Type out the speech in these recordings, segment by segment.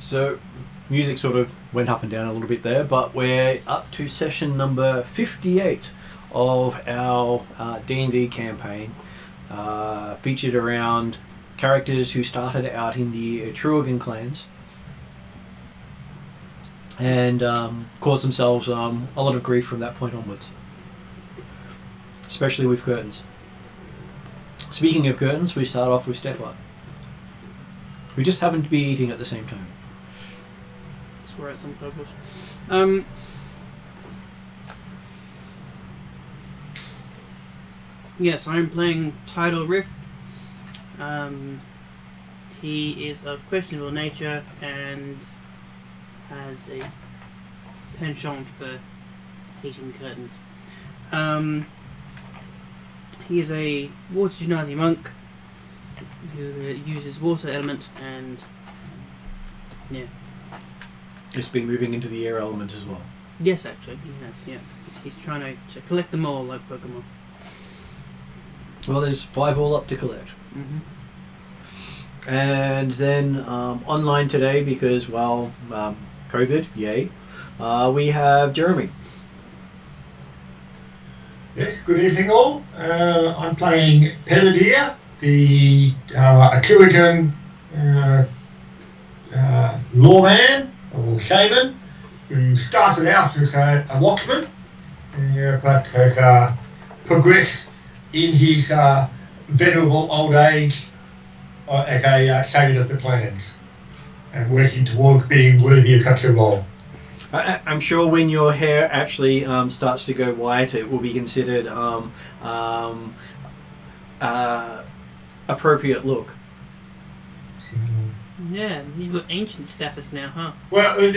So, music sort of went up and down a little bit there, but we're up to session number 58 of our D&D campaign, featured around characters who started out in the Atruaghin clans and caused themselves a lot of grief from that point onwards, especially with curtains. Speaking of curtains, we start off with Stefan. We just happened to be eating at the same time. Swear it's on purpose. Yes, I'm playing Tidal Rift. He is of questionable nature and has a penchant for heating curtains. He is a water genasi monk who uses water element and It's been moving into the air element as well. Yes, actually, he has. Yeah, he's trying to collect them all like Pokemon. Well, there's 5 all up to collect. Mm-hmm. And then online today, because, well, COVID, yay, we have Jeremy. Yes, good evening all. I'm playing Peredir, the Atruaghin lawman or shaman who started out as a watchman, but has progressed in his venerable old age as a shaman of the clans and working towards being worthy of such a role. I'm sure when your hair actually starts to go white, it will be considered appropriate look. Yeah, you've got ancient status now, huh? Well, I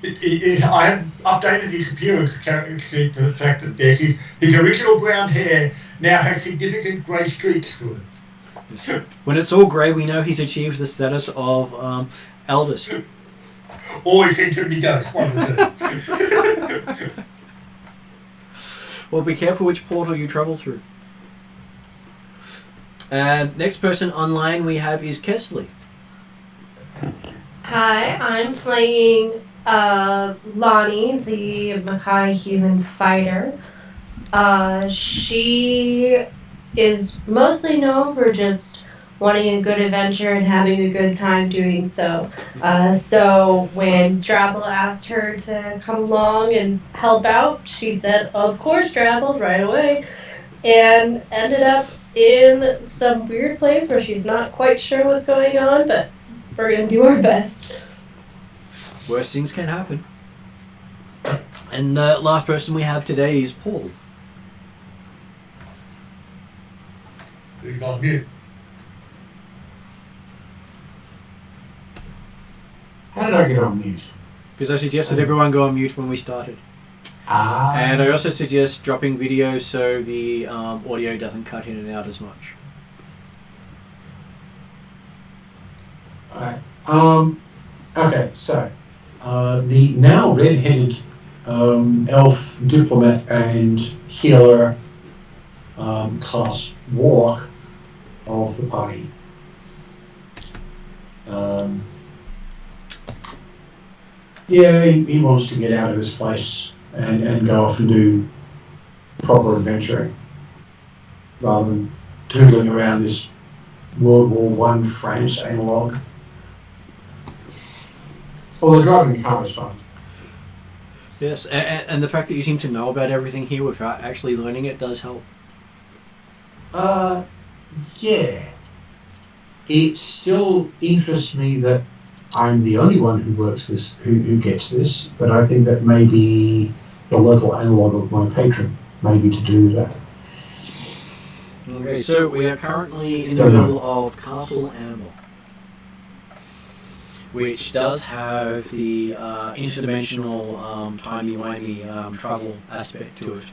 have updated his appearance to the fact that yes, his original brown hair now has significant grey streaks through it. When it's all grey, we know he's achieved the status of eldest. Always seem to be does. One of the two. Well, be careful which portal you travel through. And next person online we have is Kesley. Hi, I'm playing Lonnie, the Makai human fighter. She is mostly known for just wanting a good adventure and having a good time doing so. So when Drazzle asked her to come along and help out, she said, "Of course, Drazzle," right away, and ended up in some weird place where she's not quite sure what's going on, but we're going to do our best. Worst things can happen. And the last person we have today is Paul. He's on mute. How did I get on mute? Because I suggested everyone go on mute when we started. And I also suggest dropping video so the audio doesn't cut in and out as much. Alright. Okay, so the now red-headed elf diplomat and healer class warlock of the party. Yeah, he wants to get out of this place and go off and do proper adventuring rather than tootling around this World War I France analogue. Although driving a car is fun. Yes, and the fact that you seem to know about everything here without actually learning it does help. Yeah. It still interests me that I'm the only one who works this, who gets this, but I think that maybe the local analogue of my patron, maybe to do with that. Okay, so we are currently in the middle of Castle Amber, which does have the interdimensional timey-wimey travel aspect to it.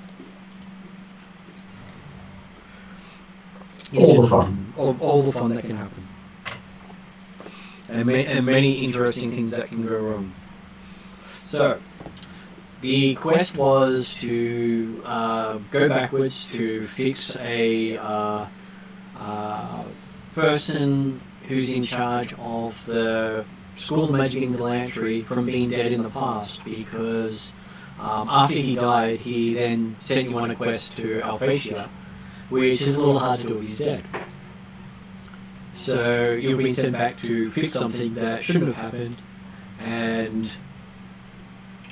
All the fun. All the fun that can happen. And many interesting things that can go wrong. So, the quest was to go backwards to fix a person who's in charge of the School of Magic in Galantry from being dead in the past, because after he died, he then sent you on a quest to Alphatia, which is a little hard to do if he's dead. So you've been sent back to fix something that shouldn't have happened, and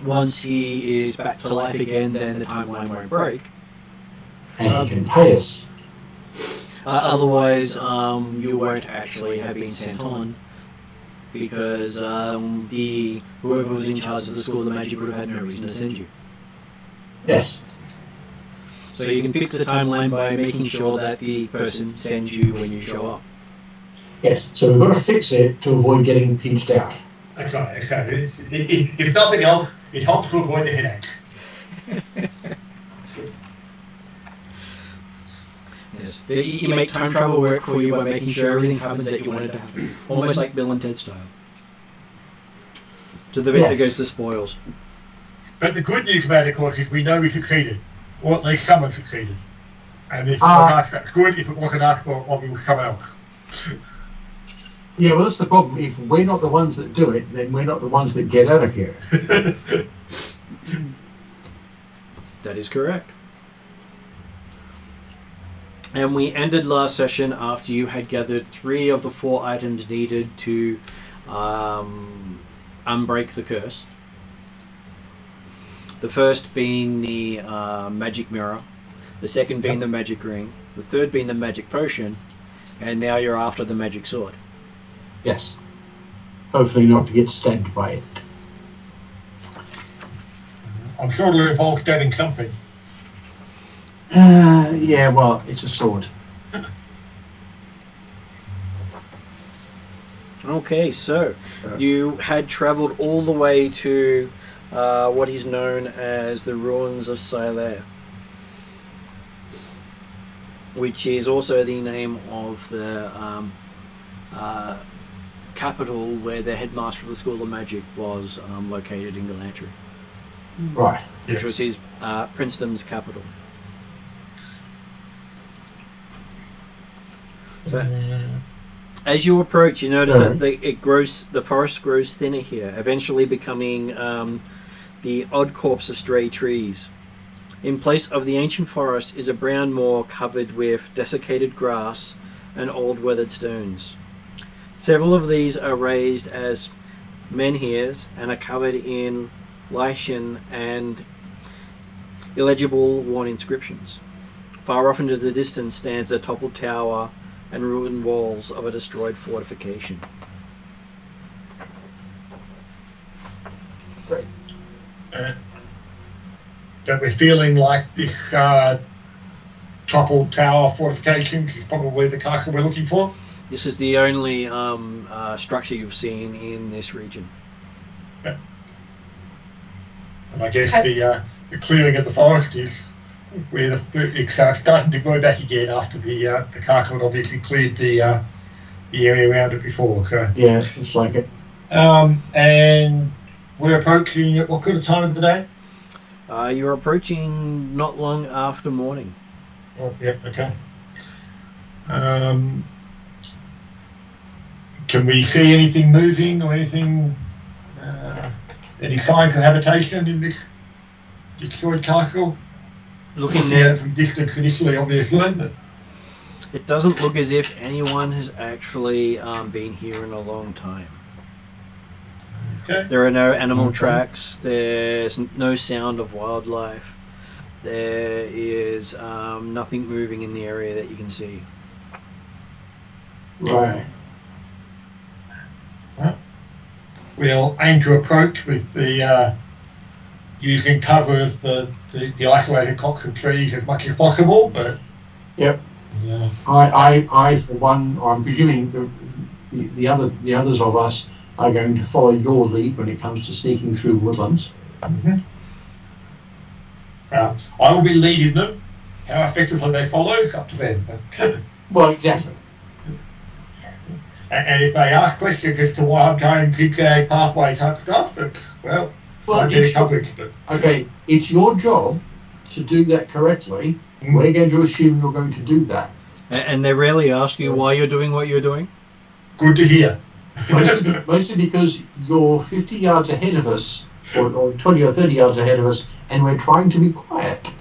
once he is back to life again, then the timeline won't break. And he can pay us. Otherwise, you won't actually have been sent on, because whoever was in charge of the School of Magic would have had no reason to send you. Yes. So you can fix the timeline by making sure that the person sends you when you show up. Yes. So we've got to fix it to avoid getting pinched out. That's right. Exactly. If nothing else, it helps to avoid the headaches. Yes. You make time travel work for you by making sure everything happens that you want it to happen. Almost like Bill and Ted style. To the bit that goes to spoils. But the good news about it, of course, is we know we succeeded. Or at least someone succeeded. And if it was us, that's good. If it wasn't us, well, it was someone else. Yeah, well, that's the problem. If we're not the ones that do it, then we're not the ones that get out of here. That is correct. And we ended last session after you had gathered 3 of the 4 items needed to unbreak the curse. The first being the magic mirror, the second being the magic ring, the third being the magic potion, and now you're after the magic sword. Yes. Hopefully not to get stabbed by it. I'm sure it'll involve stabbing something. Yeah, well, it's a sword. Okay, so you had travelled all the way to what is known as the ruins of Silair, which is also the name of the capital where the headmaster of the School of Magic was located in Galantry. Right. Which was his princedom's capital. So, as you approach, you notice that the forest grows thinner here, eventually becoming the odd corpse of stray trees. In place of the ancient forest is a brown moor covered with desiccated grass and old weathered stones. Several of these are raised as menhirs and are covered in lichen and illegible worn inscriptions. Far off into the distance stands a toppled tower and ruined walls of a destroyed fortification. Great. But we're feeling like this toppled tower fortification is probably the castle we're looking for. This is the only structure you've seen in this region. Yeah. And I guess the clearing of the forest is where it's starting to grow back again after the castle had obviously cleared the area around it before. So Yeah, it's like it. and we're approaching at what kind of time of the day? You're approaching not long after morning. Oh, yep, okay. Can we see anything moving or anything, any signs of habitation in this destroyed castle? Looking There there, from distance initially, obviously, but it doesn't look as if anyone has actually been here in a long time. okay. There are no animal tracks, there's no sound of wildlife, there is nothing moving in the area that you can see. Right. We'll aim to approach with the using cover of the isolated copse of trees as much as possible, but Yep. yeah. I for one, I'm presuming the others of us are going to follow your lead when it comes to sneaking through woodlands. Mm-hmm. I will be leading them. How effectively they follow is up to them. Well, exactly. And if they ask questions as to why I'm going zigzag pathway type stuff, it's, well, I get coverage. But Okay, it's your job to do that correctly. We're going to assume you're going to do that. And they rarely ask you why you're doing what you're doing? good to hear. Mostly because you're 50 yards ahead of us, or 20 or 30 yards ahead of us, and we're trying to be quiet.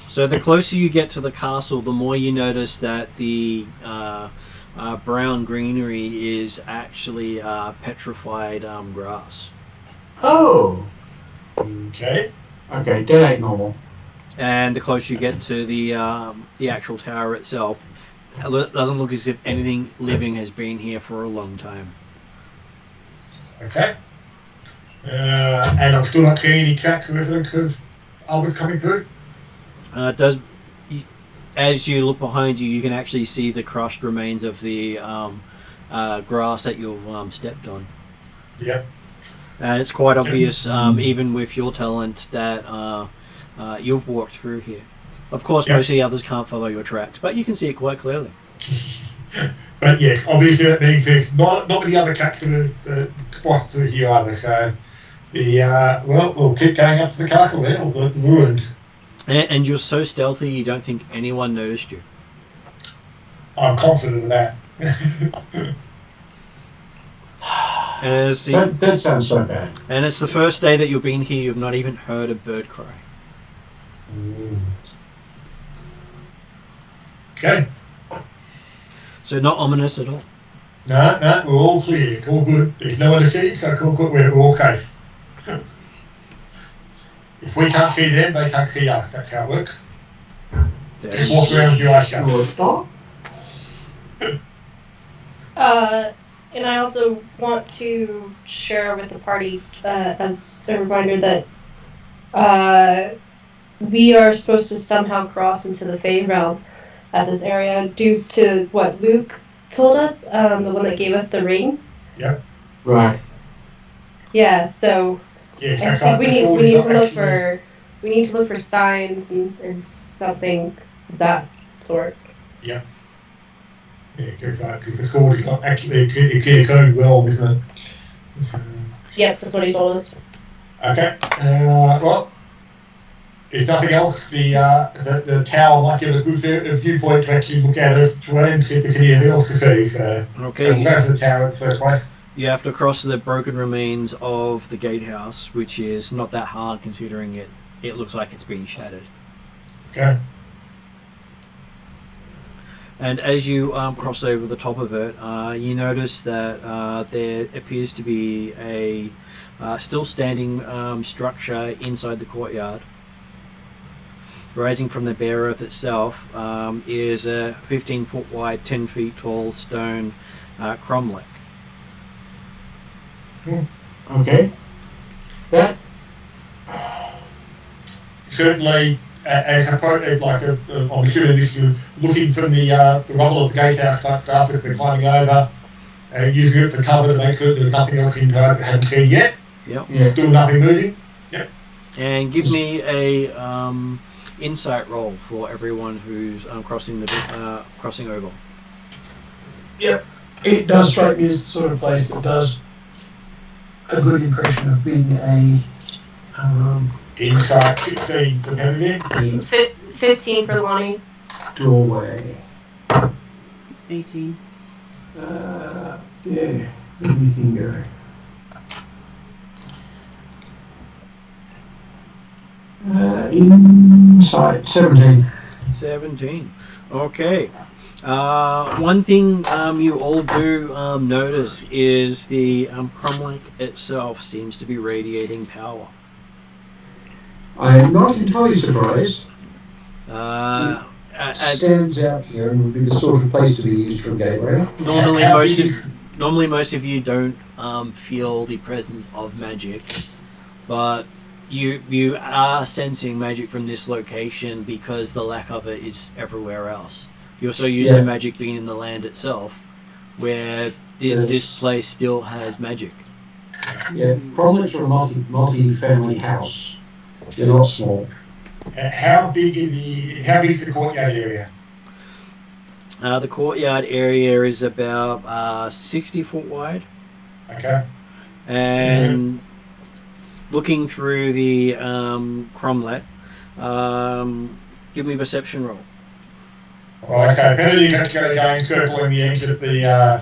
So the closer you get to the castle, the more you notice that the brown greenery is actually petrified grass. Oh. Okay. Okay, that ain't normal. And the closer you get to the actual tower itself, it doesn't look as if anything living has been here for a long time. Okay. And I'm still not seeing any cracks or evidence of others coming through. As you look behind you, you can actually see the crushed remains of the grass that you've stepped on. Yep. And it's quite obvious, even with your talent, that you've walked through here. Of course, most of the others can't follow your tracks, but you can see it quite clearly. But yes, obviously that means there's not many other cracks that have spotted through here either. So we'll keep going up to the castle then, or the ruins. And you're so stealthy, you don't think anyone noticed you. I'm confident of that. That sounds so bad. And it's the first day that you've been here, you've not even heard a bird cry. Okay. So not ominous at all. No, we're all clear. It's all good. There's no one to see, so it's all good. We're all safe. If we can't see them, they can't see us. That's how it works. Just walk around with your eyes shut. And I also want to share with the party as a reminder that we are supposed to somehow cross into the Fey realm at this area due to what Luke told us, the one that gave us the ring. Yep. Right. Yeah, so yes, I think we need to look for signs and something of that sort. Yeah. Yeah, because the sword is not actually it's in its own realm, isn't it? So, Yep, that's what he told us. okay. Well, if nothing else, the tower might give a good viewpoint to actually look at it and see if there's anything else to see. So, Okay. So we'll go for the tower in the first place. You have to cross the broken remains of the gatehouse, which is not that hard considering it looks like it's been shattered. Okay. And as you cross over the top of it, you notice that there appears to be a still standing structure inside the courtyard. Rising from the bare earth itself is a 15-foot wide, 10 feet tall stone cromlech. Okay. That Certainly, as a I'm assuming this is looking from the rubble of the gatehouse type stuff that's been climbing over, using it for cover to make certain there's nothing else inside that hasn't seen yet. Yep. Yeah. Still nothing moving. Yep. And give me a insight roll for everyone who's crossing over. Yep. It does strike me as the sort of place that does a good impression of being a Insight 16 for Henry. 15 for Lonnie. doorway. 18. Yeah, everything go. Inside 17. 17. Okay. One thing you all do notice is the cromlech itself seems to be radiating power. I am not entirely surprised. It stands out here and would be the sort of place to be used for a gateway. Normally most of you don't feel the presence of magic, but you are sensing magic from this location because the lack of it is everywhere else. You're so used to magic being in the land itself, where this place still has magic. Yeah, cromlechs are a multi-family house. They're not small. How big is the courtyard area? The courtyard area is about 60 foot wide. Okay. And looking through the cromlech, give me a perception roll. Alright, so Benedict has to go again, circling the edge of the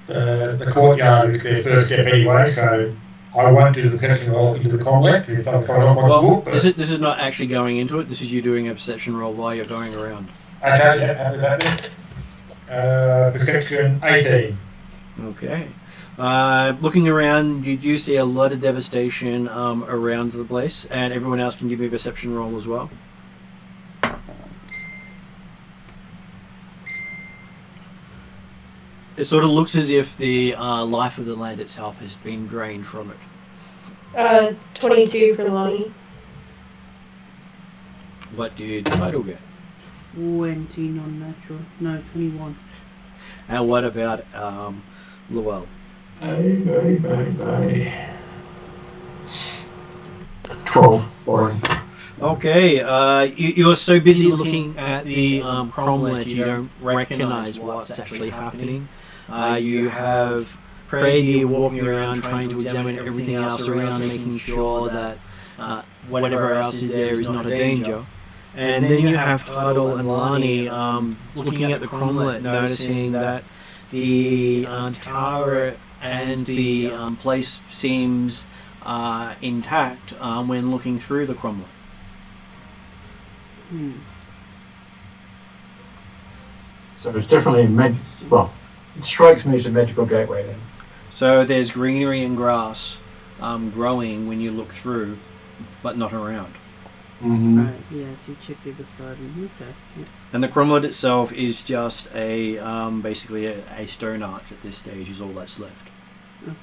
the courtyard is their first step anyway, so I won't do the perception roll into the Cromlech if I don't want to look. But this is not actually going into it. This is you doing a perception roll while you're going around. okay, yeah, happy with that then. Perception 18. Okay. Looking around, you do see a lot of devastation around the place, and everyone else can give me a perception roll as well. It sort of looks as if the life of the land itself has been drained from it. 22 for Lonnie. What did Tidal get? 20 non-natural. No, 21. And what about Llewell? 12. Boring. Okay, you're so busy looking at the cromlech you don't recognise what's actually happening. You have Prady walking around trying to examine everything else around, making sure that whatever else is there is not a danger. And then you have Tidal and Lani looking at the cromlech, noticing that the tower and the place seems intact when looking through the cromlech. So it's definitely a magic. Well, it strikes me as a magical gateway then. So there's greenery and grass growing when you look through, but not around. Mm-hmm. Right, yeah, so you check the other side and okay. Yeah. And the cromlech itself is just a basically a stone arch at this stage is all that's left. Oh.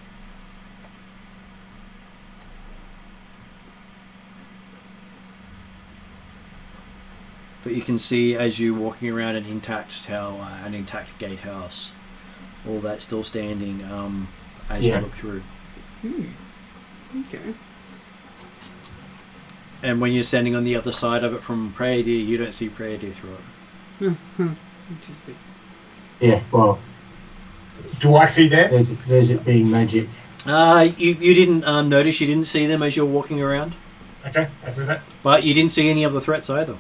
But you can see as you're walking around an intact tower, an intact gatehouse, all that still standing as you look through. Okay. And when you're standing on the other side of it from Prady, you don't see Prady through it. Interesting. Yeah, well, Do I see that? there's it being magic. You didn't notice, you didn't see them as you're walking around, Okay, happy with that. but you didn't see any other threats either.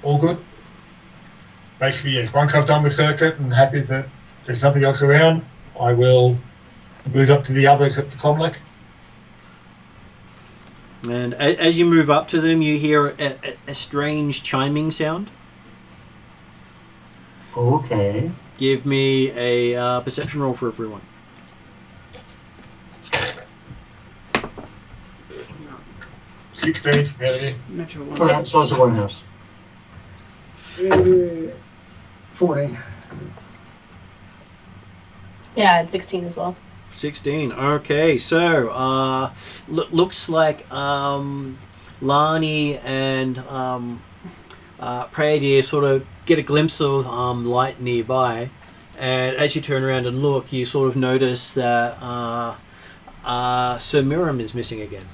All good. Basically, yes. Once I've done the circuit and happy that there's nothing else around, I will move up to the others at the Cromlech. And as you move up to them, you hear a strange chiming sound. Okay. Give me a perception roll for everyone. 16, out of here. Natural What one. size of one house? 14. Yeah, it's 16 as well. 16. Okay, so looks like Lani and Prady sort of get a glimpse of light nearby, and as you turn around and look, you sort of notice that Sir Miriam is missing again.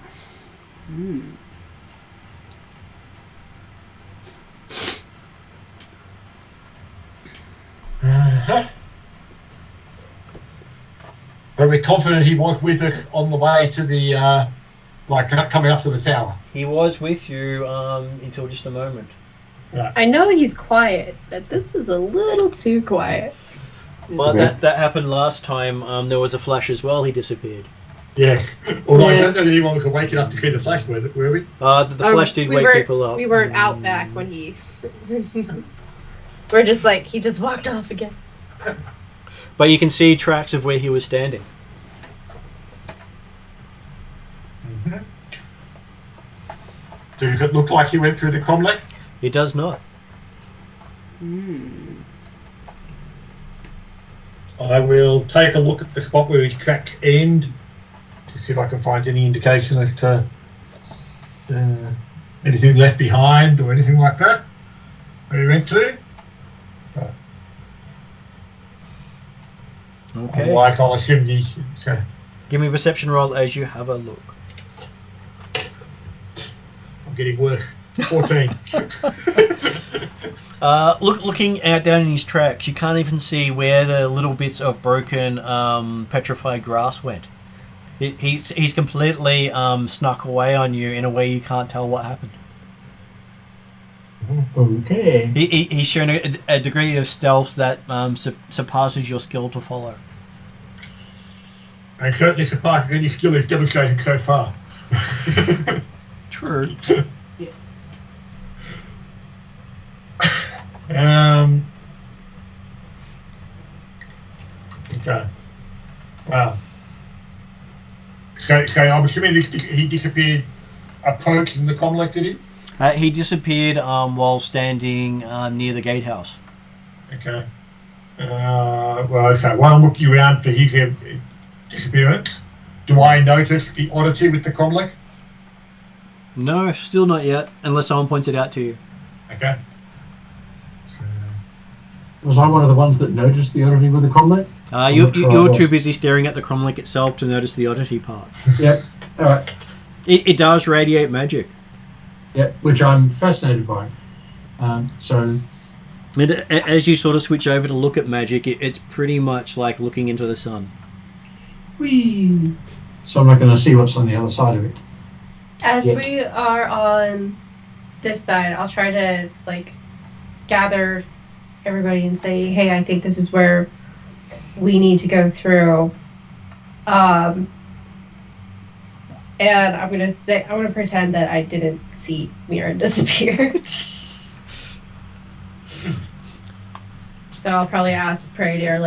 Uh-huh. But we're confident he was with us on the way to the, coming up to the tower. He was with you until just a moment. I know he's quiet, but this is a little too quiet. Well, that happened last time. There was a flash as well. He disappeared. Yes. Although I Yeah. don't know that anyone was awake enough to see the flash, were we? The flash did wake people up. We weren't out back when he. We're just like, he just walked off again. But you can see tracks of where he was standing. Mm-hmm. Does it look like he went through the Cromlech? It does not. I will take a look at the spot where his tracks end to see if I can find any indication as to anything left behind or anything like that. Where he went to. Okay. Otherwise, I'll assume he. Give me a perception roll as you have a look. I'm getting worse. 14. Looking out down in his tracks, you can't even see where the little bits of broken petrified grass went. He's completely snuck away on you in a way you can't tell what happened. Okay. He's shown a degree of stealth that surpasses your skill to follow. I'm certainly surprised at any skill he's demonstrated so far. True. Okay. Wow. So I'm assuming he disappeared approaching the Comlec, did he? He disappeared while standing near the gatehouse. Okay. Well, so while I'm looking around for his disappearance, do I notice the oddity with the Comlec? No, still not yet, unless someone points it out to you. Okay. Was I one of the ones that noticed the oddity with the combat? You're too busy staring at the cromlech itself to notice the oddity part. Yep. All right. It does radiate magic. Yep, which I'm fascinated by. So... And as you sort of switch over to look at magic, it's pretty much like looking into the sun. Whee! So I'm not going to see what's on the other side of it. As we are on this side, I'll try to gather everybody and say, "Hey, I think this is where we need to go through." And I'm gonna pretend that I didn't see Mira disappear. So I'll probably ask Prairie Deer,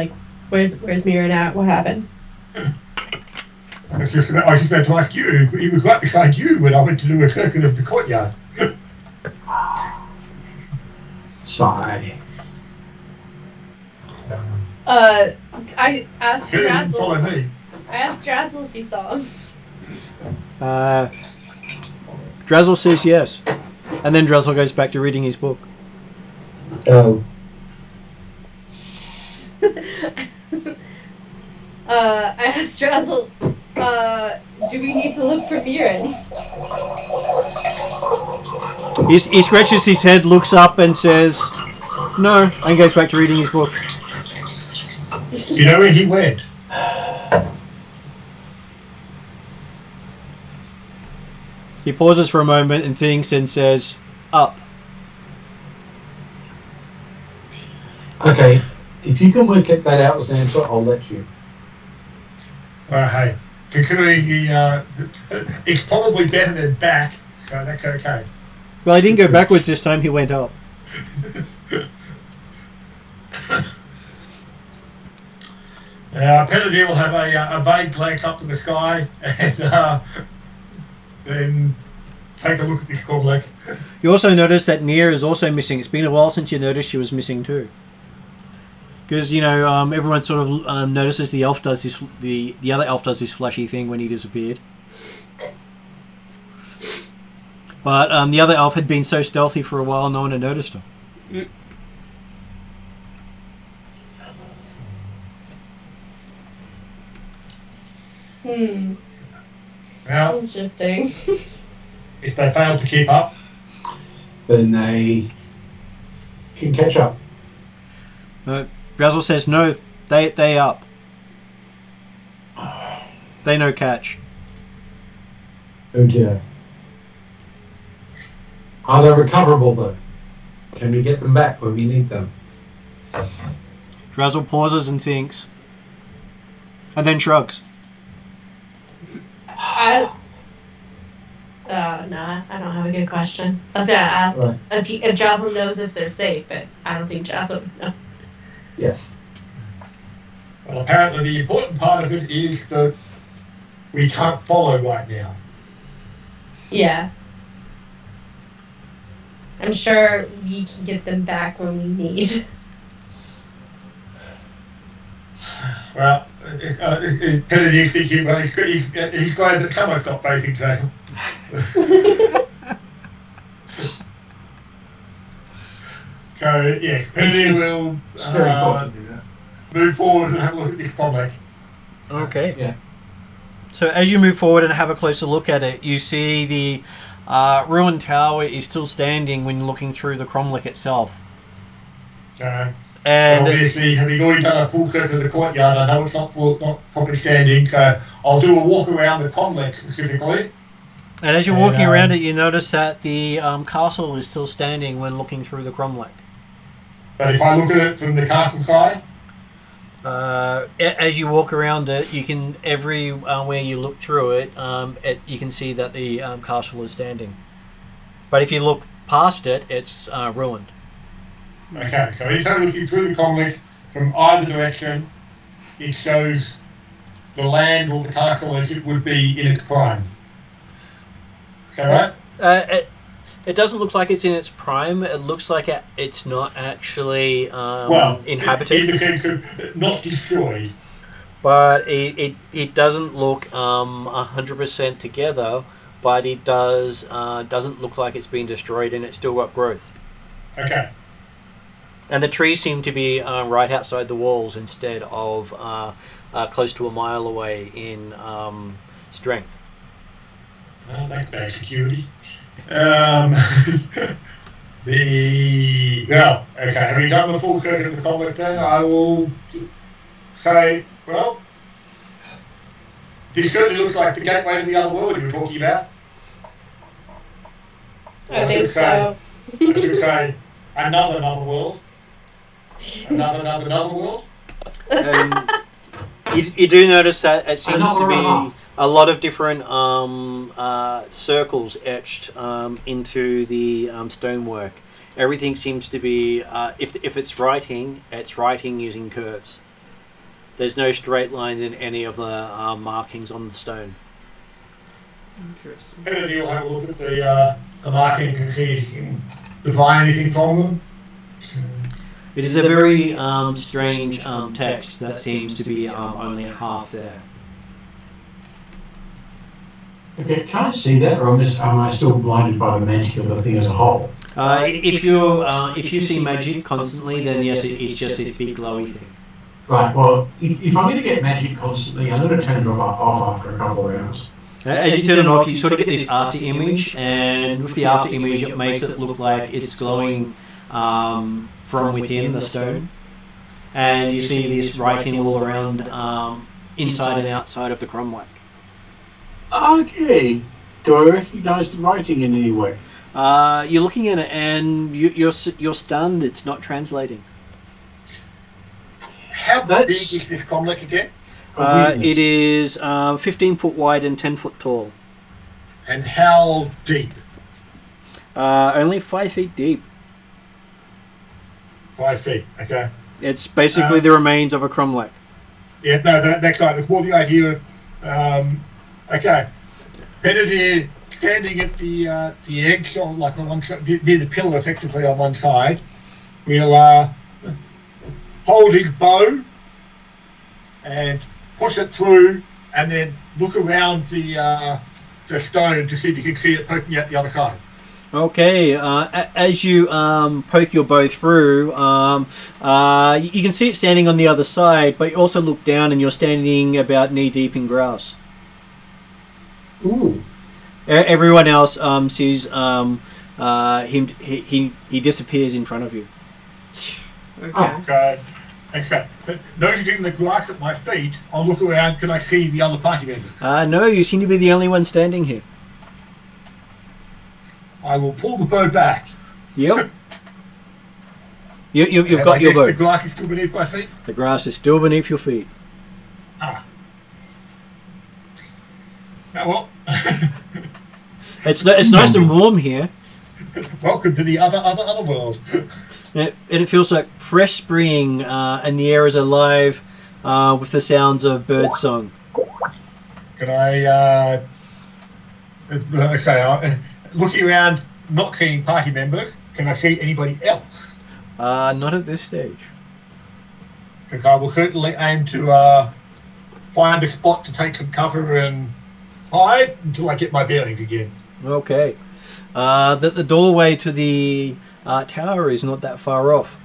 where's Mira at? What happened? I was just about to ask you. He was right beside you when I went to do a circuit of the courtyard. Sigh. I asked He didn't follow Drazzle. me. I asked Drazzle if he saw him. Drazzle says yes. And then Drazzle goes back to reading his book. Oh. I asked Drazzle, do we need to look for Mirren? He scratches his head, looks up and says, no, and goes back to reading his book. You know where he went? He pauses for a moment and thinks and says, up. Okay, if you can work that out as an answer, I'll let you. Hey, considering it's probably better than back, so that's okay. Well, he didn't go backwards this time, he went up. Penadine will have a vague glance up to the sky and then take a look at this Comlec. You also notice that Nia is also missing. It's been a while since you noticed she was missing too. Because, everyone sort of notices the elf does this, the other elf does this flashy thing when he disappeared. But the other elf had been so stealthy for a while, no one had noticed her. Well, Interesting. if they fail to keep up, Then they can catch up. Drazzle says, no, they up. They no catch. Oh dear. Are they recoverable though? Can we get them back when we need them? Drazzle pauses and thinks. And then shrugs. No, I don't have a good question. I was gonna ask Right. if Drazzle knows if they're safe, but I don't think Drazzle would know. Yeah. well, apparently the important part of it is that we can't follow right now. Yeah. I'm sure we can get them back when we need. Well, Penadene's thinking, well, he's glad that someone's got faith in Drazzle. So, yes, Penadine will It's very important to do that. move forward and have a look at this Comlec. Okay. Yeah. So as you move forward and have a closer look at it, you see the ruined tower is still standing when looking through the cromlech itself. And obviously, having already done a full circle of the courtyard, I know it's not properly standing, so I'll do a walk around the Comlec specifically. And as you're walking around it, you notice that the castle is still standing when looking through the cromlech. But if I look at it from the castle side, As you walk around it, you can where you look through it, you can see that the castle is standing. But if you look past it, it's ruined. Okay, so anytime looking through the comlink from either direction, it shows the land or the castle as it would be in its prime. Is that right? It doesn't look like it's in its prime. It looks like it's not actually inhabited. In the sense of not destroyed. But it doesn't look 100% together. But it doesn't look like it's been destroyed, and it's still got growth. Okay. And the trees seem to be right outside the walls instead of close to a mile away in strength. Well, that's bad security. Okay. Having done the full circuit of the combat, then I will say, well, this certainly looks like the gateway to the other world you were talking about. I think so. I should say another world. Another world. You do notice that it seems to be a lot of different circles etched into the stonework. Everything seems to be, if it's writing using curves. There's no straight lines in any of the markings on the stone. Interesting. Kennedy will have a look at the markings and see if you can divine anything from them. It is a very strange text that seems to be only half there. Okay, can I see that, or am I still blinded by the magic of the thing as a whole? If you see magic constantly, then yes, it's just this big glowy thing. Right, well, if I'm going to get magic constantly, I'm going to turn it off after a couple of rounds. As you turn it off, you sort of get this after image, and with the after image, it makes it look like it's glowing from within the stone. And you see this writing all around inside and outside of the cromlech. Okay. Do I recognise the writing in any way? You're looking at it, and you're stunned. It's not translating. How big is this comlink again? It is 15 foot wide and 10 foot tall. And how deep? Only 5 feet deep. 5 feet, okay. It's basically the remains of a cromlech. Yeah, no, that's right. It's more the idea of, okay, Benedict standing at the edge, on one side, near the pillar, effectively on one side, will hold his bow and push it through, and then look around the stone to see if you can see it poking out the other side. Okay, as you poke your bow through, you can see it standing on the other side, but you also look down and you're standing about knee deep in grass. Ooh. Everyone else sees him. He disappears in front of you. Okay. Okay. Noticing the grass at my feet, I'll look around. Can I see the other party members? No, you seem to be the only one standing here. I will pull the bow back. Yep. You've got your bow. The grass is still beneath my feet? The grass is still beneath your feet. Ah. Now, well. It's nice and warm here. Welcome to the other world. And it feels like fresh spring, and the air is alive with the sounds of birdsong. Can I say, looking around, not seeing party members, can I see anybody else? Not at this stage. Because I will certainly aim to find a spot to take some cover and hide until I get my bearings again. Okay. The doorway to the tower is not that far off.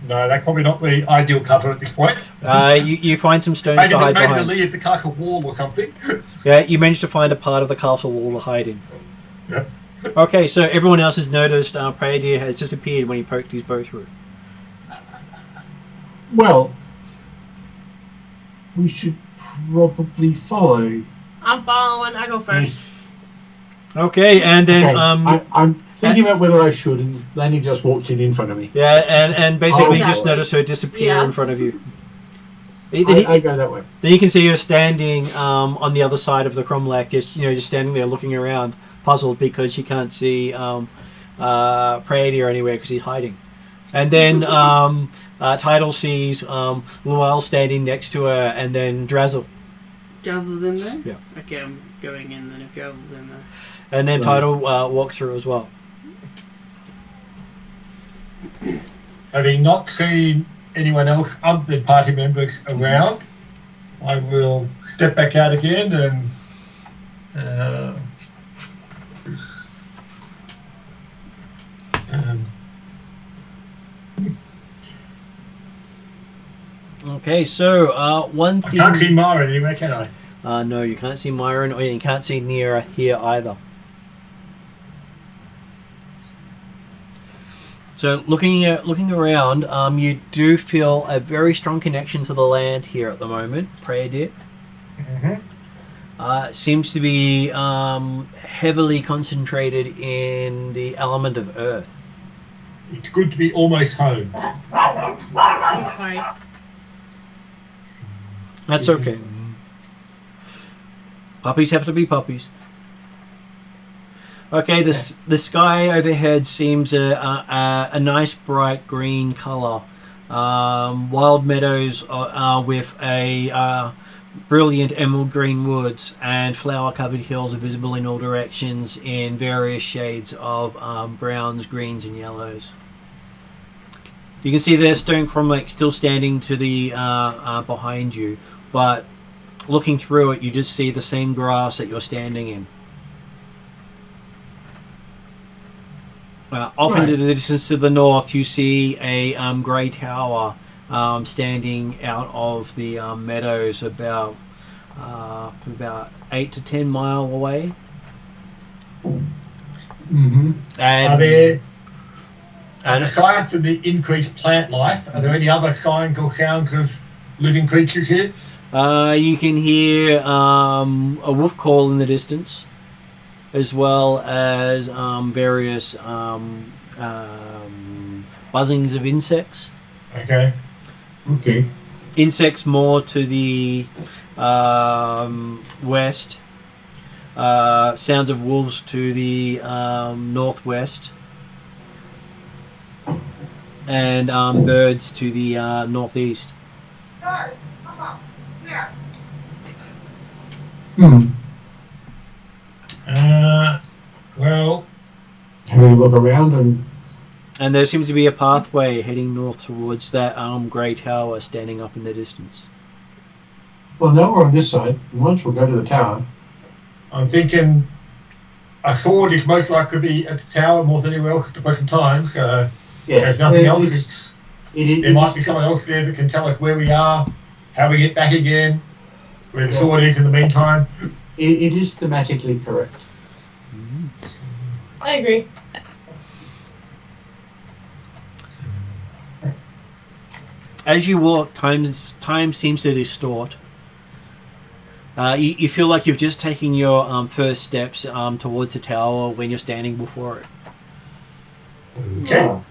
No, that's probably not the ideal cover at this point. You find some stones to hide behind. Maybe the lead at the castle wall or something. Yeah, you managed to find a part of the castle wall to hide in. Yep. Okay, so everyone else has noticed Praedir has disappeared when he poked his bow through. Well, we should probably follow. I'm following. I go first. Okay, and then Thinking about whether I should, and Lanny just walked in front of me. Yeah, and basically Oh, just that way. notice her disappear Yeah. in front of you. I go that way. Then you can see her standing on the other side of the cromlech, just standing there looking around, puzzled because she can't see Praedia anywhere because he's hiding. And then Tidal sees Luelle standing next to her, and then Drazzle. Jazzle's in there? Yeah. Okay, I'm going in then if Jazzle's in there. And then Right. Tidal walks through as well. Having not seen anyone else other than party members around, I will step back out again and Okay, so one I thing... can't see Myra anywhere, can I? No, you can't see Myron, or you can't see Nira here either. So looking around, you do feel a very strong connection to the land here at the moment, Praedia. Mm-hmm. Seems to be heavily concentrated in the element of earth. It's good to be almost home. I'm sorry. That's okay. Puppies have to be puppies. Okay, the sky overhead seems a nice bright green colour. Wild meadows with a brilliant emerald green woods and flower-covered hills are visible in all directions in various shades of browns, greens and yellows. You can see the stone cromlech still standing to the behind you, but looking through it you just see the same grass that you're standing in. Off into the distance to the north, you see a grey tower standing out of the meadows about 8 to 10 mile away. Mm-hmm. Are there, And aside from the increased plant life, are there any other signs or sounds of living creatures here? you can hear a wolf call in the distance, as well as various buzzings of insects. Okay. Okay. Insects more to the west. Sounds of wolves to the northwest. And birds to the northeast. Hmm. Well, Have a look around And there seems to be a pathway heading north towards that grey tower standing up in the distance. well, now we're on this side. Once we'll go to the tower. I'm thinking a sword is most likely to be at the tower more than anywhere else at the present time, so Yeah. there's nothing It else. is- There might be someone else there that can tell us where we are, how we get back again, where the sword is in the meantime. It is thematically correct. I agree. As you walk, time seems to distort. You feel like you've just taken your first steps towards the tower when you're standing before it. Okay. Ah.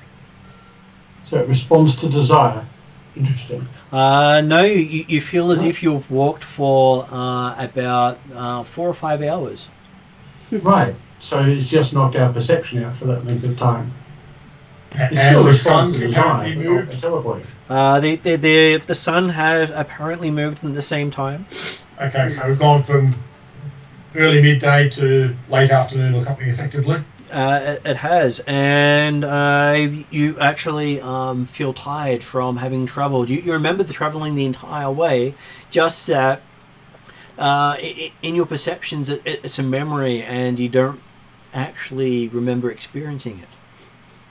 So it responds to desire. Interesting. No, you feel as if you've walked for about 4 or 5 hours. Right. So it's just knocked our perception out for that length of time. It And still the responds sun to desire, apparently but not moved. for teleporting. The sun has apparently moved at the same time. Okay, so we've gone from early midday to late afternoon or something effectively. It has, and you actually feel tired from having travelled. You remember the travelling the entire way, just that in your perceptions it's a memory and you don't actually remember experiencing it.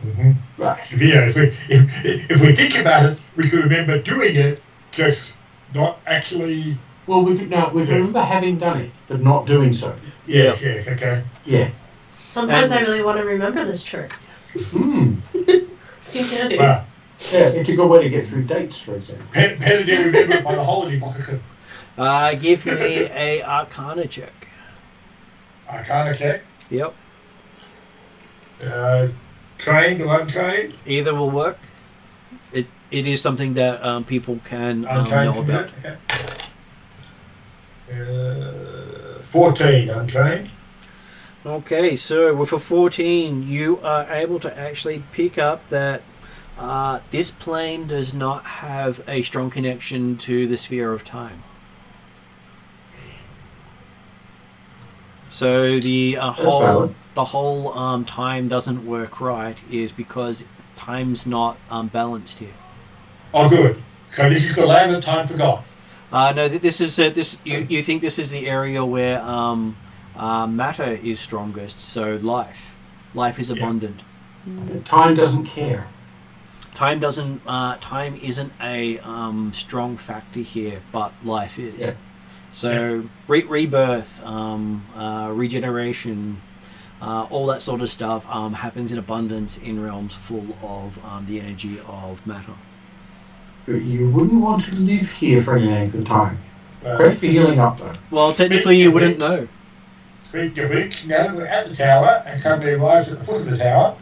Mm-hmm. Right. If we think about it, we could remember doing it, just not actually. Well, we can remember having done it, but not doing so. Yes, okay. Yeah. Sometimes And- I really want to remember this trick. Hmm. Seems handy. Well, Yeah, it's a good way to get through dates, for example. better to remember it by the holiday bucket. Give me a Arcana check. I can't check. Yep. Trained or untrained? Either will work. It is something that people can Untrained. know about. Okay. 14 untrained. Okay, so with a 14, you are able to actually pick up that this plane does not have a strong connection to the sphere of time. So the whole time doesn't work right is because time's not balanced here. Oh, good. So this is the land that time forgot. No, this is this. You think this is the area where matter is strongest? So life is abundant. Time doesn't care. Time doesn't. Time isn't a strong factor here, but life is. Yeah. So rebirth, regeneration, all that sort of stuff happens in abundance in realms full of the energy of matter. But you wouldn't want to live here for any length of time. Great for healing up, though. Well, technically, you wouldn't know. Speak of which, now that we're at the tower and somebody arrives at the foot of the tower,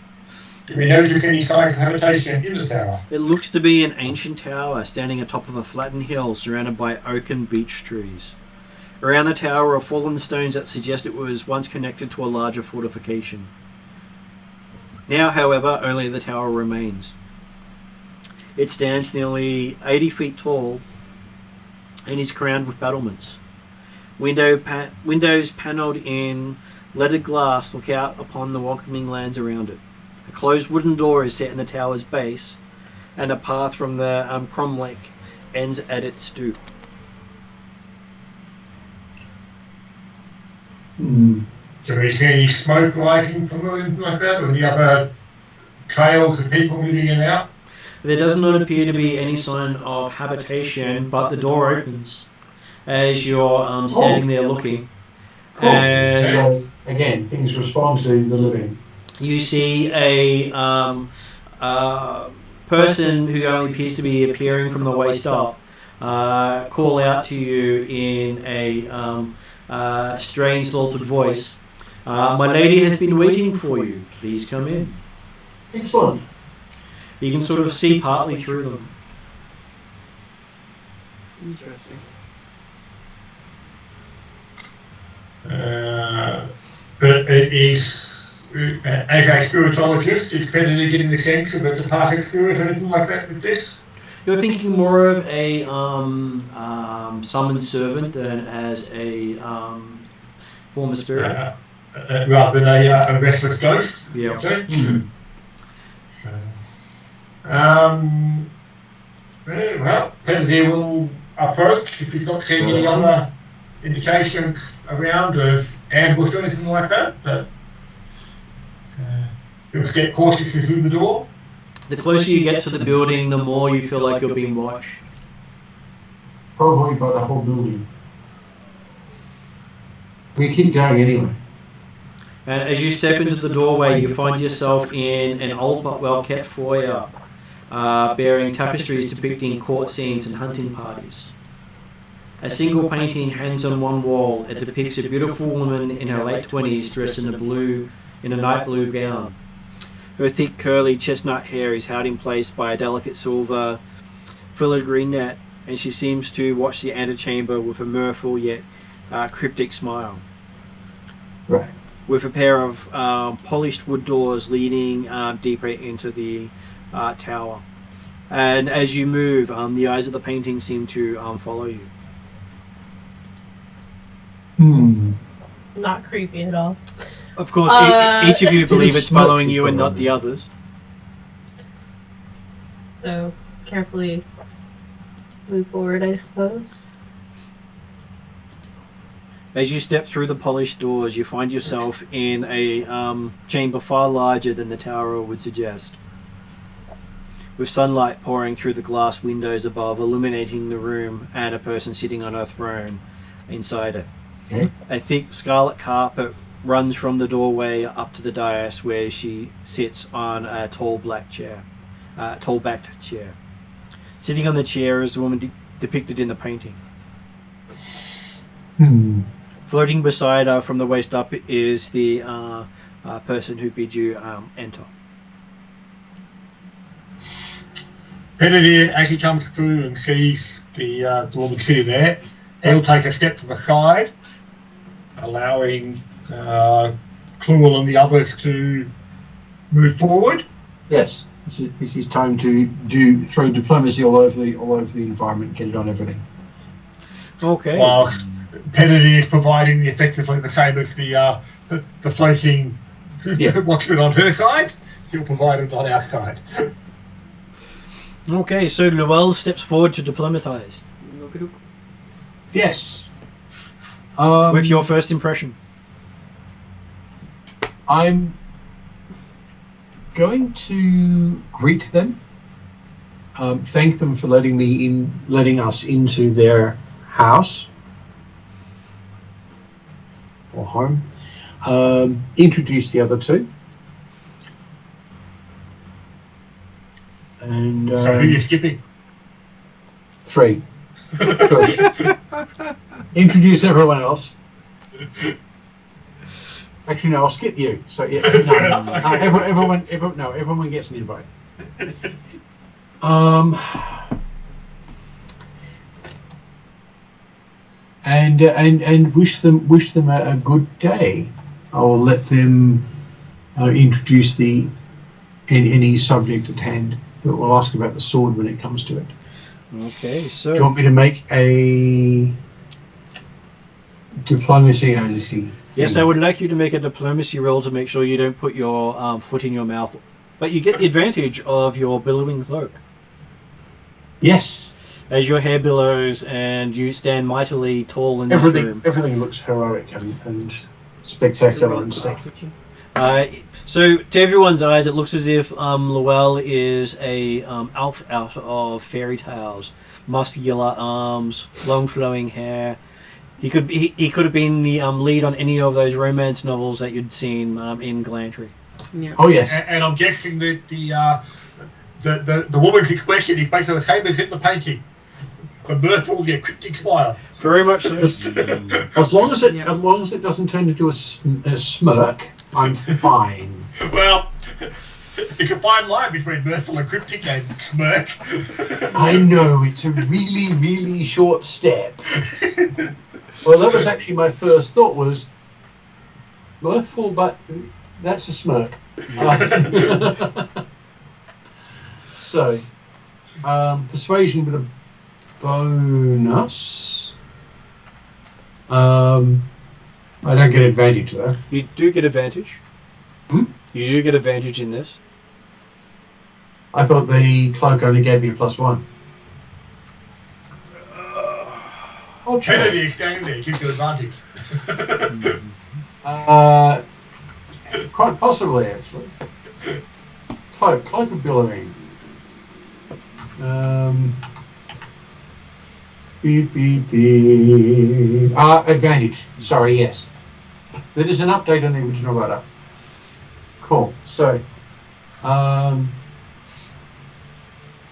do we notice any signs of habitation in the tower? It looks to be an ancient tower standing atop of a flattened hill surrounded by oak and beech trees. Around the tower are fallen stones that suggest it was once connected to a larger fortification. Now, however, only the tower remains. It stands nearly 80 feet tall and is crowned with battlements. Windows panelled in leaded glass look out upon the welcoming lands around it. A closed wooden door is set in the tower's base, and a path from the cromlech ends at its stoop. Do we see any smoke rising from or anything like that, or any other trails of people moving in and out? There does not appear to be any sign of habitation, but the door opens as you're standing there looking. Cool. And So, again, things respond to the living. you see a person who only appears to be appearing from the waist up call out to you in a strange, slaughtered voice. My lady has been waiting for you. Please come in. Excellent. You can sort of see partly through them. Interesting. But it is, as a spiritologist, it's better than getting the sense of a departed spirit or anything like that with this? You're thinking more of a summoned servant than as a former spirit. Rather than a restless ghost? Yeah. Okay. So, well, Pendy will approach if he's not seeing any other indications around of ambush or anything like that. But he'll get cautiously through the door. The closer you get to the building, the more you feel like you're being watched. Probably by the whole building. We keep going anyway. And as you step into the doorway, you find yourself in an old but well-kept foyer, bearing tapestries depicting court scenes and hunting parties. A single painting hangs on one wall. It depicts a beautiful woman in her late 20s dressed in a night blue gown. Her thick, curly chestnut hair is held in place by a delicate silver filigree net, and she seems to watch the antechamber with a mirthful yet cryptic smile. Right. With a pair of polished wood doors leading deeper into the tower. And as you move, the eyes of the painting seem to follow you. Not creepy at all. Of course, each of you believe it's following you and not the others. So, carefully move forward, I suppose. As you step through the polished doors, you find yourself in a chamber far larger than the tower would suggest, with sunlight pouring through the glass windows above, illuminating the room, and a person sitting on a throne inside it. Okay. A thick scarlet carpet runs from the doorway up to the dais, where she sits on a tall backed chair. Sitting on the chair is the woman depicted in the painting. Floating beside her from the waist up is the person who bid you enter. Penedier, as he comes through and sees the woman sitting there, he'll take a step to the side, allowing Cluel and the others to move forward. Yes, this is time to throw diplomacy all over the environment, get it on everything. Okay. Whilst Penedier is providing effectively the same as the floating watchman on her side, he'll provide it on our side. Okay, so Llewell steps forward to diplomatize. Yes. With your first impression. I'm going to greet them, thank them for letting us into their house or home. Introduce the other two. And So who are you skipping? 3. Introduce everyone else. Actually, no, I'll skip you. So yeah, everyone gets an invite. And wish them a good day. I'll let them introduce any subject at hand. But we'll ask about the sword when it comes to it. Okay, so... Do you want me to make a diplomacy thing? Yes, I would like you to make a diplomacy roll to make sure you don't put your foot in your mouth. But you get the advantage of your billowing cloak. Yes. As your hair billows and you stand mightily tall in this room. Everything looks heroic and spectacular and stuff. So, to everyone's eyes, it looks as if Llewell is a elf out of fairy tales. Muscular arms, long flowing hair. He could have been the lead on any of those romance novels that you'd seen in Glantry. Yeah. Oh yes. And I'm guessing that the woman's expression is basically the same as in the painting. The mirthful, the cryptic smile. Very much so. As long as it doesn't turn into a smirk, I'm fine. Well, it's a fine line between mirthful and cryptic and smirk. I know, it's a really, really short step. Well, that was actually my first thought was mirthful, but that's a smirk. So, persuasion with a bonus. I don't get advantage though. You do get advantage. Hmm? You do get advantage in this. I thought the cloak only gave me a +1. Kennedy is standing there, gives you advantage. Quite possibly, actually. Cloak of billowing. Advantage. Sorry, yes. That is an update on the original letter. Cool. So,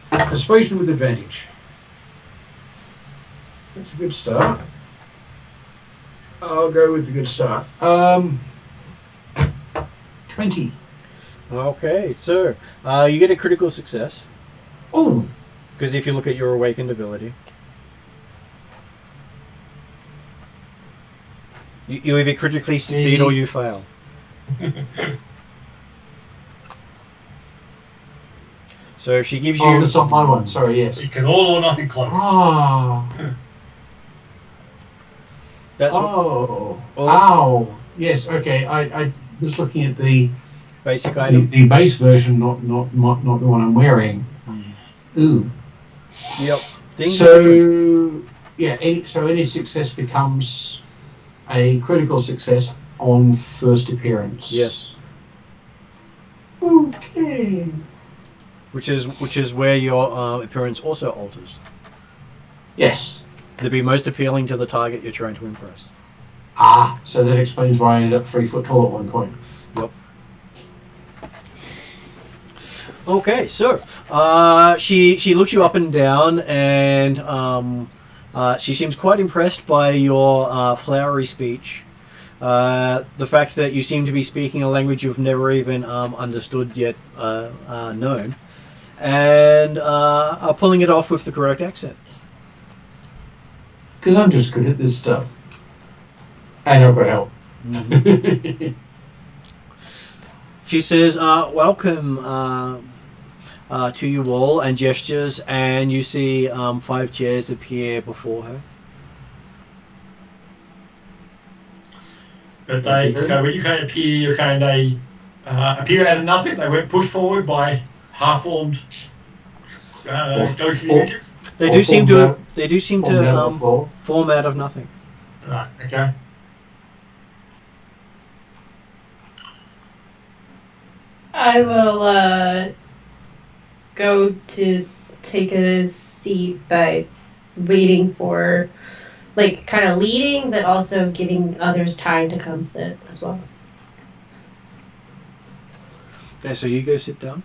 persuasion with advantage. That's a good start. I'll go with the good start. 20. Okay, so you get a critical success. Oh! Because if you look at your awakened ability, you either critically succeed or you fail. So she gives you... Oh, that's not my one. Sorry, yes. It can all or nothing cloak. Ah. That's Ow. Yes, okay. I was looking at the basic item. The base version, not the one I'm wearing. Ooh. Yep. So yeah, any success becomes a critical success on first appearance. Yes. Okay. Which is where your appearance also alters. Yes. To be most appealing to the target you're trying to impress. Ah, so that explains why I ended up 3 foot tall at one point. Yep. Okay, so she looks you up and down, and she seems quite impressed by your flowery speech. the fact that you seem to be speaking a language you've never even understood yet known, and are pulling it off with the correct accent. Because I'm just good at this stuff. And I've got help. Mm-hmm. She says, welcome to you all, and gestures, and you see 5 chairs appear before her. But so when you say appear, you're saying they appear out of nothing? They weren't pushed forward by half-formed ghostly images? They do seem to form out of nothing. Right, okay. I will go to take a seat by waiting for, like, kind of leading, but also giving others time to come sit as well. Okay, so you go sit down.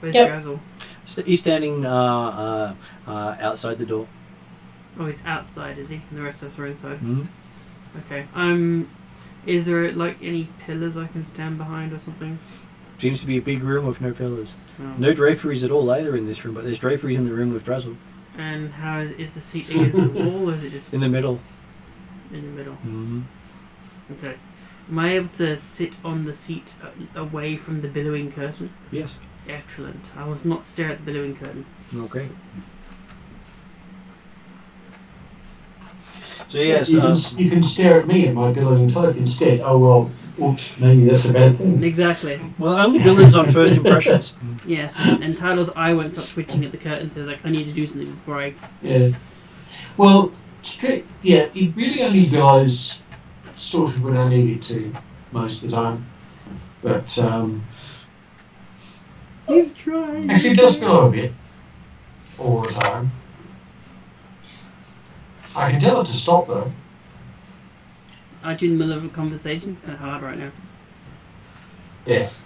Where's Yep. Drazzle? So he's standing outside the door. Oh, he's outside, is he? And the rest of us are inside. Mm-hmm. Okay. Is there like any pillars I can stand behind or something? Seems to be a big room with no pillars. Oh. No draperies at all either in this room, but there's draperies in the room with Drazzle. And how is the seat against the wall, or is it just In the middle. in the middle? Mm-hmm. Okay. Am I able to sit on the seat away from the billowing curtain? Yes. Excellent. I will not stare at the billowing curtain. Okay. So yes, you can stare at me in my billowing cloak instead. Oh well, oops, maybe that's a bad thing. Exactly. well, only billions on first impressions. Yes, and Tyler's eye won't stop twitching at the curtain, so like, I need to do something before I... Yeah. Well, it really only billows sort of when I need it to, most of the time. But, He's trying. actually it does billow a bit. All the time. I can tell it to stop though. Aren't you in the middle of a conversation? It's kind of hard right now. Yes.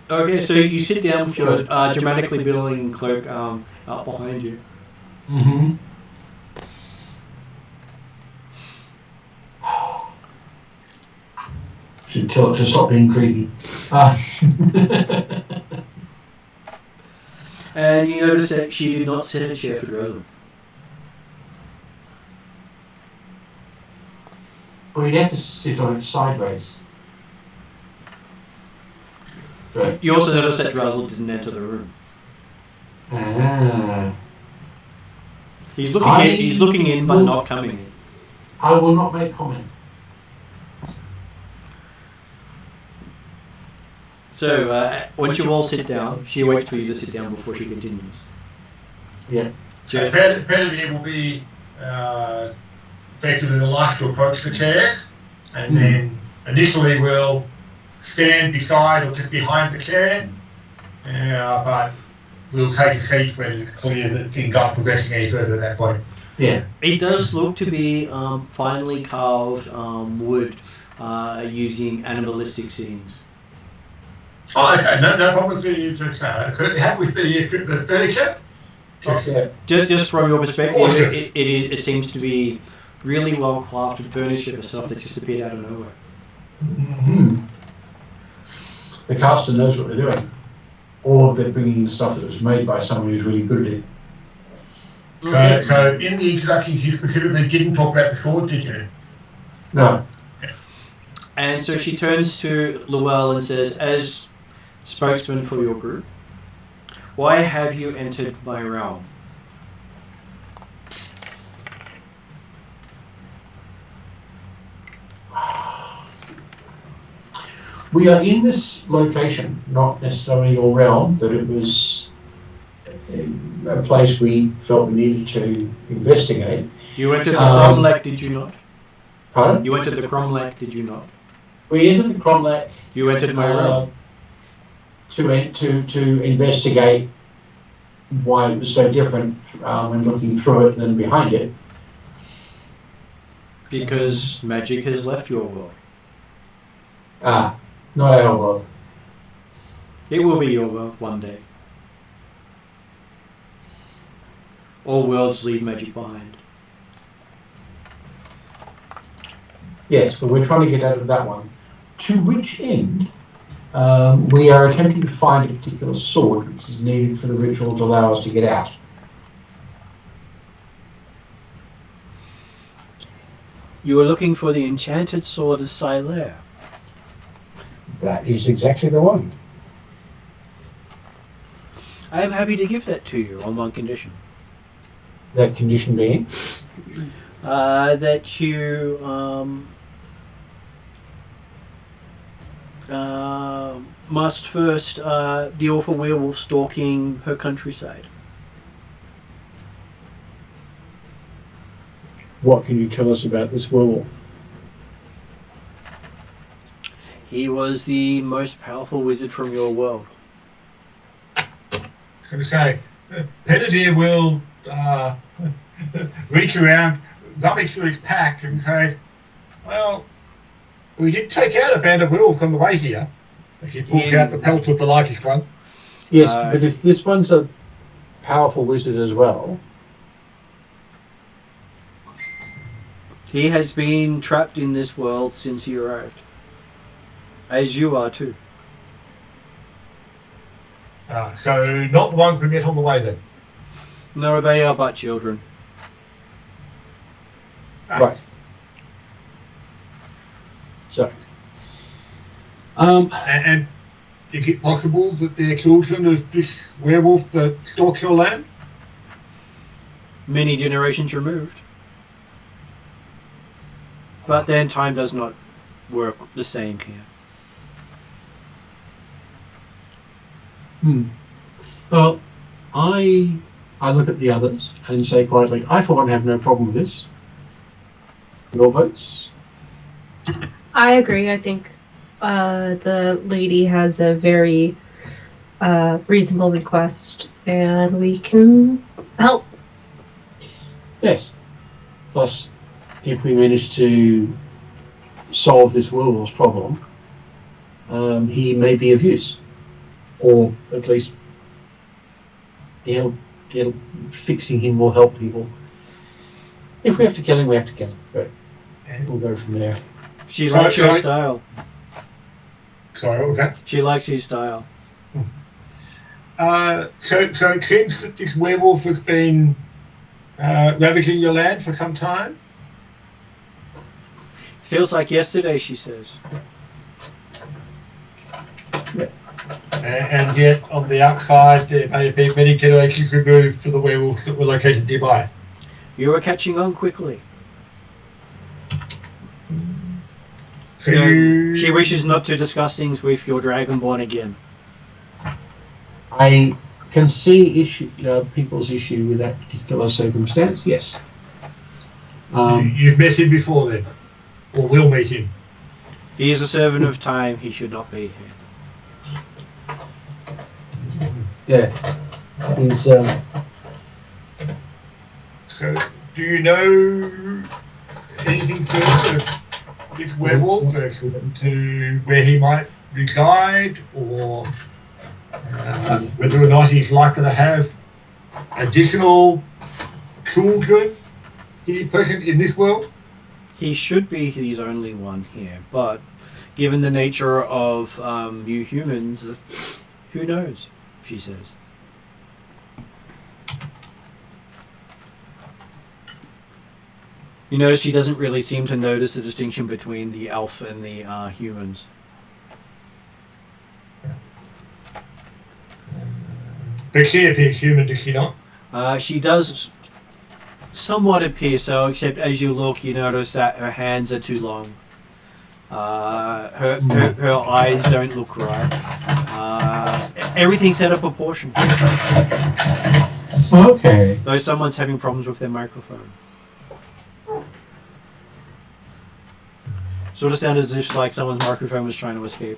Okay, so you sit down with your dramatically billowing cloak up behind you. Mm-hmm. Should tell it to stop being creepy. And you notice that she did not set a chair for Drozen. Well, you'd have to sit on it sideways. Right. You also notice that Drozen didn't enter the room. Ah. He's looking in, but not coming in. I will not make comment. So once you all sit down, she waits for you to sit down before she continues. Yeah. So Pedivere will be effectively the last to approach the chairs, and then initially we'll stand beside or just behind the chair, but we'll take a seat when it's clear that things aren't progressing any further at that point. Yeah. It does look to be finely carved wood using animalistic scenes. Oh, I say no problem with the furniture. Just from your perspective, Gorgeous. it seems to be really well crafted furniture for stuff that just appeared out of nowhere. Mm-hmm. The caster knows what they're doing. Or they're bringing in stuff that was made by someone who's really good at it. So in the introductions you specifically didn't talk about the sword, did you? No. And so she turns to Llewell and says, as spokesman for your group, why have you entered my realm? We are in this location, not necessarily your realm, but it was a place we felt we needed to investigate. You entered the Cromlech, did you not? Pardon? You entered the Cromlech, did you not? We entered the Cromlech. You entered my realm. To investigate why it was so different when looking through it than behind it. Because magic has left your world. Ah, not our world. It will be your world one day. All worlds leave magic behind. Yes, but we're trying to get out of that one. To which end, we are attempting to find a particular sword which is needed for the ritual to allow us to get out. You are looking for the enchanted sword of Silaire. That is exactly the one. I am happy to give that to you on one condition. That condition being? That you must first deal for werewolf stalking her countryside. What can you tell us about this werewolf? He was the most powerful wizard from your world. I was going to say, Penedier will reach around, rummage through his pack and say, well, we did take out a band of wolves on the way here. As he pulls out the pelt of the largest one. Yes, but if this one's a powerful wizard as well... He has been trapped in this world since he arrived. As you are too. So not the one we met on the way then? No, they are but children. Right. So... And is it possible that they're children of this werewolf that stalks your land? Many generations removed. But then time does not work the same here. Well, I look at the others and say quietly, I for one have no problem with this. Your votes? I agree. I think the lady has a very reasonable request, and we can help. Yes. Plus, if we manage to solve this werewolf's problem, he may be of use. Or at least fixing him will help people. If we have to kill him, we have to kill him. But we'll go from there. She likes your style. Sorry, what was that? She likes his style. So it seems that this werewolf has been ravaging your land for some time? Feels like yesterday, she says. Yeah. And yet, on the outside, there may have been many generations removed for the werewolves that were located nearby. You are catching on quickly. So She wishes not to discuss things with your Dragonborn again. I can see people's issue with that particular circumstance, yes. You've met him before then? Or will meet him? He is a servant of time. He should not be here. Yeah. He's, So, do you know anything further of this werewolf as to where he might reside, or whether or not he's likely to have additional children here present in this world? He should be his only one here, but given the nature of you humans, who knows, she says. You notice she doesn't really seem to notice the distinction between the elf and the humans. But she appears human, does she not? She does somewhat appear so, except as you look, you notice that her hands are too long. Her eyes don't look right. Everything's out of proportion. okay. Though someone's having problems with their microphone. Sort of sounded as if like someone's microphone was trying to escape.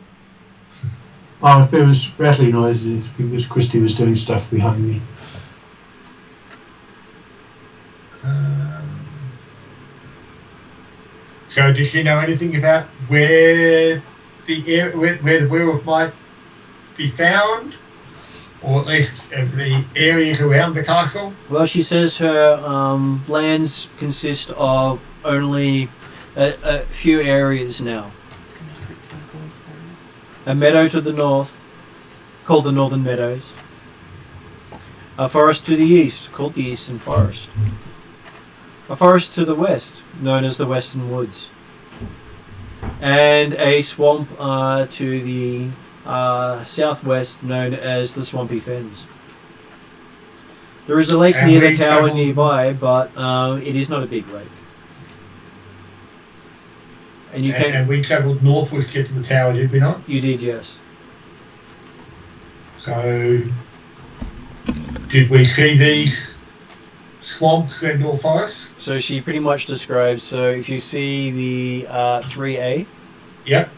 Oh, if there was rattling noises, because Christy was doing stuff behind me. So does she know anything about where the werewolf might be found? Or at least of the areas around the castle? Well, she says her lands consist of only a few areas now. It's gonna make phone calls, A meadow to the north, called the Northern Meadows. A forest to the east, called the Eastern Forest. A forest to the west, known as the Western Woods. And a swamp to the southwest, known as the Swampy Fens. There is a lake And near the we tower travelled- nearby, but it is not a big lake. And you can And we travelled northwards to get to the tower, did we not? You did, yes. So, did we see these swamps and or forests? So she pretty much describes. So if you see the 3A, Yep.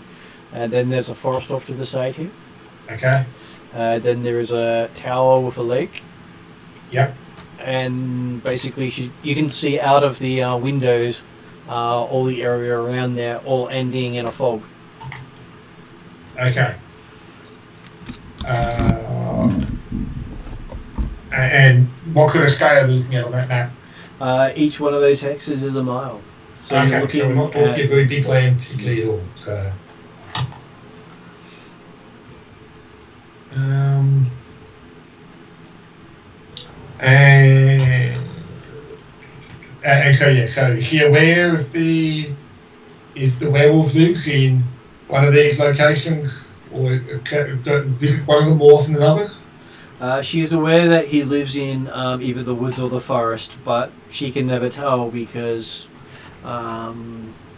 and then there's a forest off to the side here. Okay. Then there is a tower with a lake. Yep. And basically, you can see out of the windows all the area around there, all ending in a fog. Okay. And what sort of scale are we looking at on that map? Each one of those hexes is a mile. So Okay, you're looking so we're not at, talking very big land particularly at all. So, and so yeah, so is she aware of if the werewolf lives in one of these locations, or visit one of them more often than others? she's aware that he lives in either the woods or the forest, but she can never tell because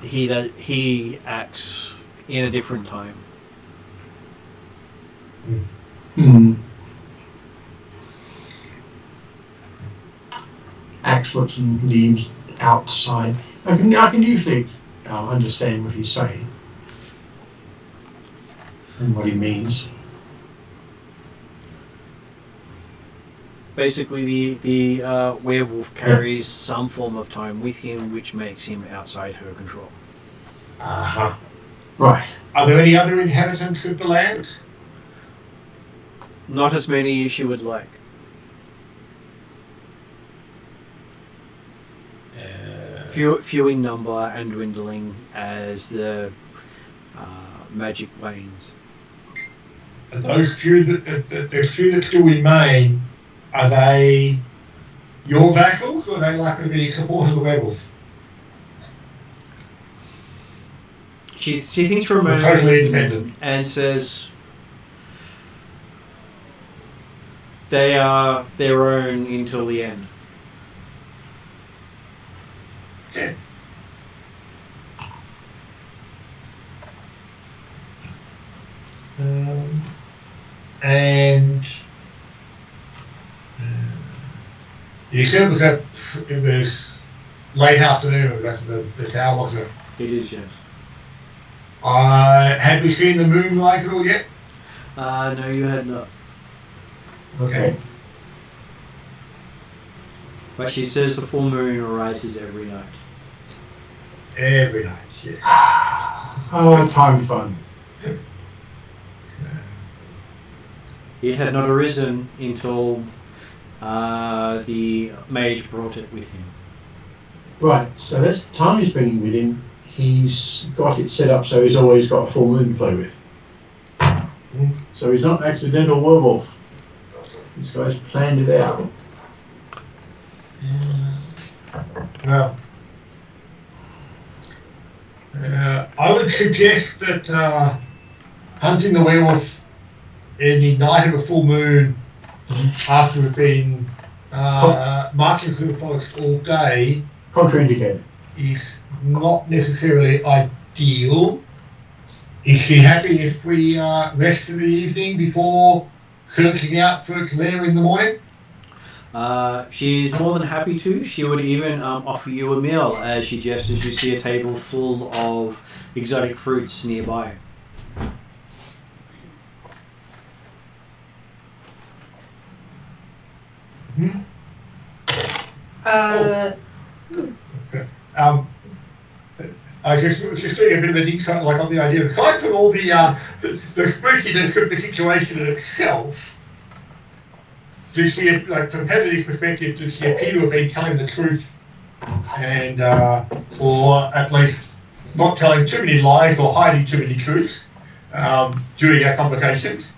he acts in a different time. Hmm. Axolotls and leaves outside. I can usually understand what he's saying and what he means. Basically, the werewolf carries some form of time with him, which makes him outside her control. Uh-huh. Right. Are there any other inhabitants of the land? Not as many as she would like. Few in number and dwindling as the magic wanes. And those few that still remain, are they your vassals, or are they likely to be support of the werewolf? She thinks for a moment Totally independent. and says they are their own until the end. Yeah. And you said it was late afternoon we got to the tower, wasn't it? It is, yes. Had we seen the moon rise at all yet? No, you had not. Okay. But she says the full moon rises every night. Every night, yes. Oh, time fun. So, It had not arisen until the mage brought it with him. Right, so that's the time he's bringing with him. He's got it set up so he's always got a full moon to play with. So he's not an accidental werewolf. This guy's planned it out. well, I would suggest that hunting the werewolf in the night of a full moon after we've been marching through the forest all day Contraindicated. is not necessarily ideal. Is she happy if we rest for the evening before searching out for its lair in the morning? She's more than happy to. She would even offer you a meal as she gestures. You see a table full of exotic fruits nearby. I was just doing a bit of an insight, like on the idea. Aside from all the spookiness of the situation in itself, does she, like from Penalty's perspective, does she appear to have been telling the truth, and or at least not telling too many lies or hiding too many truths during our conversations.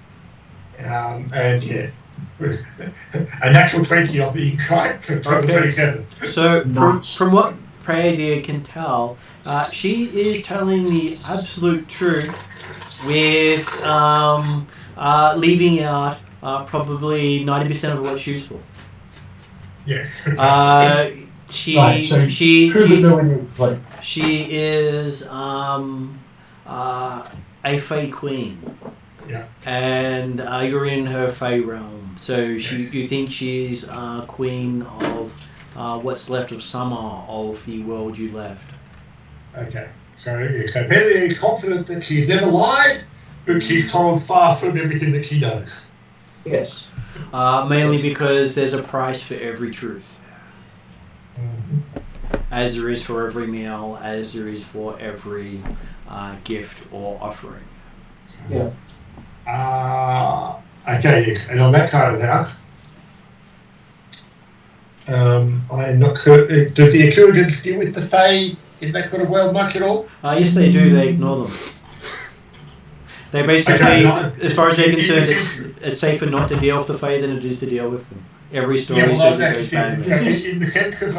And yeah, it was a natural 20 on the insight, so 27. So Nice. from what Prayer Dear can tell, she is telling the absolute truth with leaving out probably 90% of what she's useful. Yes. Right, so true but no incomplete. She is a Fey Queen. Yeah. And you're in her Fey realm. So you think she's queen of what's left of summer of the world you left. Okay. So Penny is confident that she's never lied, but she's told far from everything that she knows. Yes. Mainly because there's a price for every truth. As there is for every meal, as there is for every gift or offering. Yeah. Okay, yes. And on that side of the house, I'm not certain. Do the Atruagins deal with the Fae in that sort of world much at all? Yes, they do. They ignore them. They basically, as far as they're concerned, it's safer not to deal with the Fae than it is to deal with them. Every story says it goes badly. In the sense of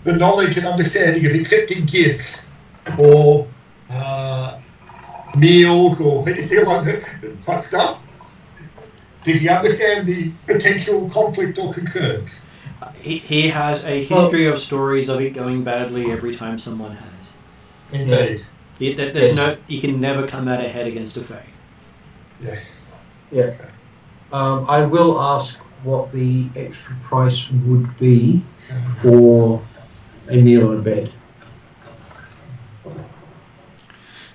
the knowledge and understanding of accepting gifts or meals or anything like that type stuff, does he understand the potential conflict or concerns? He has a history of stories of it going badly every time someone has. Indeed. You can never come out ahead against a Fae. Yes. Yeah. I will ask what the extra price would be for a meal and a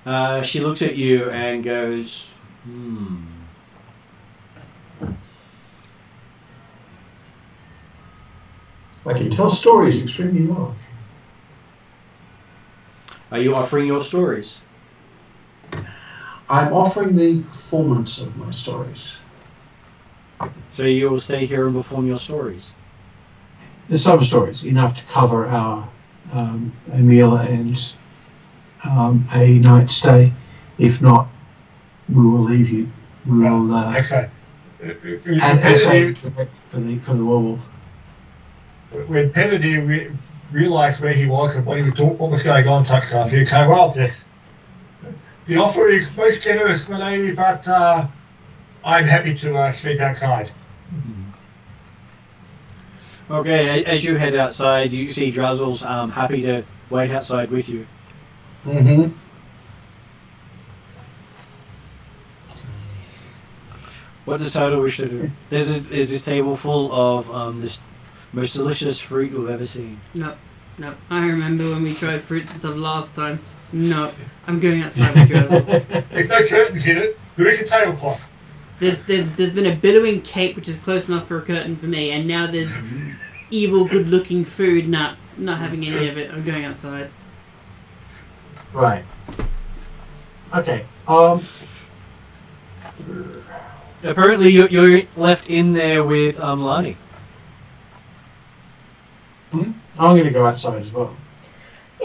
bed. She looks at you and goes, I can tell stories extremely well. Are you offering your stories? I'm offering the performance of my stories. So you will stay here and perform your stories? There's some stories, enough to cover our a meal and a night stay. If not, we will leave you. We will Excellent. and say for the werewolf. When Penedy realised where he was and what was going on, type stuff, he'd say, "Well, yes, the offer is most generous, my lady, but I'm happy to sleep outside." Okay, as you head outside, you see Drazzle's happy to wait outside with you. Mm-hmm. What does Toto wish to do? There's this table full of this most delicious fruit you've ever seen. No. I remember when we tried fruits and stuff last time. No, I'm going outside with Drazzle. There's no curtains in it. There is a tablecloth. There's been a billowing cape which is close enough for a curtain for me, and now there's evil, good-looking food. Not having any of it. I'm going outside. Right. Okay. Apparently, you're left in there with Lani. I'm going to go outside as well.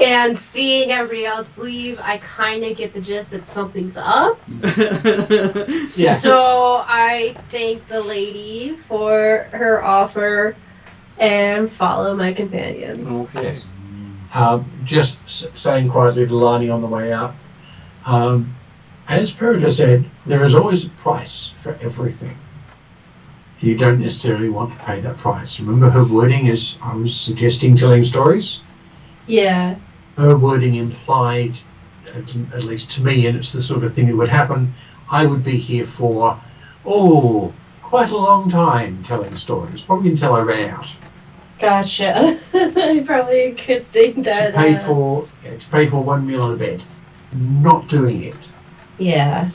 And seeing everybody else leave, I kind of get the gist that something's up. Yeah. So I thank the lady for her offer and follow my companions. Okay. Just saying quietly to Lani on the way out. As Peregrine said, there is always a price for everything. You don't necessarily want to pay that price. Remember her wording is, I was suggesting telling stories? Yeah. Her wording implied, at least to me, and it's the sort of thing that would happen, I would be here for, quite a long time telling stories. Probably until I ran out. Gotcha. Probably a good thing that... To pay for one meal and a bed. Not doing it. Yeah.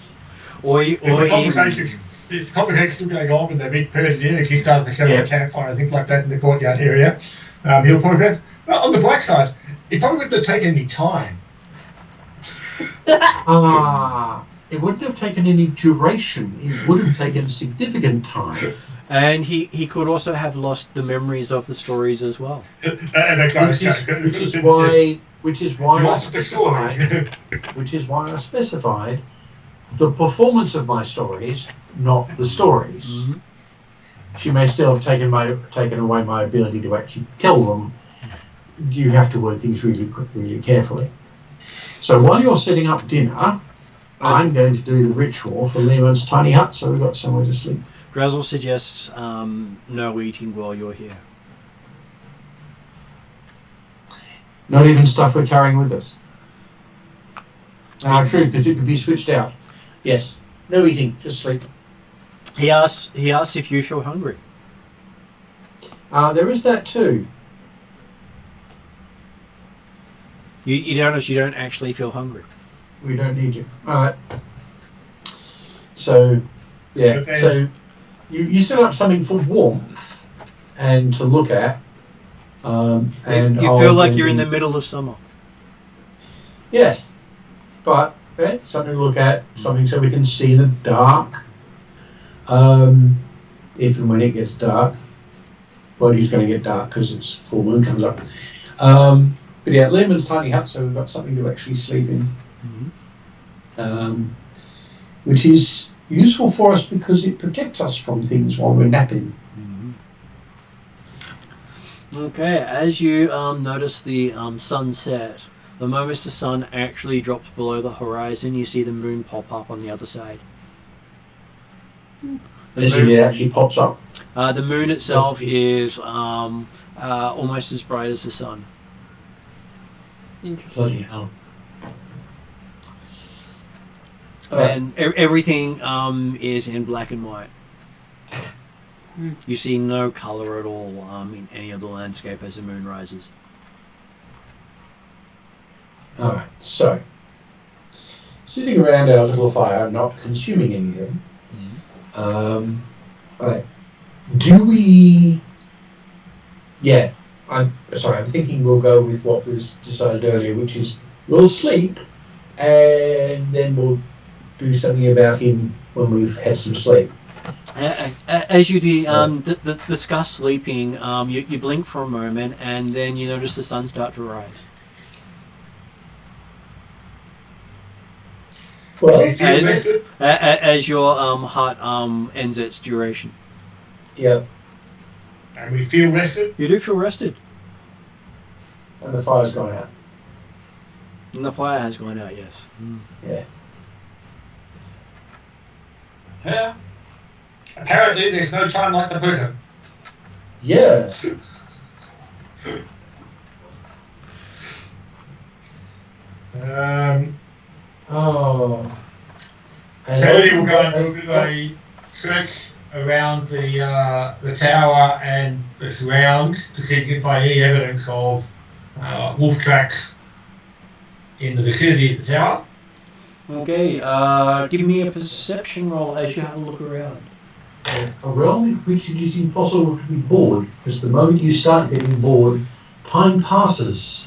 If the conversation's still going on and they meet Purdy in, if he started to set up a campfire and things like that in the courtyard area, he'll probably go, well, on the bright side, it probably wouldn't have taken any time. It wouldn't have taken any duration. It would have taken significant time. And he could also have lost the memories of the stories as well. Which Which is why Lots of the stories. which is why I specified the performance of my stories, not the stories. Mhm. She may still have taken away my ability to actually tell them. You have to word things really carefully. So while you're setting up dinner, I'm going to do the ritual for Lehman's tiny hut, so we've got somewhere to sleep. Drazzle suggests no eating while you're here. Not even stuff we're carrying with us. True, because it could be switched out. Yes. No eating, just sleep. He asks if you feel hungry. There is that too. You don't actually feel hungry. We don't need you. Alright. So, yeah. Okay. So, you set up something for warmth and to look at. And you feel like you're in the middle of summer. Yes. But, something to look at, something so we can see in the dark. If and when it gets dark. Well, it's going to get dark because it's full moon comes up. But yeah, Lehman's tiny hut, so we've got something to actually sleep in. Which is useful for us because it protects us from things while we're napping. Okay, as you notice the sunset, the moment the sun actually drops below the horizon, you see the moon pop up on the other side. It actually pops up. The moon itself is almost as bright as the sun. Interesting. Bloody hell. And everything is in black and white. You see no colour at all in any of the landscape as the moon rises. Alright, so sitting around our little fire, not consuming anything. Right. Do we? Yeah, I'm thinking we'll go with what was decided earlier, which is we'll sleep, and then we'll do something about him when we've had some sleep. As you discuss sleeping, you blink for a moment, and then you notice the sun start to rise. Well, As your hut ends its duration. yeah, And we feel rested. You do feel rested. and the fire's gone out. And the fire has gone out, yes. Yeah. Yeah. Apparently, there's no time like the present. Yeah. Oh. And Apparently, we're going to do a search around the tower and the surrounds to see if we can find any evidence of wolf tracks in the vicinity of the tower. Okay, give me a perception roll as you have a look around. A realm in which it is impossible to be bored, because the moment you start getting bored, time passes.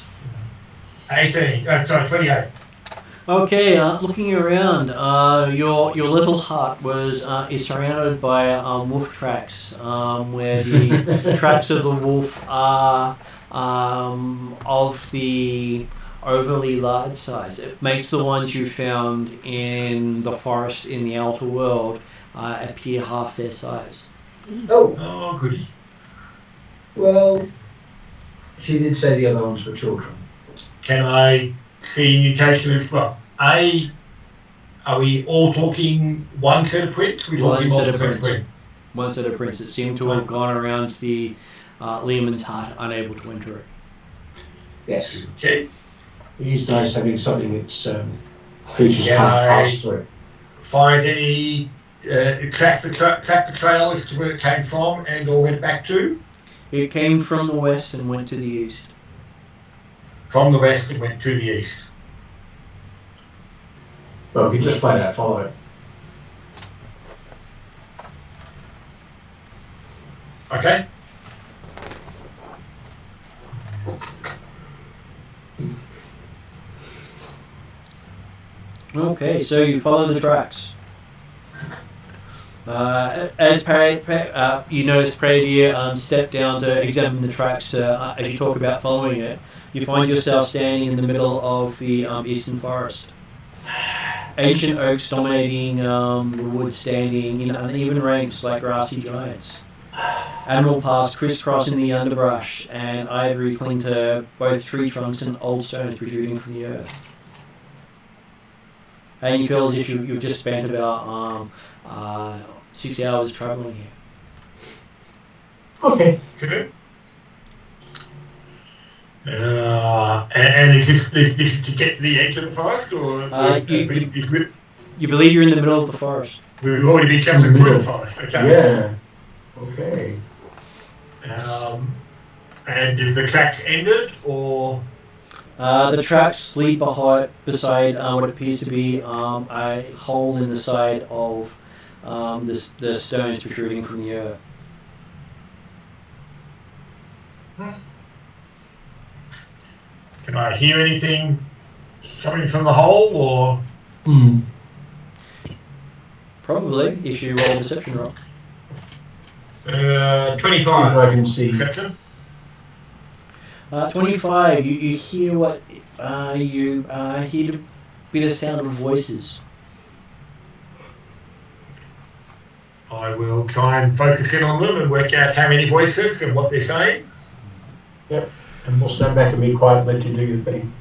28. Okay, looking around, your little hut is surrounded by wolf tracks, where the tracks of the wolf are of the overly large size. It makes the ones you found in the forest in the outer world appear half their size. Oh, goody. Well, she did say the other ones were children. Can I see indication as well? Are we all talking one set of prints? We're One talking set of multiple sets of prints. prints. One set of prints that seem to have gone around the Lehman's hut, unable to enter it. Yes. Okay. It is nice having something that's creatures Can can't I- pass through. Find any track the trail as to where it came from and or went back to? It came from the west and went to the east. From the west and went to the east. Well, we can just flat out follow it. Okay. Okay, so you follow the tracks. As you notice Paradia step down to examine the tracks as you talk about following it, you find yourself standing in the middle of the eastern forest. Ancient oaks dominating the woods, standing in uneven ranks like grassy giants. Animal paths crisscrossing the underbrush, and ivory cling to both tree trunks and old stones protruding from the earth. And you feel as if you've just spent about 6 hours travelling here. Okay. Okay. And is this to get to the edge of the forest, or you believe you're in the middle of the forest? We've already been travelling through the forest. Okay. Yeah. Okay. And is the tracks ended, or? The tracks lead beside what appears to be a hole in the side of the stones protruding from the earth. Can I hear anything coming from the hole, or? Probably, if you roll a deception roll. 25. I can see. Perception. 25. You hear what you hear a bit of sound of voices. I will try and focus in on them and work out how many voices and what they're saying. Yep. And we'll stand back and be quiet, let you do your thing.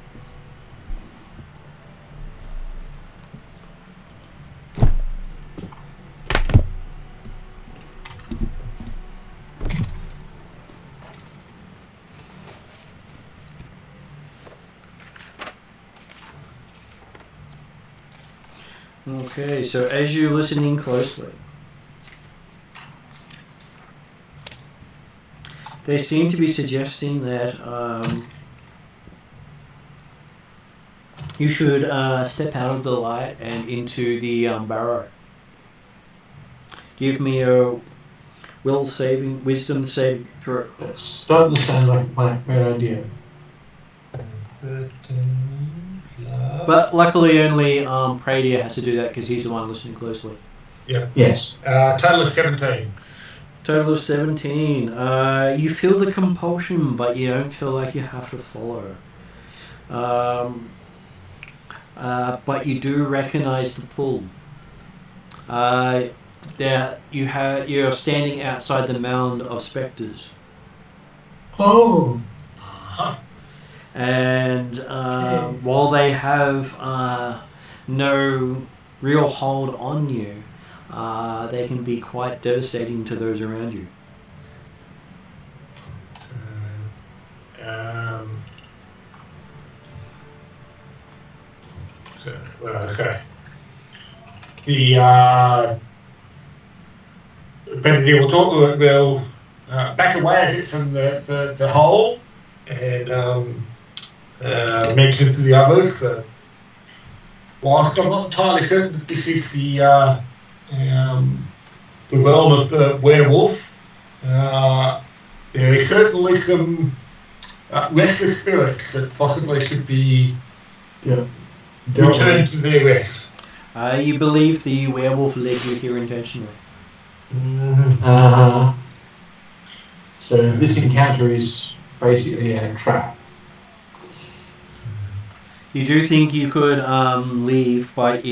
Okay, so as you're listening closely, they seem to be suggesting that you should step out of the light and into the barrow. Give me a wisdom saving throw. That's starting to sound like a great idea. 13 plus... But luckily only Pradia has to do that because he's the one listening closely. Yeah. Yes. Total of 17. Total of 17. You feel the compulsion, but you don't feel like you have to follow. But you do recognize the pull. You're standing outside the mound of spectres. Oh. And while they have no real hold on you, they can be quite devastating to those around you. Benedict will talk. We'll back away a bit from the hole and mention to the others that whilst I'm not entirely certain that this is the realm of the werewolf, there is certainly some restless spirits that possibly should be returned to their rest. You believe the werewolf led you here intentionally. Uh-huh. So this encounter is basically a trap. You do think you could leave, but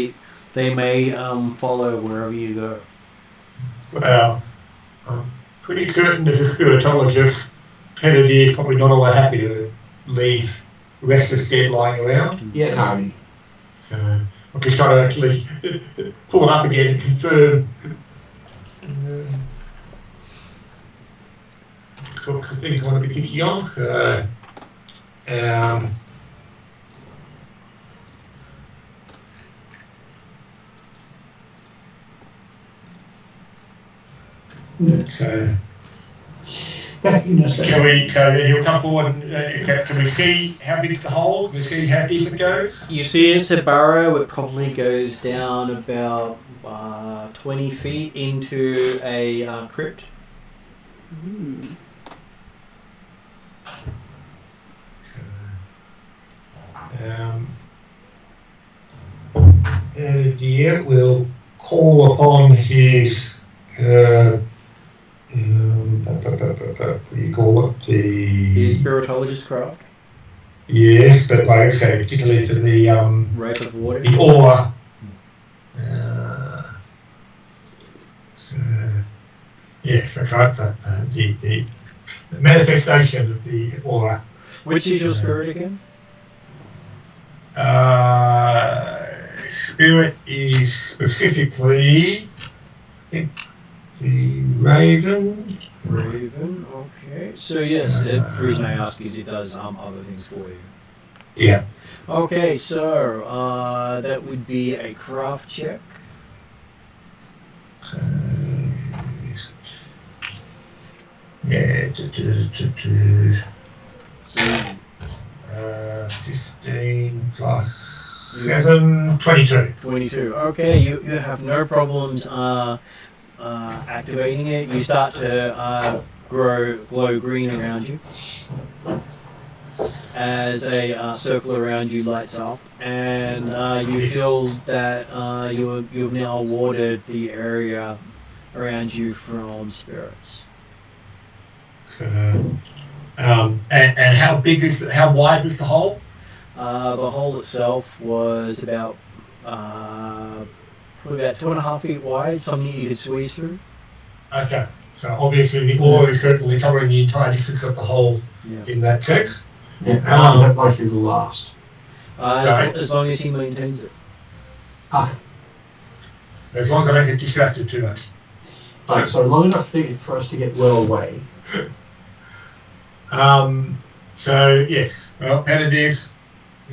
they may follow wherever you go. Well, I'm pretty certain as a spiritologist, Kennedy is probably not all that happy to leave restless dead lying around. Yeah, no. So I'm just trying to actually pull it up again and confirm sorts of things I want to be thinking of. So, so can we? So then he'll come forward. And, can we see how big's the hole? Can we see how deep it goes? You see, it's a burrow. It probably goes down about 20 feet into a crypt. Dear will call upon his what do you call it? The spiritologist craft. Yes, but like I say, particularly to the Wraith of water. the aura. So, yes, that's right. The manifestation of the aura. Which is your spirit again? Spirit is specifically, I think, the Raven. Raven, okay. So yes, the reason I ask is it does other things for you. Yeah. Okay, so that would be a craft check. Yeah. 15 plus 7, 22. 22. Okay, you have no problems activating it. You start to glow green around you as a circle around you lights up, and you feel that you've now warded the area around you from spirits. So, and how wide was the hole? The hole itself was about probably about 2.5 feet wide, something you could squeeze through. Okay, so obviously the ore is certainly covering the entire distance of the hole in that sense. Yeah, how long is that likely to last? As long as he maintains it. As long as I don't get distracted too much. Right, so long enough for us to get well away. So yes, well, and it is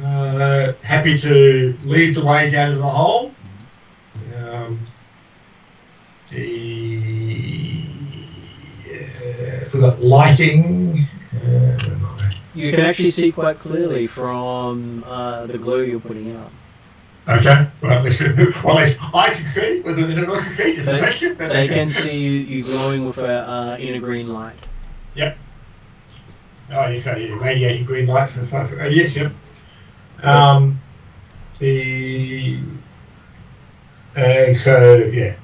happy to lead the way down to the hole. We've got lighting. You can actually see quite clearly from the glow you're putting out. Okay, well, at least I can see, whether anyone else can see, it's a question. They can see you glowing with in a green light. Yep. Oh, you say radiating green light for 5 foot radius, yep. So, yeah.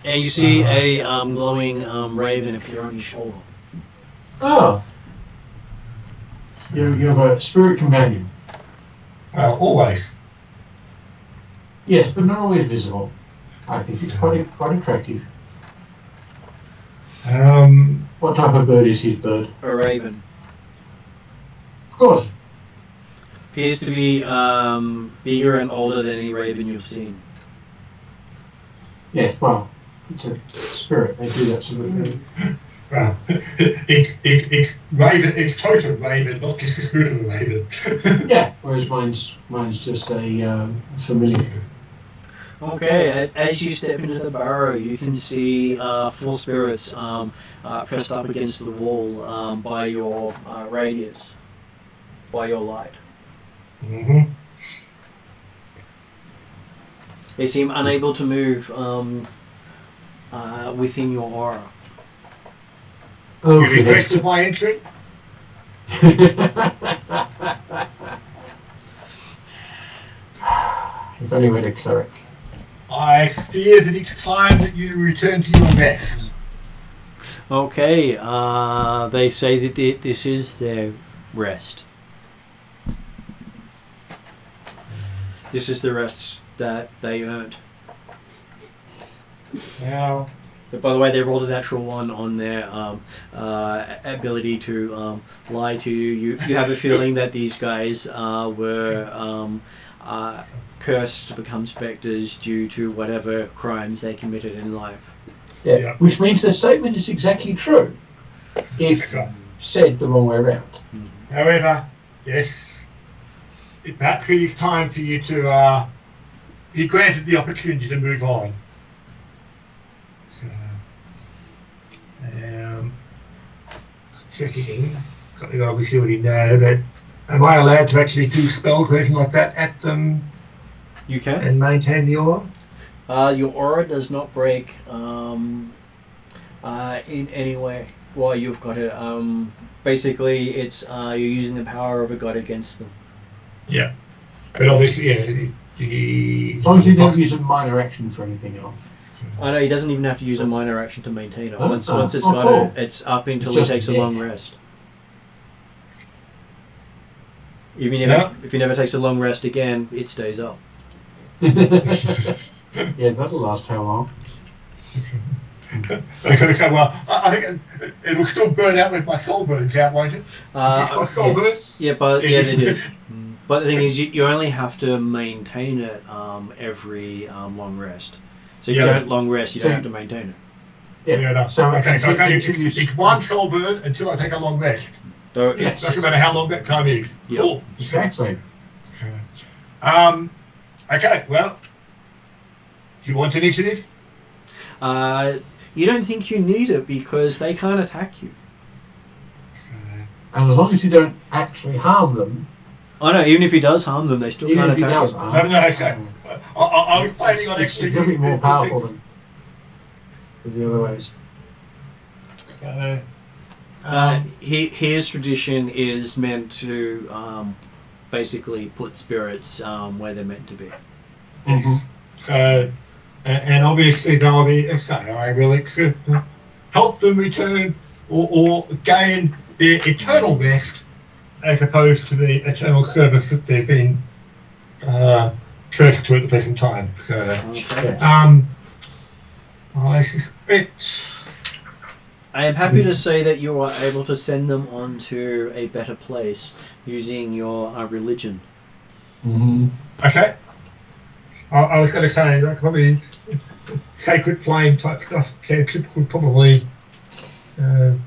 And you see a glowing raven appear on your shoulder. Oh. You have a spirit companion. Well, always. Yes, but not always visible. I think it's quite attractive. What type of bird is his bird? A raven. Of course. Appears to be bigger and older than any raven you've seen. Yes, well, it's a spirit. They do that sort of thing. Well, it's raven. It's totem raven, not just the spirit of a raven. Yeah, whereas mine's just a familiar. Okay, as you step into the burrow, you can see 4 spirits pressed up against the wall by your radius, by your light. Mm-hmm. They seem unable to move within your aura. Oh, You requested my entry? If only we had a cleric. I fear that it's time that you return to your rest. Okay, they say that this is their rest. This is the rest that they earned. Now, By the way, they rolled a natural 1 on their ability to lie to you. You have a feeling that these guys were cursed to become spectres due to whatever crimes they committed in life. Yeah. Which means the statement is exactly true, if said the wrong way around. however, yes, perhaps it is time for you to be granted the opportunity to move on. So, checking something I obviously already know, but am I allowed to actually do spells or anything like that at them? You can. And maintain the aura? Your aura does not break in any way while you've got it. Basically, it's you're using the power of a god against them. Yeah. But obviously, As long as you don't use a minor action for anything else. I know he doesn't even have to use a minor action to maintain it. Oh, Once it's oh, got cool. it, it's up until Just- he takes a yeah. long rest. If he never takes a long rest again, it stays up. Yeah, that'll last how long? So, well, I think it will still burn out when my soul burns out, won't it? It's got soul burn. Yeah, but Yeah, yeah, this it is- is. But the thing is, you only have to maintain it every long rest. So if you Yeah. don't long rest, you don't have to maintain it. Yeah, no. So Okay, so it's- it's one soul burn until I take a long rest. So Yes. Doesn't matter how long that time is. Yeah. Cool. Exactly. So, okay, well, you want initiative? you don't think you need it because they can't attack you. So, And as long as you don't actually harm them, I know, even if he does harm them, they still even can't if he attack does you. harm no, so, I was planning on it's actually going to be more doing powerful than the other ways. So, His tradition is meant to basically put spirits where they're meant to be. yes. So, and obviously they'll be, so I will help them return or gain their eternal rest as opposed to the eternal service that they've been cursed to at the present time. So, Okay. I suspect. I am happy to say that you are able to send them on to a better place using your religion. Okay. I was going to say that probably sacred flame type stuff cantrip would probably do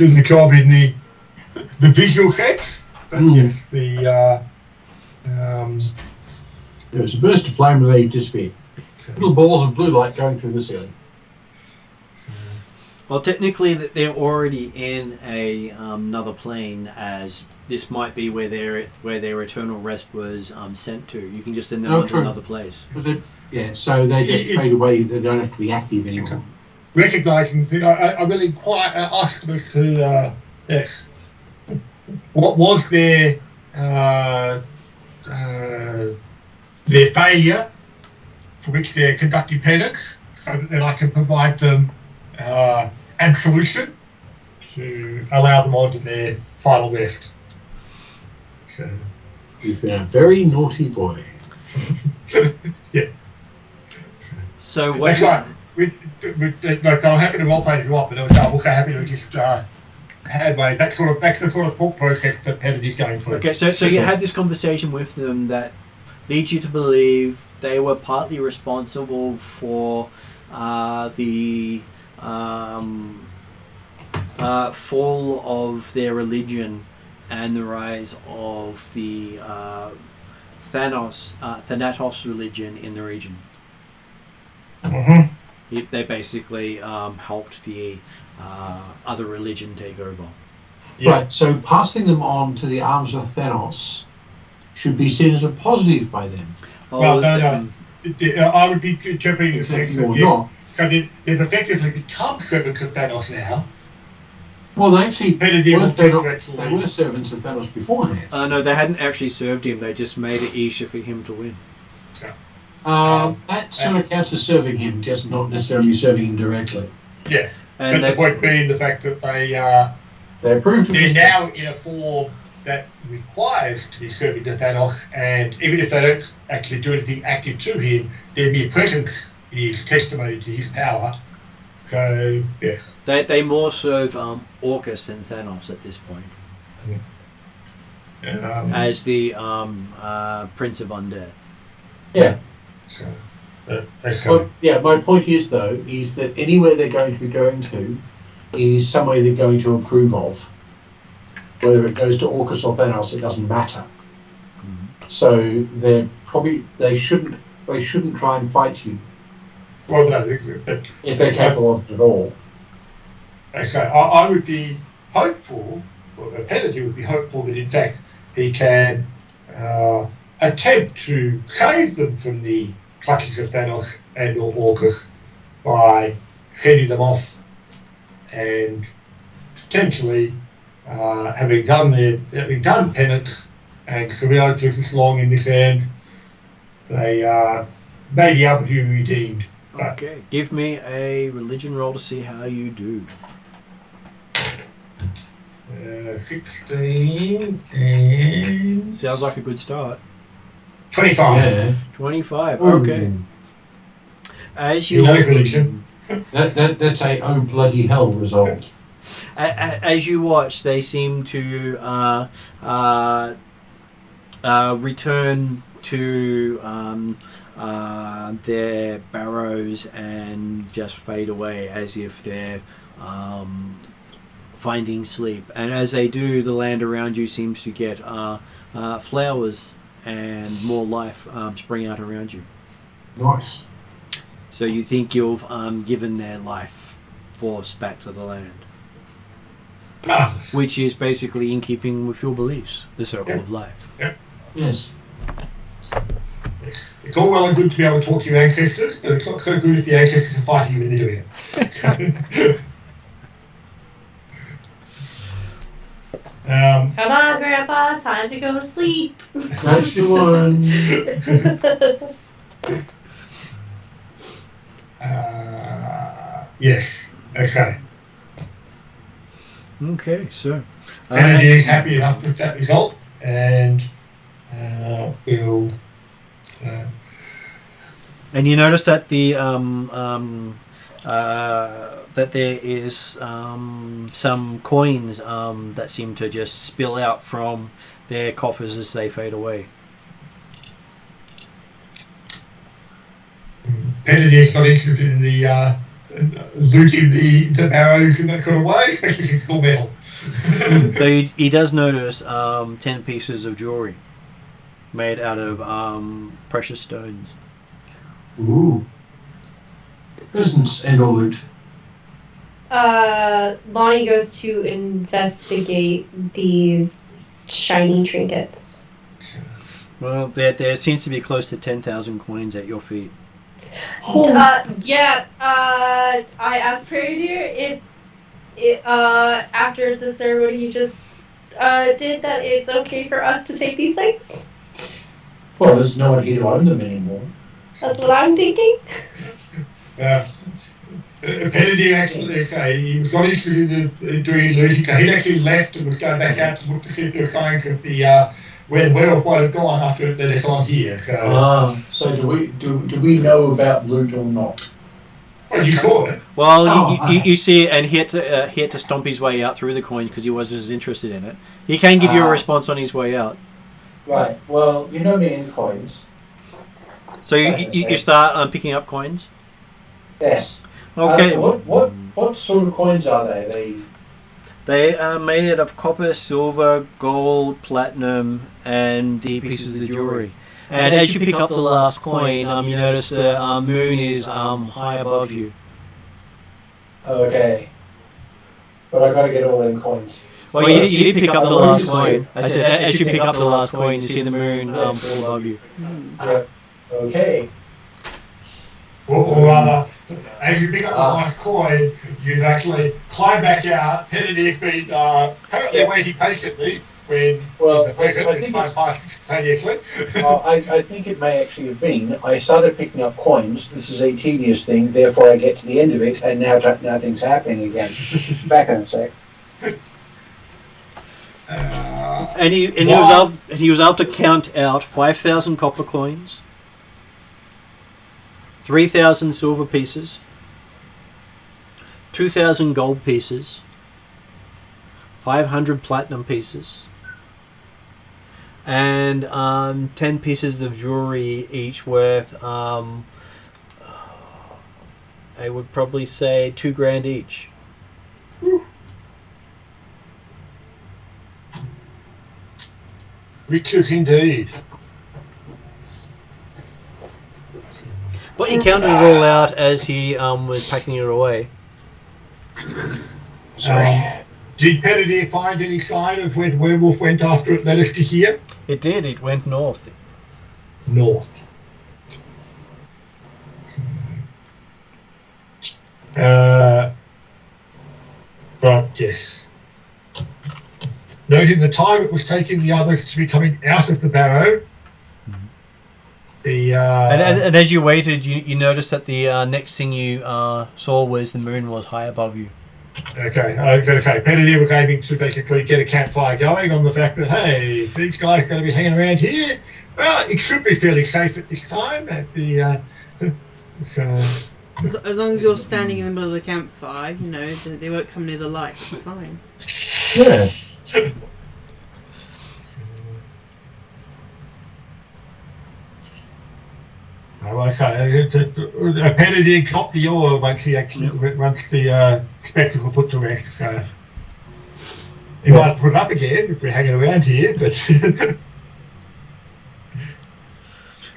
the job in the visual sense. But yes, There's a burst of flame and they disappear. Little balls of blue light going through the ceiling. Well, technically, they're already in another plane, as this might be where their eternal rest was sent to. You can just send them Oh, on to true. another place. So they get fade away. They don't have to be active anymore. Recognising the thing, I really quite asked them as to yes, what was their failure for which they're conducting penance, so that then I can provide them absolution to allow them on to their final rest. So, You've been a very naughty boy. yeah. So That's right. Look, I'm happy to roleplay if you want, but I'm also happy to just that's the sort of thought process that Pettit is going through. Okay, so you had this conversation with them that leads you to believe they were partly responsible for the fall of their religion and the rise of the Thanatos religion in the region. Mm-hmm. They basically helped the other religion take over. Yeah. Right, so passing them on to the arms of Thanos should be seen as a positive by them. Well, no. I would be interpreting the sense that Or yes. not. So they've effectively become servants of Thanos now. Well, they actually Pettit did were, what they actually- they were servants of Thanos beforehand. No, they hadn't actually served him. They just made it easier for him to win. That sort of counts as serving him, just not necessarily serving him directly. Yeah. And But the point being the fact that They approved of they're his- now in a form that requires to be serving to Thanos, and even if they don't actually do anything active to him, their mere presence is testimony to his power. So, yes. They more serve Orcus than Thanos at this point, as the Prince of Undead. Yeah. So, that's Well, yeah, my point is, though, is that anywhere they're going to be going to is somewhere they're going to approve of. Whether it goes to Orcus or Thanos, it doesn't matter. So they shouldn't try and fight you well, no, but if they're capable of it at all. so I would be hopeful, or Pettit would be hopeful that in fact he can attempt to save them from the clutches of Thanos and or Orcus by sending them off and potentially having done penance and survived this long in this end, they may be able to be redeemed. Okay, give me a religion roll to see how you do. 16 and Sounds like a good start. 25. Yeah. 25. Ooh. Okay. As He you knows religion. That's a oh bloody hell result. as you watch, they seem to return to their barrows and just fade away as if they're finding sleep. And as they do, the land around you seems to get flowers and more life spring out around you. Nice. So you think you've given their life force back to the land, which is basically in keeping with your beliefs, the circle of life. Yes. It's all well and good to be able to talk to your ancestors, but it's not so good if the ancestors are fighting you when they're doing it. Come on, Grandpa, time to go to sleep. That's the one. Yes, okay. Okay, so And he's happy enough with that result, and we'll. and you notice that the that there is some coins that seem to just spill out from their coffers as they fade away. Benedict's not interested in the looting the barrows in that sort of way, especially since it's all metal. Though he does notice 10 pieces of jewelry made out of precious stones. Ooh. Presents and all loot. Lonnie goes to investigate these shiny trinkets. Well, there seems to be close to 10,000 coins at your feet. I asked Prairie if after the ceremony he just did that it's okay for us to take these things. Well, there's no one here to own them anymore. That's what I'm thinking. Benedict actually say he was not interested in doing looting, so he'd actually left and was going back out to look to see if there were signs of the where the werewolf might have gone after it led us on here. So, So do we know about loot or not? well, you saw it. Well, Oh, you see it, and he had to stomp his way out through the coins because he wasn't as interested in it. He can give you a response on his way out. Right. Well, you know me in coins. So you start picking up coins. Yes. Okay. What sort of coins are they? They are made out of copper, silver, gold, platinum, and the pieces of the jewelry. And as you pick up the last coin, you notice the moon is high above you. Okay. But I gotta get all them coins. Well, you did pick up the last coin. I said, as you pick up the last coin, you see the moon fall above you. Yep. Okay. Or rather, as you pick up the last coin, you've actually climbed back out. Benedict's been apparently waiting patiently when the person is trying past instantaneously. I think it may actually have been. I started picking up coins. This is a tedious thing. Therefore, I get to the end of it, and now nothing's happening again. Back in a sec. And he was able to count out 5,000 copper coins, 3,000 silver pieces, 2,000 gold pieces, 500 platinum pieces, and 10 pieces of jewelry, each worth I would probably say $2,000 each. Riches indeed. But he counted it all out as he was packing it away. Did Benedict find any sign of where the werewolf went after it led us to here? It did. It went north. North. Right, yes. Noting the time it was taking the others to be coming out of the barrow, And as you waited, you noticed that the next thing you saw was the moon was high above you. Okay, I was going to say, Penny was aiming to basically get a campfire going on the fact that, hey, if these guys are going to be hanging around here, well, it should be fairly safe at this time. At the As long as you're standing in the middle of the campfire, you know, they won't come near the lights. It's fine. Yeah. I say, Penny did cop the oar once the spectacle put to rest. So he might have put it up again if we're hanging around here, but.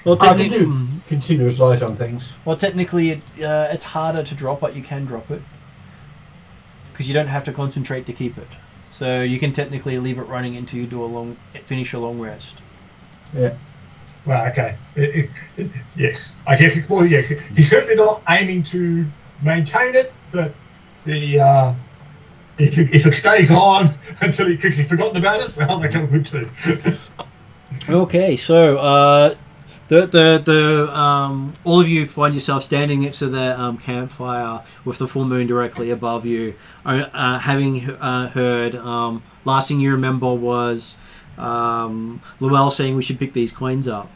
Well, I can do continuous light on things. Well, technically, it's harder to drop, but you can drop it because you don't have to concentrate to keep it. So you can technically leave it running until you finish a long rest. Yeah. Well, okay. Yes, I guess it's more. Yes, he's certainly not aiming to maintain it, but if it stays on until he's forgotten about it, well, that's good too. Okay, so all of you find yourself standing next to the campfire with the full moon directly above you. Having heard, last thing you remember was Llewell saying we should pick these coins up.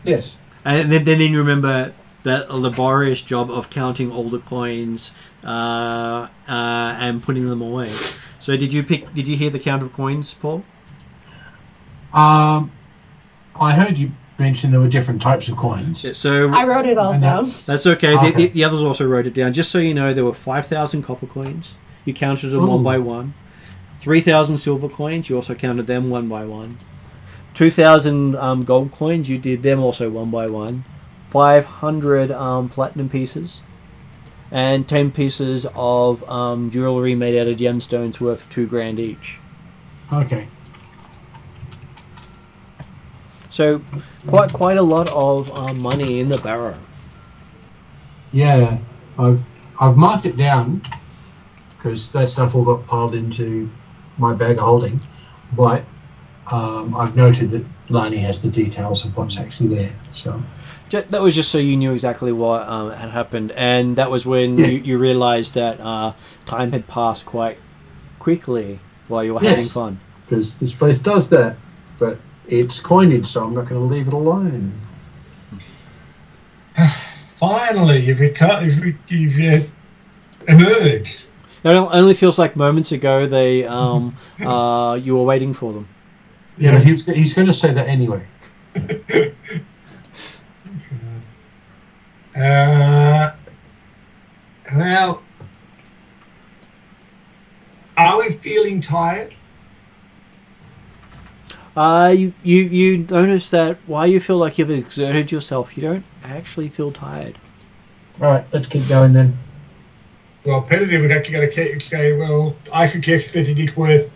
Yes. And then you remember that laborious job of counting all the coins and putting them away. So did you hear the count of coins, Paul? I heard you mention there were different types of coins. Yeah, so I wrote it all down. That's okay. Okay. The others also wrote it down. Just so you know, there were 5,000 copper coins. You counted them one by one. 3,000 silver coins. You also counted them one by one. 2,000 gold coins. You did them also one by one. 500 platinum pieces. And 10 pieces of jewellery made out of gemstones worth $2,000 each. Okay. So quite a lot of money in the barrow. Yeah, I've marked it down because that stuff all got piled into my bag of holding, but I've noted that Lani has the details of what's actually there. So that was just so you knew exactly what had happened, and that was when you realised that time had passed quite quickly while you were having fun. Because this place does that, but it's coinage, so I'm not going to leave it alone. Finally, you've emerged. It only feels like moments ago they you were waiting for them. Yeah, but he's going to say that anyway. Well, are we feeling tired? You notice that while you feel like you've exerted yourself, you don't actually feel tired. All right, let's keep going then. Well, Penny was actually going to say, well, I suggest that it is worth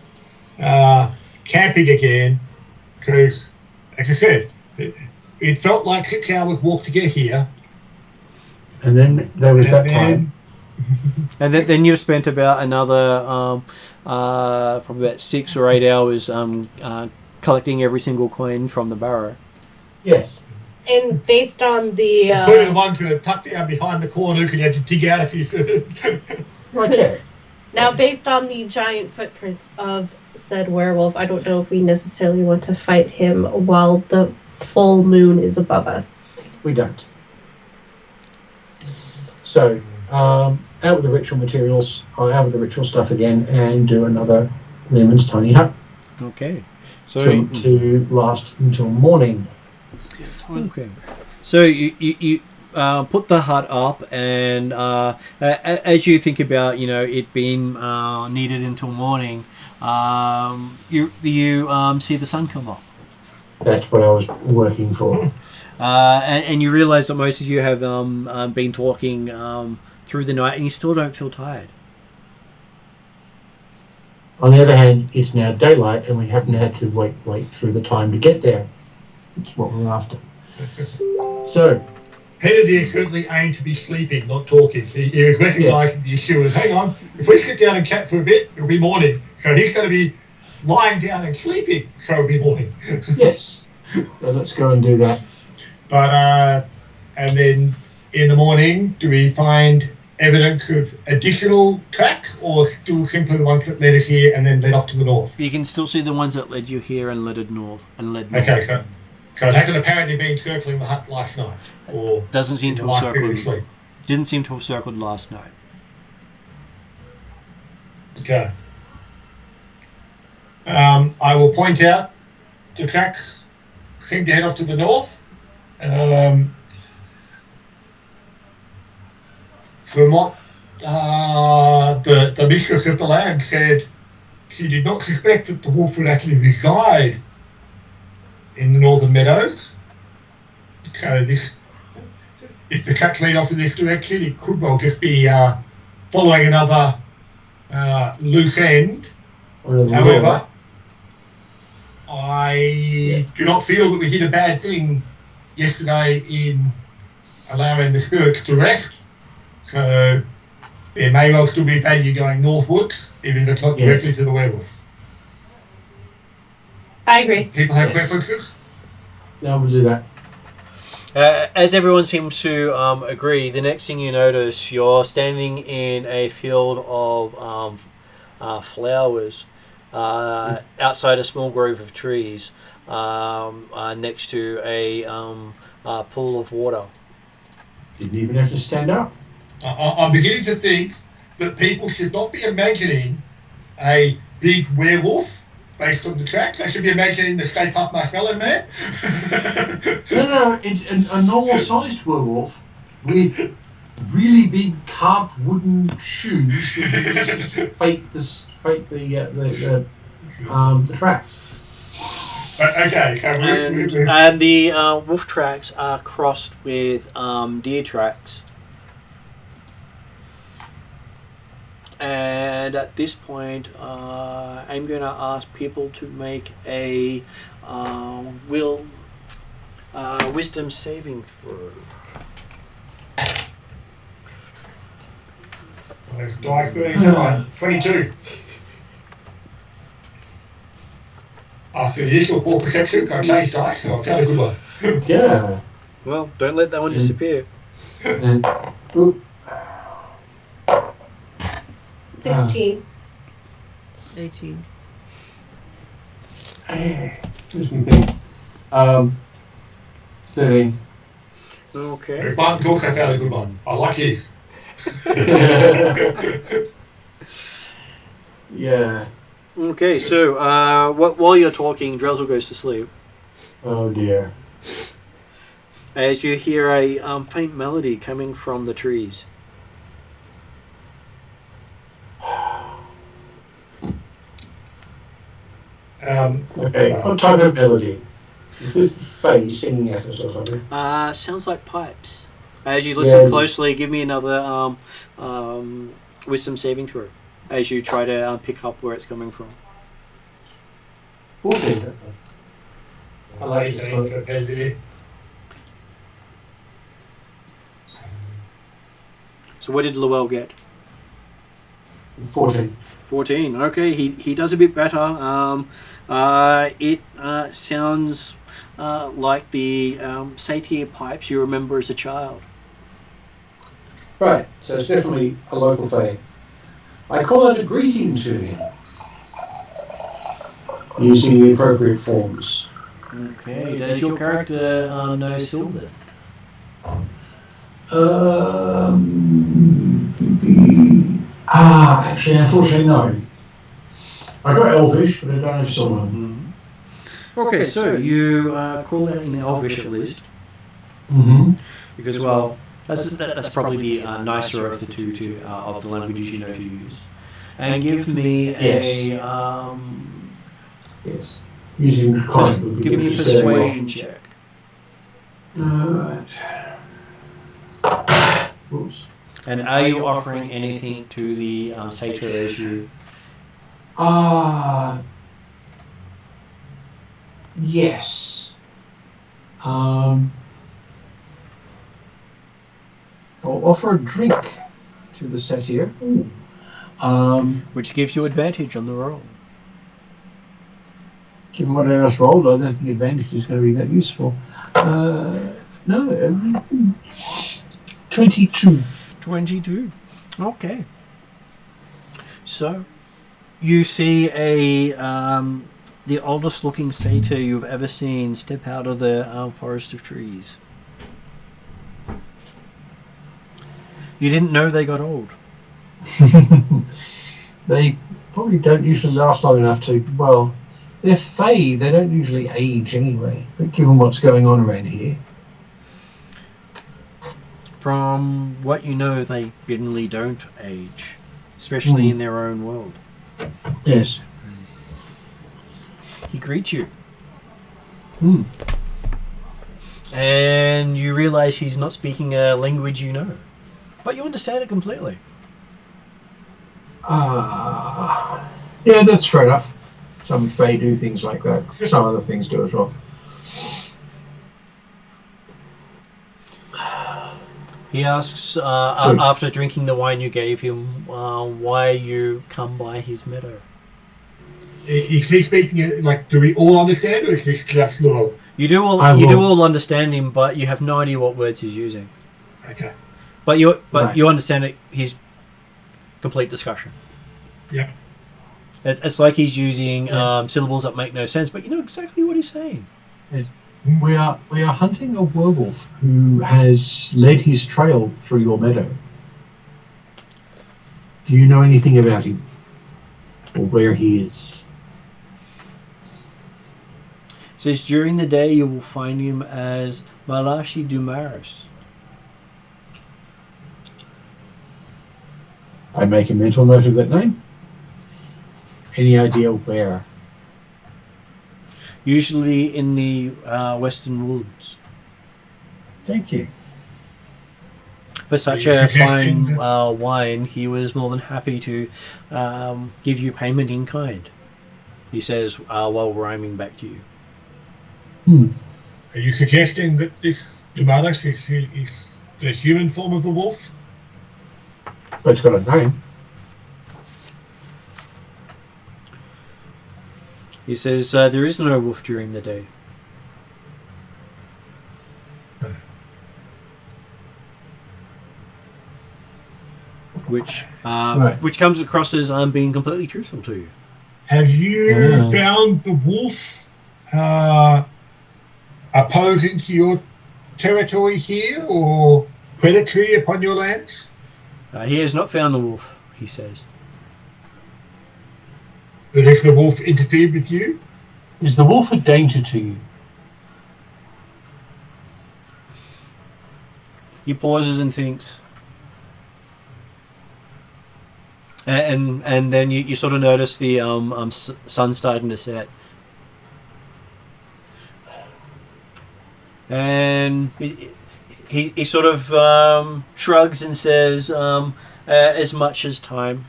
camping again, because, as I said, it felt like 6 hours walk to get here. And then there was time. And then you've spent about another probably about 6 or 8 hours collecting every single coin from the barrow. Yes. And based on the... including the ones that are tucked down behind the corners and you had to dig out a few. Okay. Now, based on the giant footprints of said werewolf, I don't know if we necessarily want to fight him while the full moon is above us. We don't. So, out with the ritual materials, out with the ritual stuff again, and do another Lehman's tiny hut. Okay. So to last until morning. Okay. So you put the hut up, and as you think about it being needed until morning, you see the sun come up. That's what I was working for. And you realise that most of you have been talking through the night, and you still don't feel tired. On the other hand, it's now daylight, and we haven't had to wait through the time to get there. It's what we're after. So, Kennedy certainly aimed to be sleeping, not talking. He was recognising the issue and hang on, if we sit down and chat for a bit, it'll be morning. So he's going to be lying down and sleeping, so it'll be morning. Yes. So let's go and do that. But and then in the morning, do we find evidence of additional tracks, or still simply the ones that led us here and then led off to the north? You can still see the ones that led you here and led north. Okay, so it hasn't apparently been circling the hut last night, or doesn't seem in to the have last circled. period of sleep. Didn't seem to have circled last night. Okay. I will point out the tracks seem to head off to the north. From what the mistress of the land said, she did not suspect that the wolf would actually reside in the northern meadows. So if the tracks lead off in this direction, it could well just be following another loose end. However, I do not feel that we did a bad thing yesterday in allowing the spirits to rest. So there may well still be value going northwards, even if it's not directly to the werewolf. I agree. People have preferences? Yeah, we'll do that. As everyone seems to agree, the next thing you notice, you're standing in a field of flowers outside a small grove of trees next to a pool of water. Didn't even have to stand up. I'm beginning to think that people should not be imagining a big werewolf based on the tracks. They should be imagining the Stay Puft Marshmallow Man. No, a normal-sized werewolf with really big carved wooden shoes to fake the tracks. Okay, so and the wolf tracks are crossed with deer tracks. And at this point, I'm going to ask people to make a wisdom saving throw. Let's dice being high. 22. After the initial poor perceptions, I changed dice, so I've found a good one. Yeah. Well, don't let that one disappear. And 16. 18. Let me think. 13. Okay. If Martin talks, I found a good one. I like his. Yeah. Okay, so while you're talking, Drelzel goes to sleep. Oh dear. As you hear a faint melody coming from the trees. Okay, what type of melody? Is this Faye singing at us or something? Sounds like pipes. As you listen Yeah. closely, give me another wisdom saving throw. As you try to pick up where it's coming from. 14. I like this 18 one. for Pedro. So what did Llewell get? 14. 14. Okay, he does a bit better. It sounds like the satyr pipes you remember as a child. Right, so it's definitely a local Fae. I call out a greeting to him, using the appropriate forms. Okay, does your character know Sylvan? Actually, unfortunately, no. I got Elvish, but I don't have Sylvan. Okay, so you call out in Elvish at least. Mm-hmm. Because, well, that's probably the nicer of the two of the languages you know to use. And give me a Yes. Using comic book. give me a persuasion check. Alright. Oops. And are you offering anything to the satyr as you? Yes. I'll offer a drink to the satyr. Which gives you advantage on the roll. Given what I just rolled, I don't think the advantage is going to be that useful. No, 22. 22. Okay. So, you see the oldest looking satyr you've ever seen step out of the forest of trees. You didn't know they got old. They probably don't usually last long enough to, well, they're Fae, they don't usually age anyway. But given what's going on around here. From what you know, they generally don't age, especially in their own world. Yes. He greets you. Hmm. And you realise he's not speaking a language you know. But you understand it completely. Yeah, that's fair enough. Some Fae do things like that. Some other things do as well. He asks, after drinking the wine you gave him, why you come by his meadow. Is he speaking, like, do we all understand, or is this just little? You do all understand him, but you have no idea what words he's using. Okay. But you Right. you understand it. His complete discussion. Yeah. It's like he's using syllables that make no sense, but you know exactly what he's saying. We are hunting a werewolf who has led his trail through your meadow. Do you know anything about him? Or where he is? It says during the day you will find him as Malachi Dumaris. I make a mental note of that name. Any idea where? Usually in the western woods. Thank you. For such Are you a suggesting fine wine, he was more than happy to give you payment in kind. He says while rhyming back to you. Are you suggesting that this Dumaris is the human form of the wolf? But it's got a name. He says there is no wolf during the day. Which which comes across as I'm being completely truthful to you. Have you found the wolf opposing to your territory here, or predatory upon your lands? He has not found the wolf, he says. But has the wolf interfered with you? Is the wolf a danger to you? He pauses and thinks. And then you sort of notice the sun starting to set. And he sort of shrugs and says, as much as time.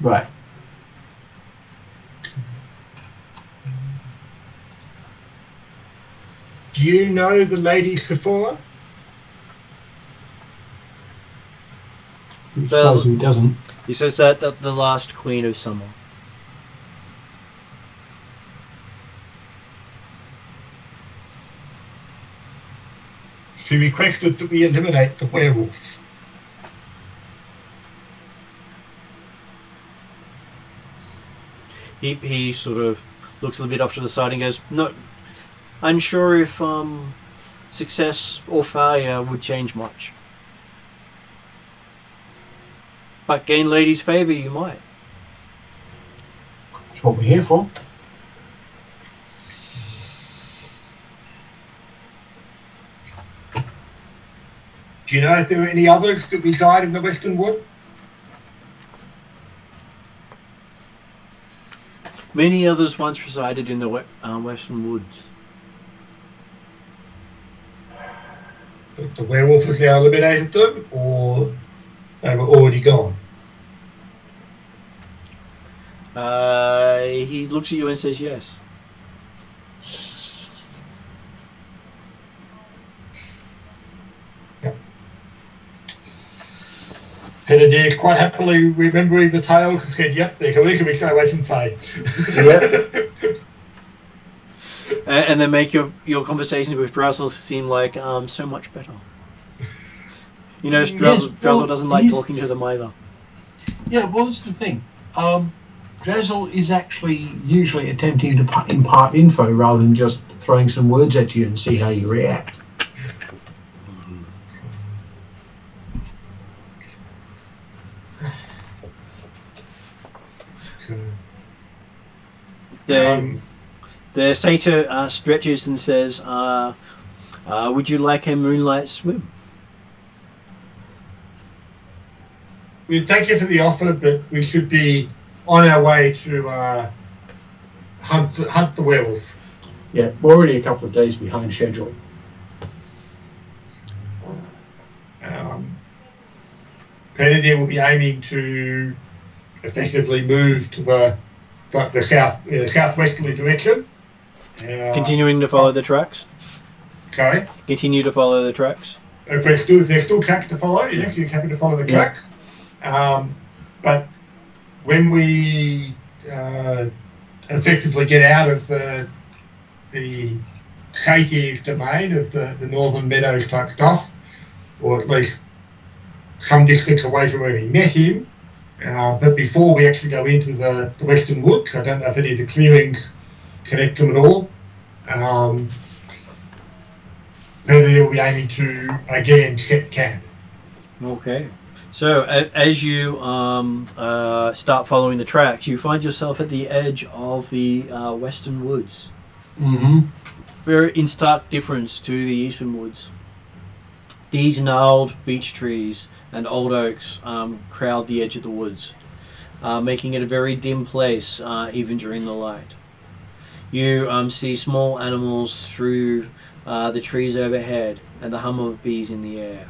Right. Do you know the Lady Sephora? Who doesn't? He says that the last queen of summer. She requested that we eliminate the werewolf. He sort of looks a little bit off to the side and goes, "No, unsure if success or failure would change much. But gain ladies' favour, you might." That's what we're here for. Do you know if there are any others that reside in the Western Wood? Many others once resided in the western woods. But the werewolf has now eliminated them, or they were already gone? He looks at you and says yes. Penadere quite happily remembering the tales and said, "Yep, there's a reason we stay away from Fae." Yep. and then make your conversations with Drazzle seem like so much better. You know, Drazzle doesn't like talking to them either. Yeah, well, that's the thing. Drazzle is actually usually attempting to impart info rather than just throwing some words at you and see how you react. The satyr stretches and says, would you like a moonlight swim? We thank you for the offer, but we should be on our way to hunt the werewolf. Yeah, we're already a couple of days behind schedule. Penny will be aiming to effectively move to the southwesterly direction. Continuing to follow the tracks? Sorry? Continue to follow the tracks? If there's still tracks to follow, yes, he's happy to follow the tracks. But when we effectively get out of the satyr's domain of the Northern Meadows type stuff, or at least some distance away from where he met him, but before we actually go into the Western Woods, I don't know if any of the clearings connect them at all. Peter will be aiming to again set camp. Okay. So as you start following the tracks, you find yourself at the edge of the Western Woods. Mm-hmm. Very in stark difference to the Eastern Woods. These gnarled beech trees and old oaks crowd the edge of the woods, making it a very dim place even during the light. You see small animals through the trees overhead and the hum of bees in the air.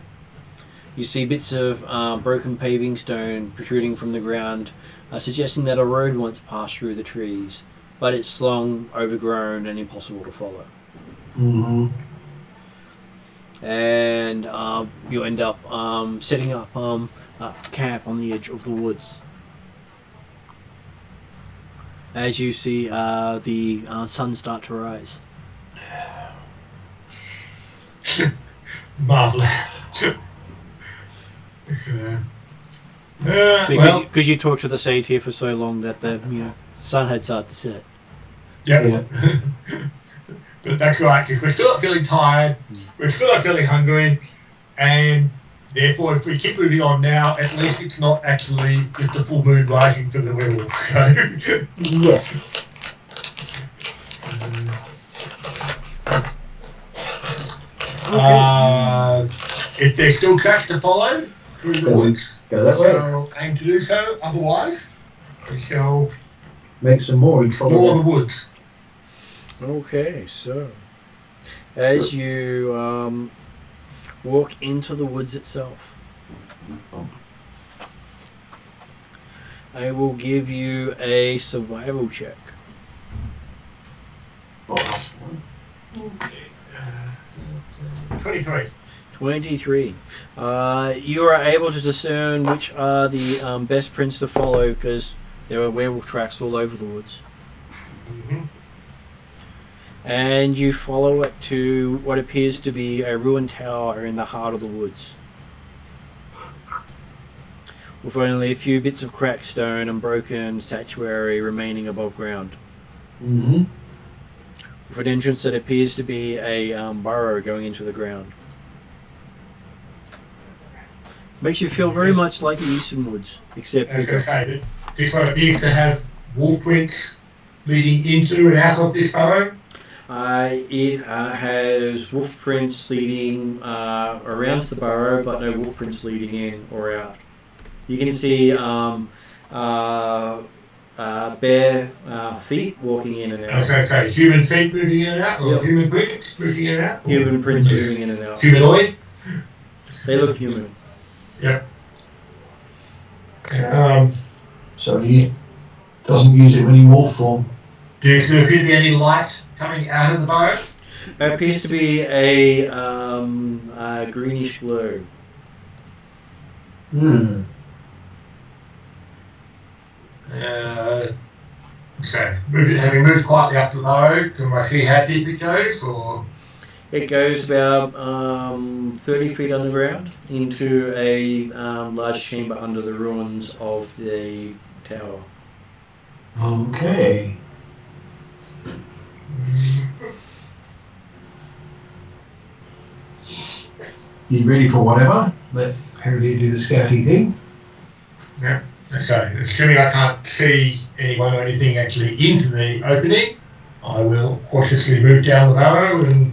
You see bits of broken paving stone protruding from the ground, suggesting that a road once passed through the trees, but it's long, overgrown, and impossible to follow. Mm-hmm. And you end up setting up camp on the edge of the woods. As you see the sun start to rise. Marvellous. Because you talked to the satyr for so long that the sun had started to set. Yep. Yeah. But that's right, because we're still not feeling tired, we're still not feeling hungry, and therefore if we keep moving on now, at least it's not actually just the full moon rising for the werewolf. So yes. If there's still tracks to follow through the woods, go that way. So aim to do so. Otherwise, we shall make some more. Explore the woods. Okay, so as you walk into the woods itself, I will give you a survival check. 23. 23. You are able to discern which are the best prints to follow because there are werewolf tracks all over the woods. Mm-hmm. And you follow it to what appears to be a ruined tower in the heart of the woods, with only a few bits of cracked stone and broken statuary remaining above ground. Mm-hmm. With an entrance that appears to be a burrow going into the ground. Makes you feel very much like the Eastern Woods, except as I say, this one appears to have wolf prints leading into and out of this burrow. It has wolf prints leading around the burrow, but no wolf prints leading in or out. You can see bare feet walking in and out. As I say, human feet moving in and out, or Yep. human prints moving in and out? Human prints moving in and out. Humanoid? They look human. Yep. So he doesn't use it when he wolf form. Does there appear to be any light coming out of the burrow? It appears to be a greenish glow. Hmm. So, having moved quietly up the burrow, can I see how deep it goes, or? It goes about 30 feet underground into a large chamber under the ruins of the tower. Okay. You ready for whatever? Let Parody do the scouty thing. Yeah. So, assuming I can't see anyone or anything actually into the opening, I will cautiously move down the burrow and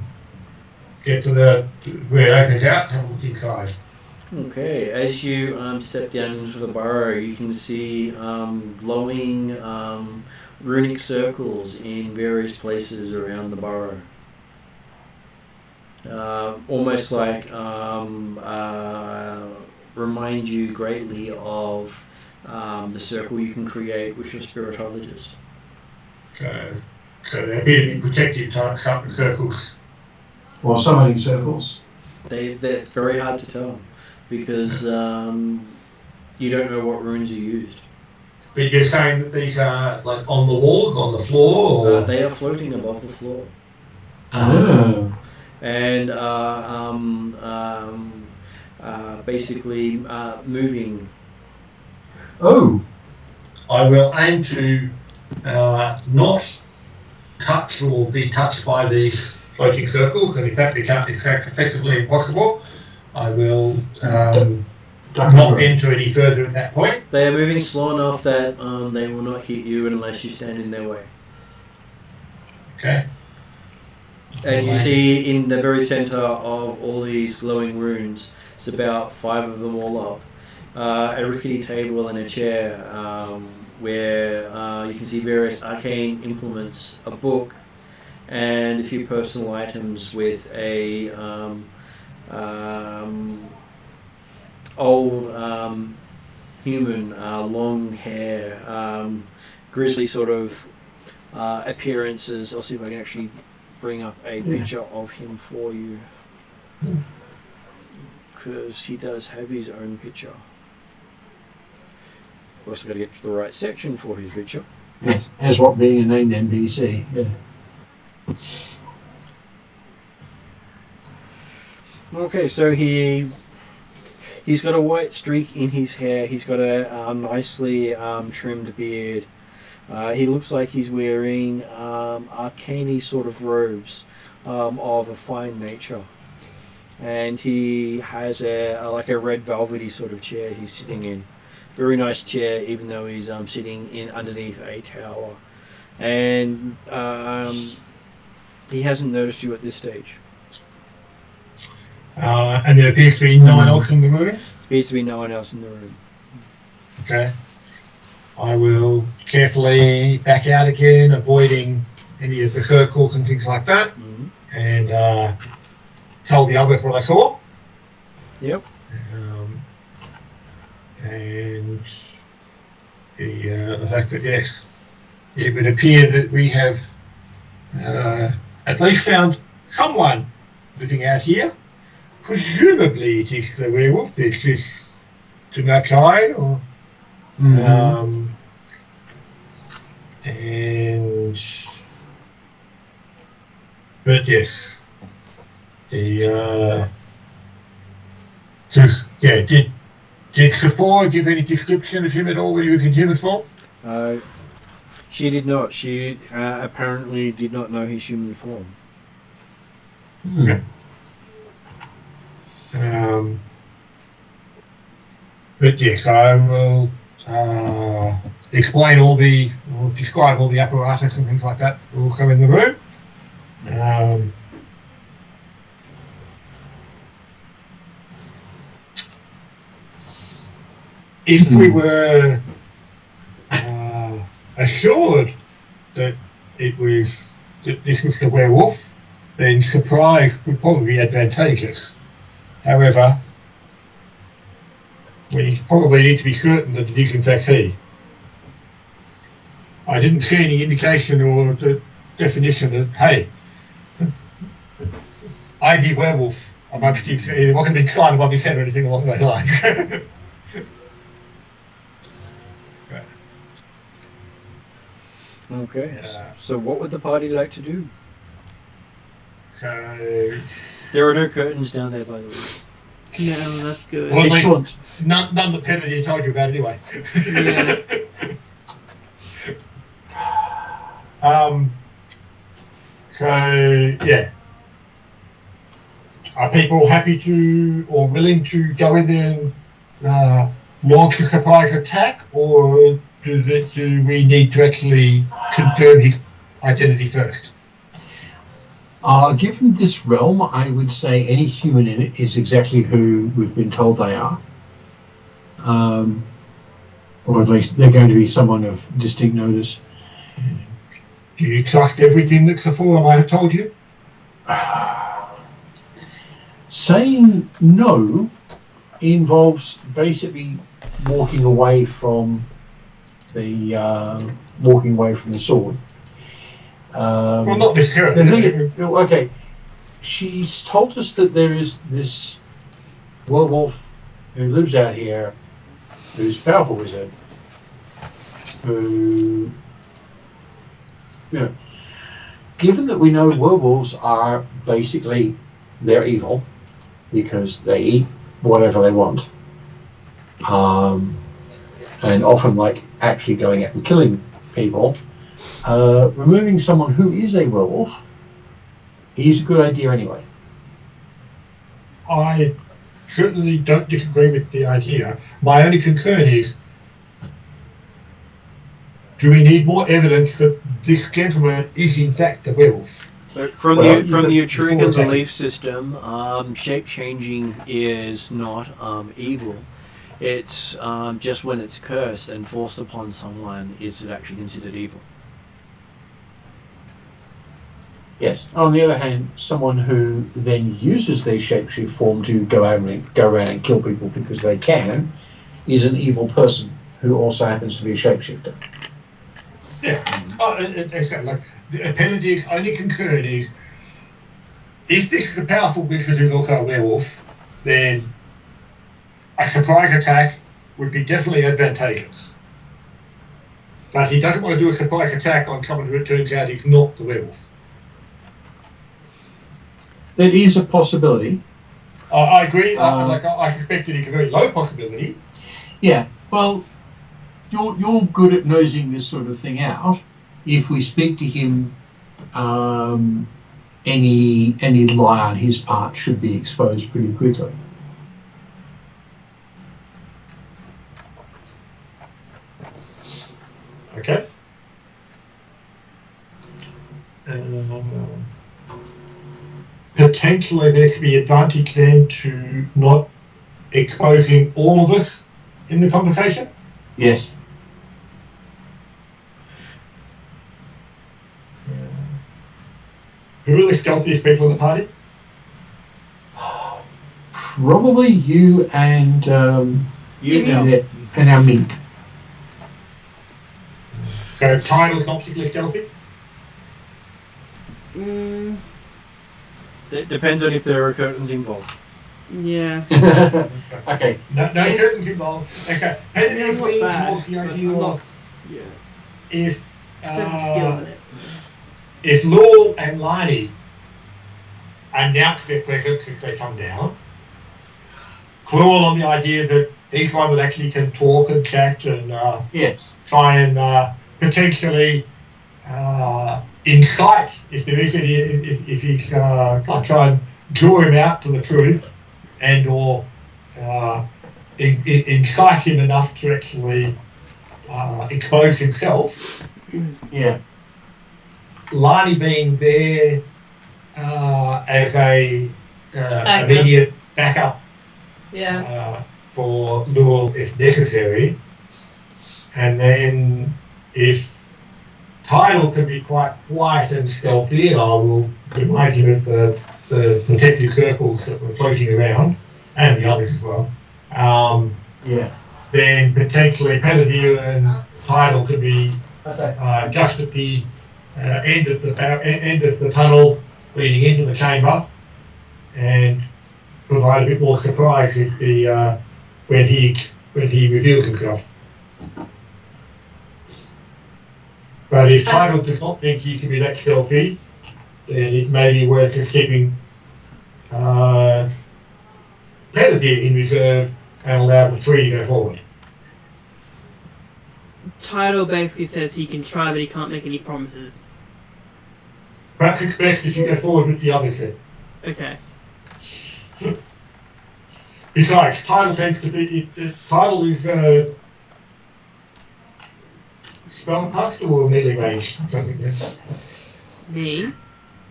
get to where it opens out and have a look inside. Okay, as you step down into the burrow, you can see glowing runic circles in various places around the burrow. Almost like remind you greatly of the circle you can create with your spiritologist. So they appear to be protective type something circles. Or summoning circles. They're very hard to tell because you don't know what runes are used. But you're saying that these are like on the walls, on the floor, or they are floating above the floor. Oh. And basically moving. Oh. I will aim to not touch or be touched by these floating circles, and if that becomes effectively impossible, I will not enter any further at that point. They are moving slow enough that they will not hit you unless you stand in their way. Okay. And you see in the very center of all these glowing runes, it's about 5 of them all up, a rickety table and a chair where you can see various arcane implements, a book, and a few personal items with a old human, long hair, grisly sort of appearances. I'll see if I can actually bring up a picture of him for you, because he does have his own picture. Of course, I've got to get to the right section for his picture. Yeah, as what being a named NPC. Yeah. Okay, so he's got a white streak in his hair. He's got a nicely trimmed beard. He looks like he's wearing arcane sort of robes of a fine nature, and he has like a red velvety sort of chair he's sitting in. Very nice chair, even though he's sitting in underneath a tower, and he hasn't noticed you at this stage. And there appears to be no one else in the room. Appears to be no one else in the room. Okay. I will carefully back out again, avoiding any of the circles and things like that, and tell the others what I saw. Yep. And the fact that, yes, it would appear that we have at least found someone living out here. Presumably it is the werewolf that's just too much eye, or but yes, did Sephora give any description of him at all when he was in human form? She did not. She apparently did not know his human form. Okay. But yes, I will describe all the apparatus and things like that also in the room. If we were assured that this was the werewolf, then surprise would probably be advantageous. However, we probably need to be certain that it is in fact he. I didn't see any indication or the definition that, hey, I'd be werewolf amongst his, there wasn't a big sign above his head or anything along those lines. Okay. So what would the party like to do? So, There are no curtains down there, by the way. No, that's good. well, at least Excellent. none that Penny told you about anyway. Yeah. So, yeah. Are people happy to or willing to go in there and launch a surprise attack, or do we need to actually confirm his identity first? Given this realm, I would say any human in it is exactly who we've been told they are. Or at least they're going to be someone of distinct notice. Do you trust everything that Sephora might have told you? Saying no involves basically walking away from the sword. Well, not necessarily. Okay, she's told us that there is this werewolf who lives out here, who's a powerful wizard, who, given that we know werewolves are basically, they're evil because they eat whatever they want, and often like actually going out and killing people, removing someone who is a werewolf is a good idea anyway. I certainly don't disagree with the idea. My only concern is, do we need more evidence that this gentleman is in fact a werewolf? From Well, the Atruaghin before belief system, shape-changing is not evil. It's just when it's cursed and forced upon someone is it actually considered evil. Yes. On the other hand, someone who then uses their shapeshift form to go around and kill people because they can is an evil person who also happens to be a shapeshifter. Yeah. Like, Penny's only concern is, if this is a powerful wizard who's also a werewolf, then a surprise attack would be definitely advantageous. But he doesn't want to do a surprise attack on someone who it turns out is not the werewolf. That is a possibility. I agree. I suspect it is a very low possibility. Yeah. Well, you're good at nosing this sort of thing out. If we speak to him, any lie on his part should be exposed pretty quickly. Okay. Potentially there could be advantage then to not exposing all of us in the conversation. Yes. Who are the stealthiest people in the party? Probably you and and our mink. So Tidal's not particularly stealthy? It depends on if there are curtains involved. Yeah. Okay. No curtains involved. Okay. Penny I'm not bad, towards the but idea I'm not- of Yeah. if I don't have skills in it. if Laurel and Liney announce their presence as they come down, Clawel on the idea that he's one that actually can talk and chat and Yes. try and potentially incite, if there is any, if he's try and draw him out to the truth, and or incite him enough to actually expose himself. Yeah. Lani being there as a Backup. immediate backup Yeah. for Lure if necessary, and then if Tidal can be quite quiet and stealthy, and I will remind him of the protective circles that were floating around, and the others as well. Yeah. Then potentially Penadil and Tidal could be Okay. just at the end of the tunnel leading into the chamber, and provide a bit more surprise if when he reveals himself. But if Tidal does not think he can be that stealthy, then it may be worth just keeping Penedir in reserve and allow the 3 to go forward. Tidal basically says he can try, but he can't make any promises. Perhaps it's best if you go forward with the others then. Okay. Besides, Tidal tends to be... Tidal is spellcaster or melee range? Something like that. Me?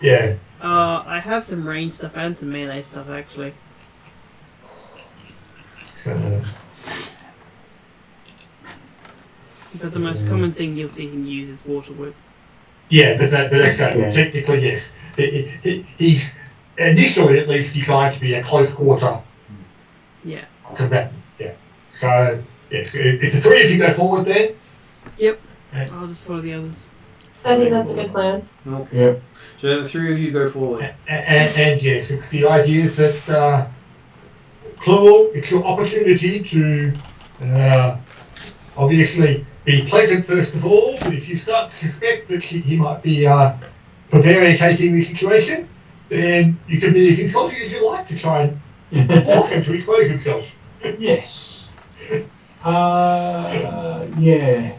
Yeah. I have some range stuff and some melee stuff, actually. So, But the most common thing you'll see him use is Water Whip. yeah, but that's technically, yes. He's initially at least designed to be a close quarter Yeah. combatant. Yeah. So, yes, it's the 3 of you go forward then. Yep. Okay. I'll just follow the others. I think that's a good plan. Okay. Yep. So the 3 of you go forward. And yes, it's the idea that Claw, it's your opportunity to obviously be pleasant first of all, but if you start to suspect that he might be prevaricating the situation, then you can be as insulting as you like to try and force him to expose himself. Yes. Yeah.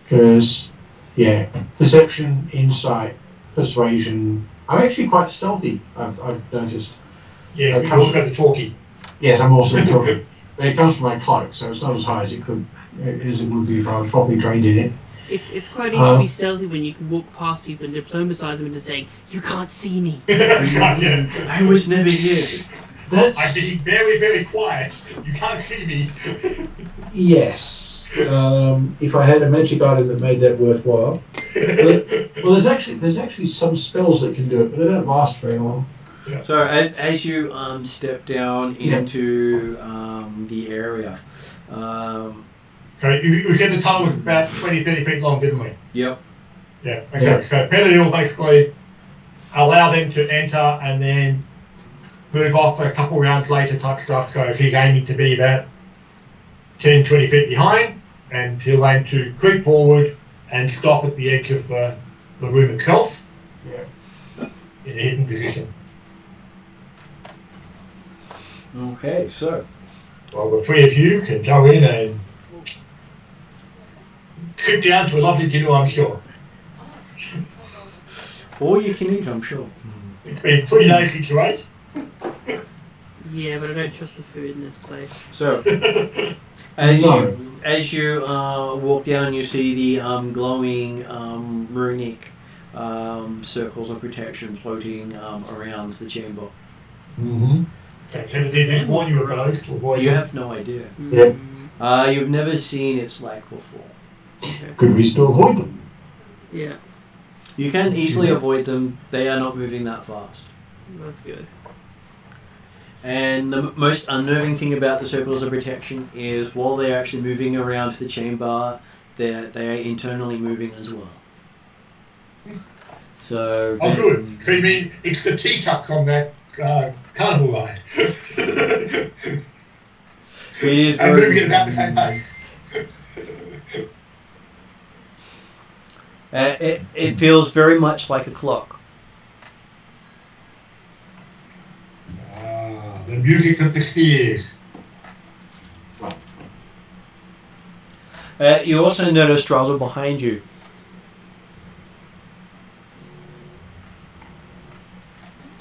Because, yeah, perception, insight, persuasion. I'm actually quite stealthy, I've noticed. Yes, but also the talkie. Yes, I'm also talking. But it comes from my cloak, so it's not as high as it would be if I was properly trained in it. It's quite easy to be stealthy when you can walk past people and diplomatize them into saying, "You can't see me." Yeah. I was never here. That's... I'm being very, very quiet. You can't see me. Yes. If I had a magic item that made that worthwhile. Well, there's actually some spells that can do it, but they don't last very long. Yeah. So as you step down into the area, So we said the tunnel was about 20, 30 feet long, didn't we? yep. Yeah. Okay. Yeah. So Penedir will basically allow them to enter and then move off a couple rounds later type stuff. So he's aiming to be about 10, 20 feet behind, and he'll aim to creep forward and stop at the edge of the room itself. Yeah. In a hidden position. Okay, so Well, the 3 of you can go in and sit down to a lovely dinner, I'm sure. all you can eat, I'm sure. It's been 3 days since you ate. Yeah, but I don't trust the food in this place. So as you walk down, you see the glowing runic circles of protection floating around the chamber. Mm-hmm. So Penedir didn't warn you of those to avoid You them. have no idea. Yep. You've never seen its like before. Okay. Good reason to avoid them. Yeah, You can easily avoid them. They are not moving that fast. that's good. And the most unnerving thing about the circles of protection is while they're actually moving around the chamber, they are internally moving as well. So Oh, good. So you mean it's the teacups on that carnival ride? it is And moving very, at about the same pace. it feels very much like a clock. The music of the spheres. You also notice Drowser behind you.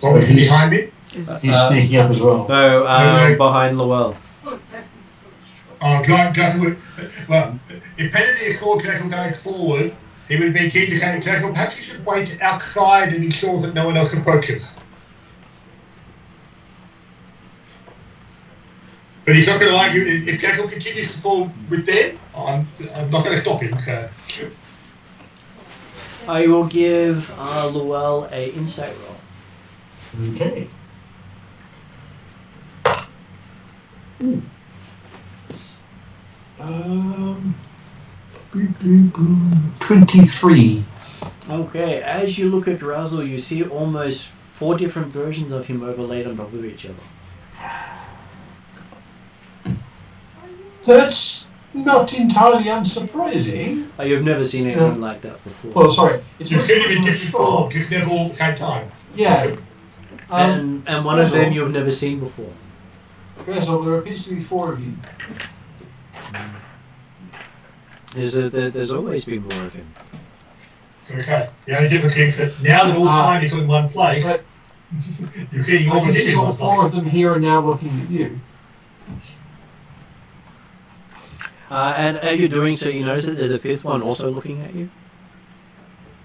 Obviously behind me. Is this, He's sneaking up as well. No, no. behind Lowell. Oh, Jackson would. Well, if Penedir saw Jackson going forward, he would be keen to say to Jackson, perhaps you should wait outside and ensure that no one else approaches. But he's not going to argue. If Jackson continues to fall with them, I'm not going to stop him. So. I will give Lowell a insight roll. Okay. 23. Okay, as you look at Drowser, you see almost 4 different versions of him overlaid on top of each other. That's not entirely unsurprising. You've never seen anything like that before. Well, sorry. It's You've seen him in not different sure. forms, just never all at the same time. Yeah. And one of them Basil, you've never seen before. Basil, there appears to be 4 of you. There's always been more of him. So okay, the only difference is that now that all time is in one place, But you're seeing I all can of it see in all one 4 of place. them here and now looking at you. And as you're doing so, you notice that there's a 5th one also looking at you.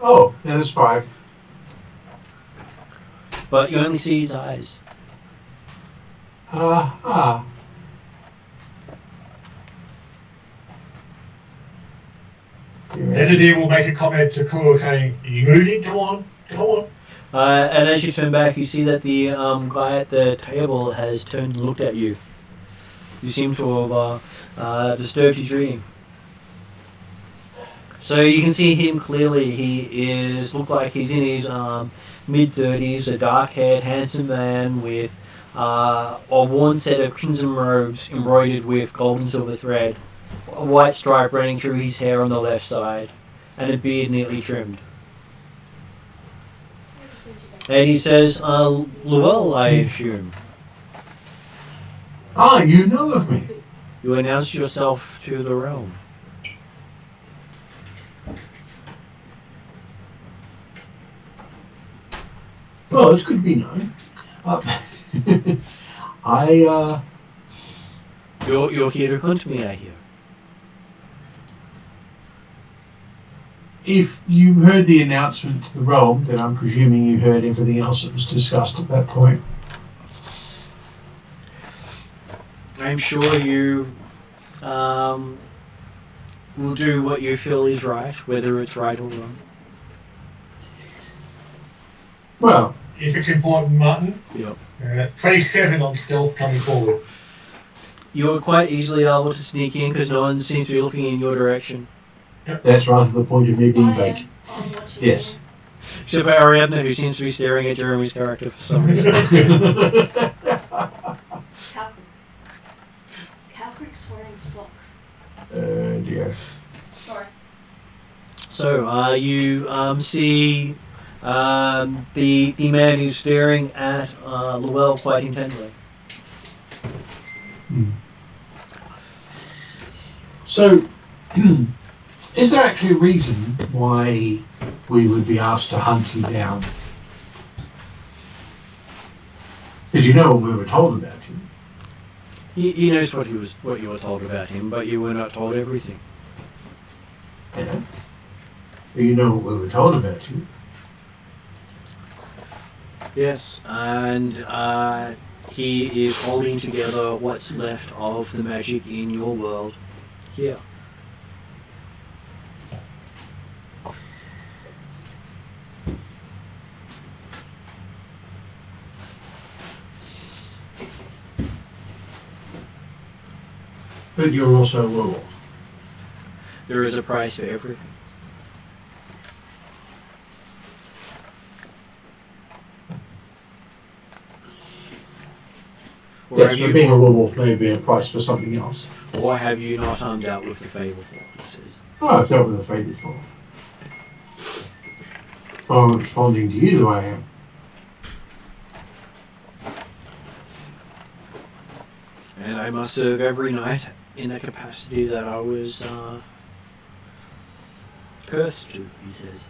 Oh, now there's 5. But you only see his eyes. Aha. Then will make a comment to Kuro saying, "Are you moving? Go on, go on." And as you turn back, you see that the guy at the table has turned and looked at you. You seem to have disturbed his reading. So you can see him clearly. He look like he's in his mid-30s, a dark-haired, handsome man with a worn set of crimson robes embroidered with gold and silver thread, a white stripe running through his hair on the left side, and a beard neatly trimmed. And he says, Luell, I assume. Ah, you know of me. You announced yourself to the realm. Well, it's good to be known. You're here to hunt me, I hear. If you heard the announcement to the realm, then I'm presuming you heard everything else that was discussed at that point. I'm sure you will do what you feel is right, whether it's right or wrong. Well, If it's important, Martin. Yep. 27 on stealth coming forward. You're quite easily able to sneak in because no one seems to be looking in your direction. that's rather the point of me being bait. I'm watching Yes. you. Except for Ariadne, who seems to be staring at Jeremy's character for some reason. Calcrick's wearing socks. Dear. Sorry. So, you see the man who's staring at Luell quite intently. So, is there actually a reason why we would be asked to hunt you down? Because you know what we were told about you. He knows what you were told about him, but you were not told everything. Yeah. You know what we were told about you. Yes, and he is holding together what's left of the magic in your world here. But you're also a werewolf. There is a price for everything. Or Yes, have but you, being a werewolf may be a price for something else. or have you not dealt with the Fable before? He says. Oh, I've dealt with a fate before. I'm responding to you the way I am. And I must serve every night in the capacity that I was cursed to, he says.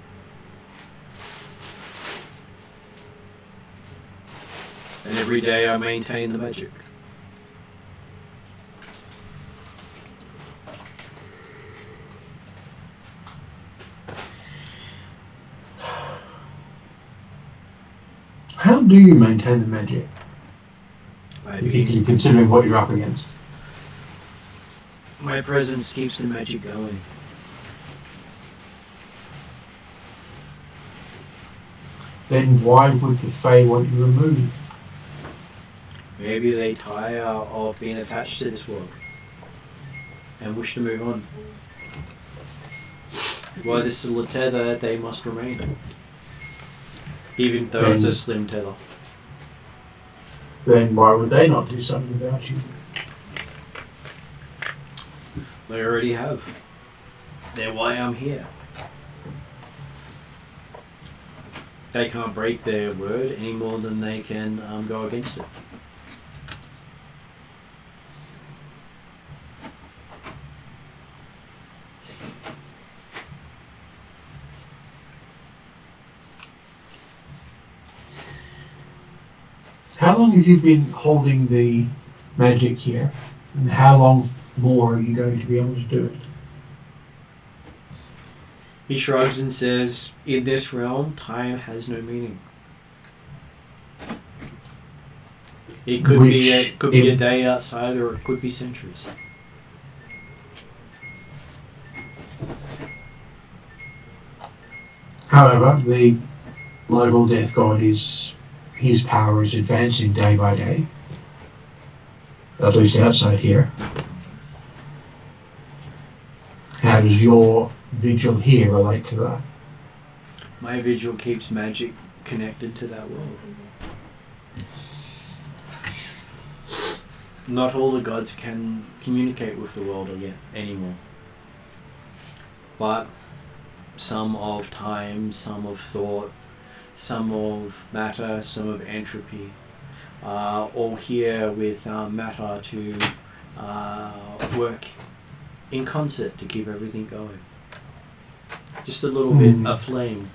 And every day I maintain the magic. How do you maintain the magic? Maybe Considering what you're up against. my presence keeps the magic going. Then why would the Fae want you removed? Maybe they tire of being attached to this world and wish to move on. While there's still a tether, they must remain. Even though it's a slim tether. Then why would they not do something about you? They already have. They're why I'm here. They can't break their word any more than they can go against it. How long have you been holding the magic here? And how long more are you going to be able to do it? He shrugs and says, in this realm, time has no meaning. It could be a day outside, or it could be centuries. However, the local death god his power is advancing day by day. At least outside here. How does your vigil here relate to that? My vigil keeps magic connected to that world. Not all the gods can communicate with the world again anymore. But some of time, some of thought, some of matter, some of entropy, all here with matter to work in concert to keep everything going. Just a little bit of flame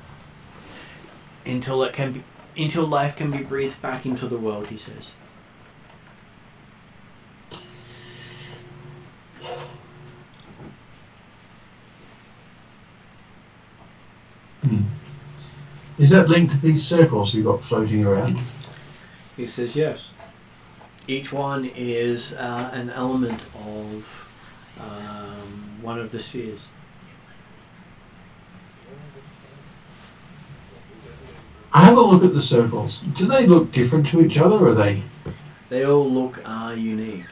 until life can be breathed back into the world, he says. Is that linked to these circles you've got floating around? He says yes. Each one is an element of one of the spheres. I have a look at the circles. Do they look different to each other, or are they? They all look unique.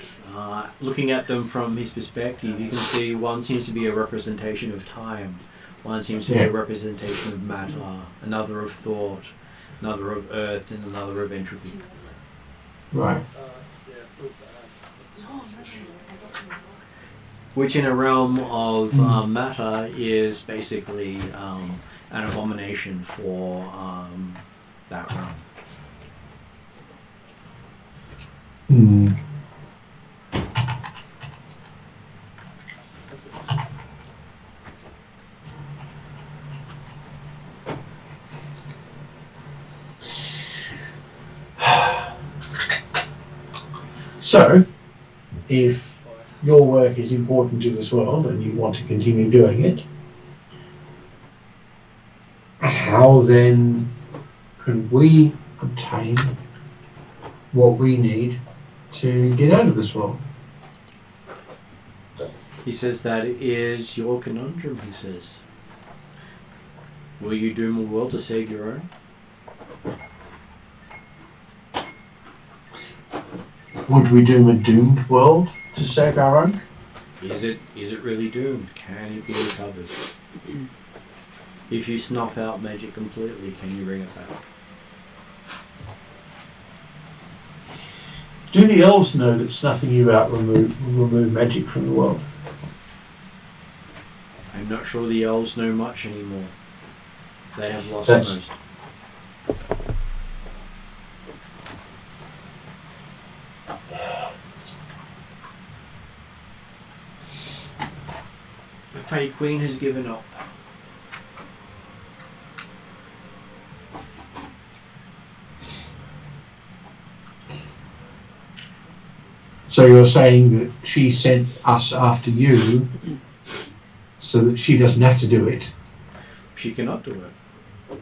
Looking at them from his perspective, you can see one seems to be a representation of time. One seems to be a representation of matter, another of thought, another of earth, and another of entropy. Right. Which in a realm of matter is basically an abomination for that realm. So, if your work is important to this world and you want to continue doing it, how then can we obtain what we need to get out of this world? He says that is your conundrum, he says. Will you doom a world to save your own? Would we doom a doomed world to save our own? Is it really doomed? Can it be recovered? If you snuff out magic completely, can you bring it back? Do the elves know that snuffing you out will remove magic from the world? I'm not sure the elves know much anymore. They have lost most. The Fey Queen has given up. So you're saying that she sent us after you so that she doesn't have to do it? She cannot do it.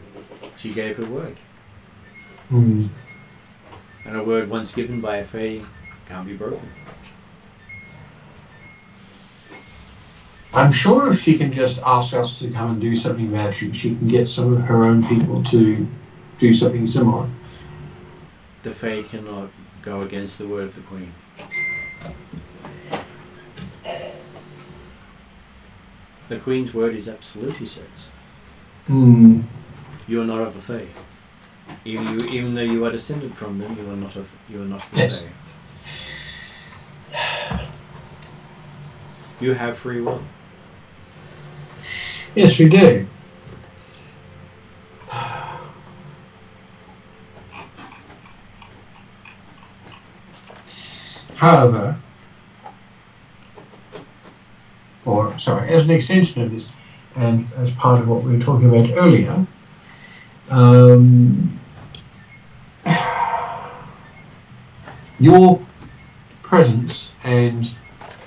She gave her word. And a word once given by a Fey can't be broken. I'm sure if she can just ask us to come and do something about you, she can get some of her own people to do something similar. The Fey cannot go against the word of the Queen. The Queen's word is absolute, he says. You are not of the Fey. Even though you are descended from them, you are not the Fey. You have free will. Yes, we do. However, as an extension of this, and as part of what we were talking about earlier, your presence and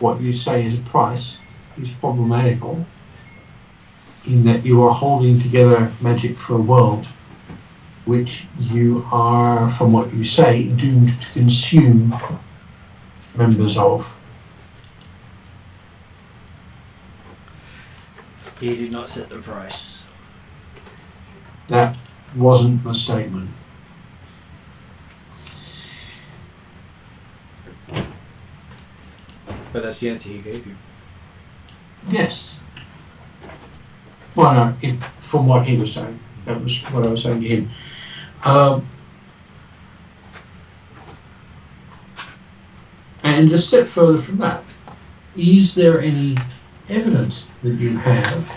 what you say is a price is problematical in that you are holding together magic for a world which you are, from what you say, doomed to consume members of. He did not set the price. That wasn't the statement. But that's the answer he gave you. Yes. Well, no, from what he was saying. That was what I was saying to him. And a step further from that, is there any evidence that you have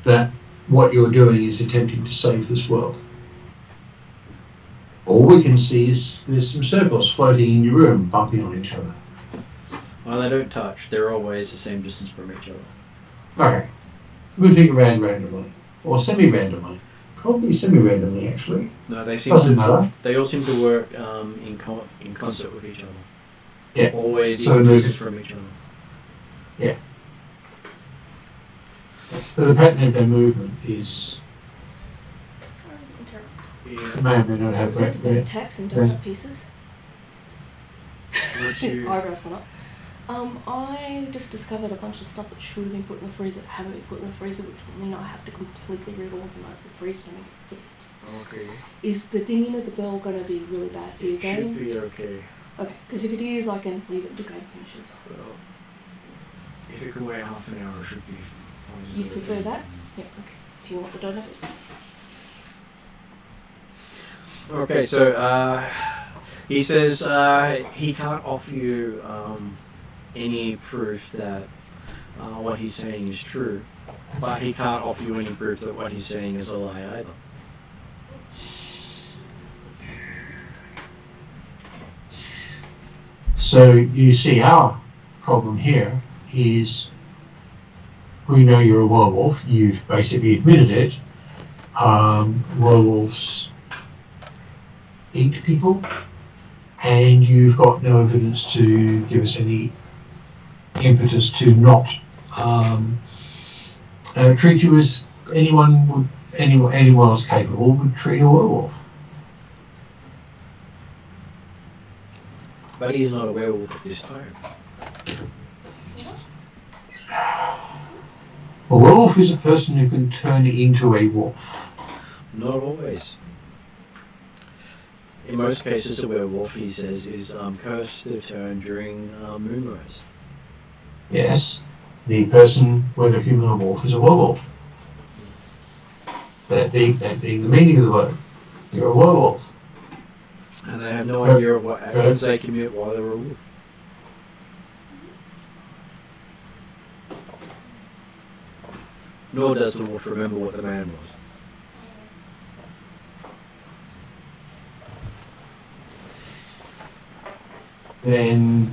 that what you're doing is attempting to save this world? All we can see is there's some circles floating in your room, bumping on each other. Well, they don't touch. They're always the same distance from each other. Okay. Moving around randomly. Or semi-randomly. Probably semi-randomly, actually. No, they seem Doesn't matter. They all seem to work in concert with each other. Yeah. Always So equal there's- distance from each other. Yeah. So the pattern of their movement is Sorry to interrupt. Yeah. may or may not have We're meant to be attacks and donut pieces. What you- Eyebrows gone up. I just discovered a bunch of stuff that should have been put in the freezer that haven't been put in the freezer, which will mean I have to completely reorganise the freezer to make it fit. Okay. Is the dinging of the bell going to be really bad for your It should game? be okay. Okay, because if it is, I can leave it until game finishes. Well, if it can wait half an hour, it should be fine. You prefer that? Yeah, okay. Do you want the donut bits? Okay, so he says he can't offer you any proof that what he's saying is true, but he can't offer you any proof that what he's saying is a lie either. So you see our problem here is we know you're a werewolf, you've basically admitted it. Werewolves eat people, and you've got no evidence to give us any impetus to not treat you as anyone else capable would treat a werewolf. But he is not a werewolf at this time. A werewolf is a person who can turn into a wolf. Not always. In most cases, a werewolf, he says, is cursed to turn during moonrise. Yes, the person, whether human or wolf, is a werewolf. That being the meaning of the word. You're a werewolf. And they have no idea of what actions they commit while they're a wolf. Nor does the wolf remember what the man was. Then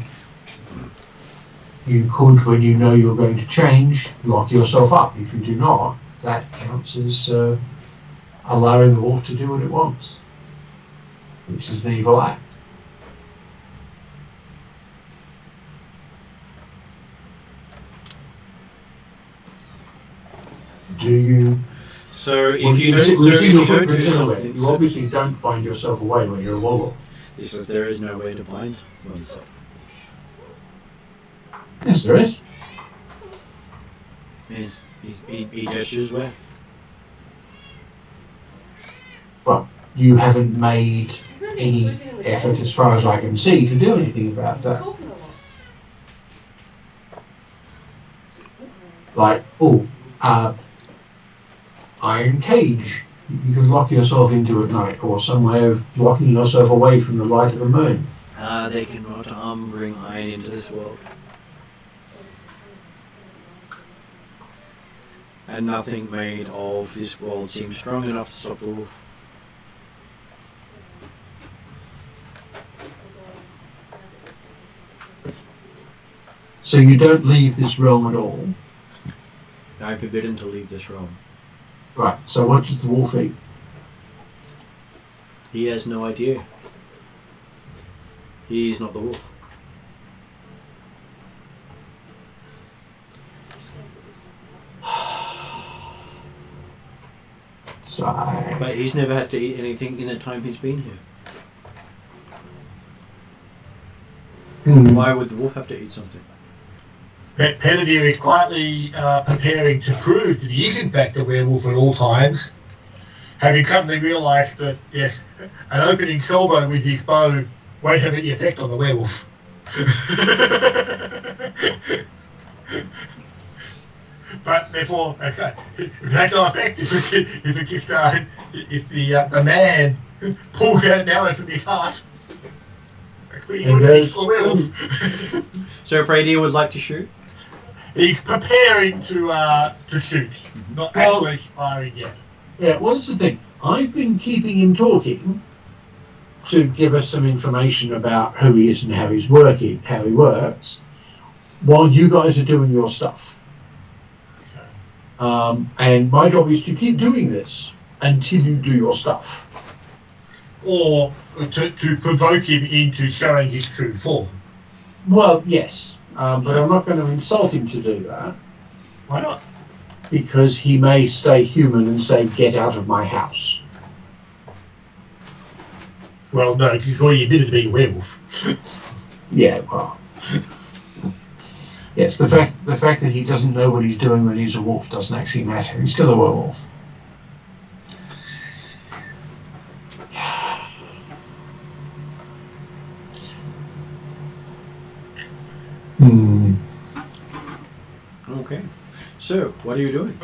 you could, when you know you're going to change, lock yourself up. If you do not, that counts as allowing the wolf to do what it wants, which is an evil act. Do you? So if well, you was don't, it- so was if it you your don't do footprint anyway? something, You obviously don't bind yourself away when you're a werewolf. he says there is no way to bind oneself. Yes, there is. He gestures where? Well, you haven't made any effort, as far as I can see, to do anything about that. Like, iron cage. You can lock yourself into at night, or some way of locking yourself away from the light of the moon. They cannot bring iron into this world. And nothing made of this world seems strong enough to stop the wolf. So you don't leave this realm at all? I am forbidden to leave this realm. Right, so what does the wolf eat? He has no idea. He is not the wolf. Sigh. But he's never had to eat anything in the time he's been here. Why would the wolf have to eat something? Penedier is quietly preparing to prove that he is in fact a werewolf at all times, having suddenly realised that, yes, an opening salvo with his bow won't have any effect on the werewolf. But therefore, I say, it has no effect if the man pulls out an arrow from his heart. That's pretty good for a werewolf. So Brady would like to shoot? He's preparing to shoot, not actually firing yet. Yeah, well, that's the thing. I've been keeping him talking to give us some information about who he is and how he works, while you guys are doing your stuff. And my job is to keep doing this until you do your stuff. Or to provoke him into showing his true form. Well, yes, but I'm not going to insult him to do that. Why not? Because he may stay human and say, "Get out of my house." Well, no, he's already admitted to being a werewolf. Yeah, well. Yes, the fact that he doesn't know what he's doing when he's a wolf doesn't actually matter. He's still a werewolf. Okay. So, what are you doing?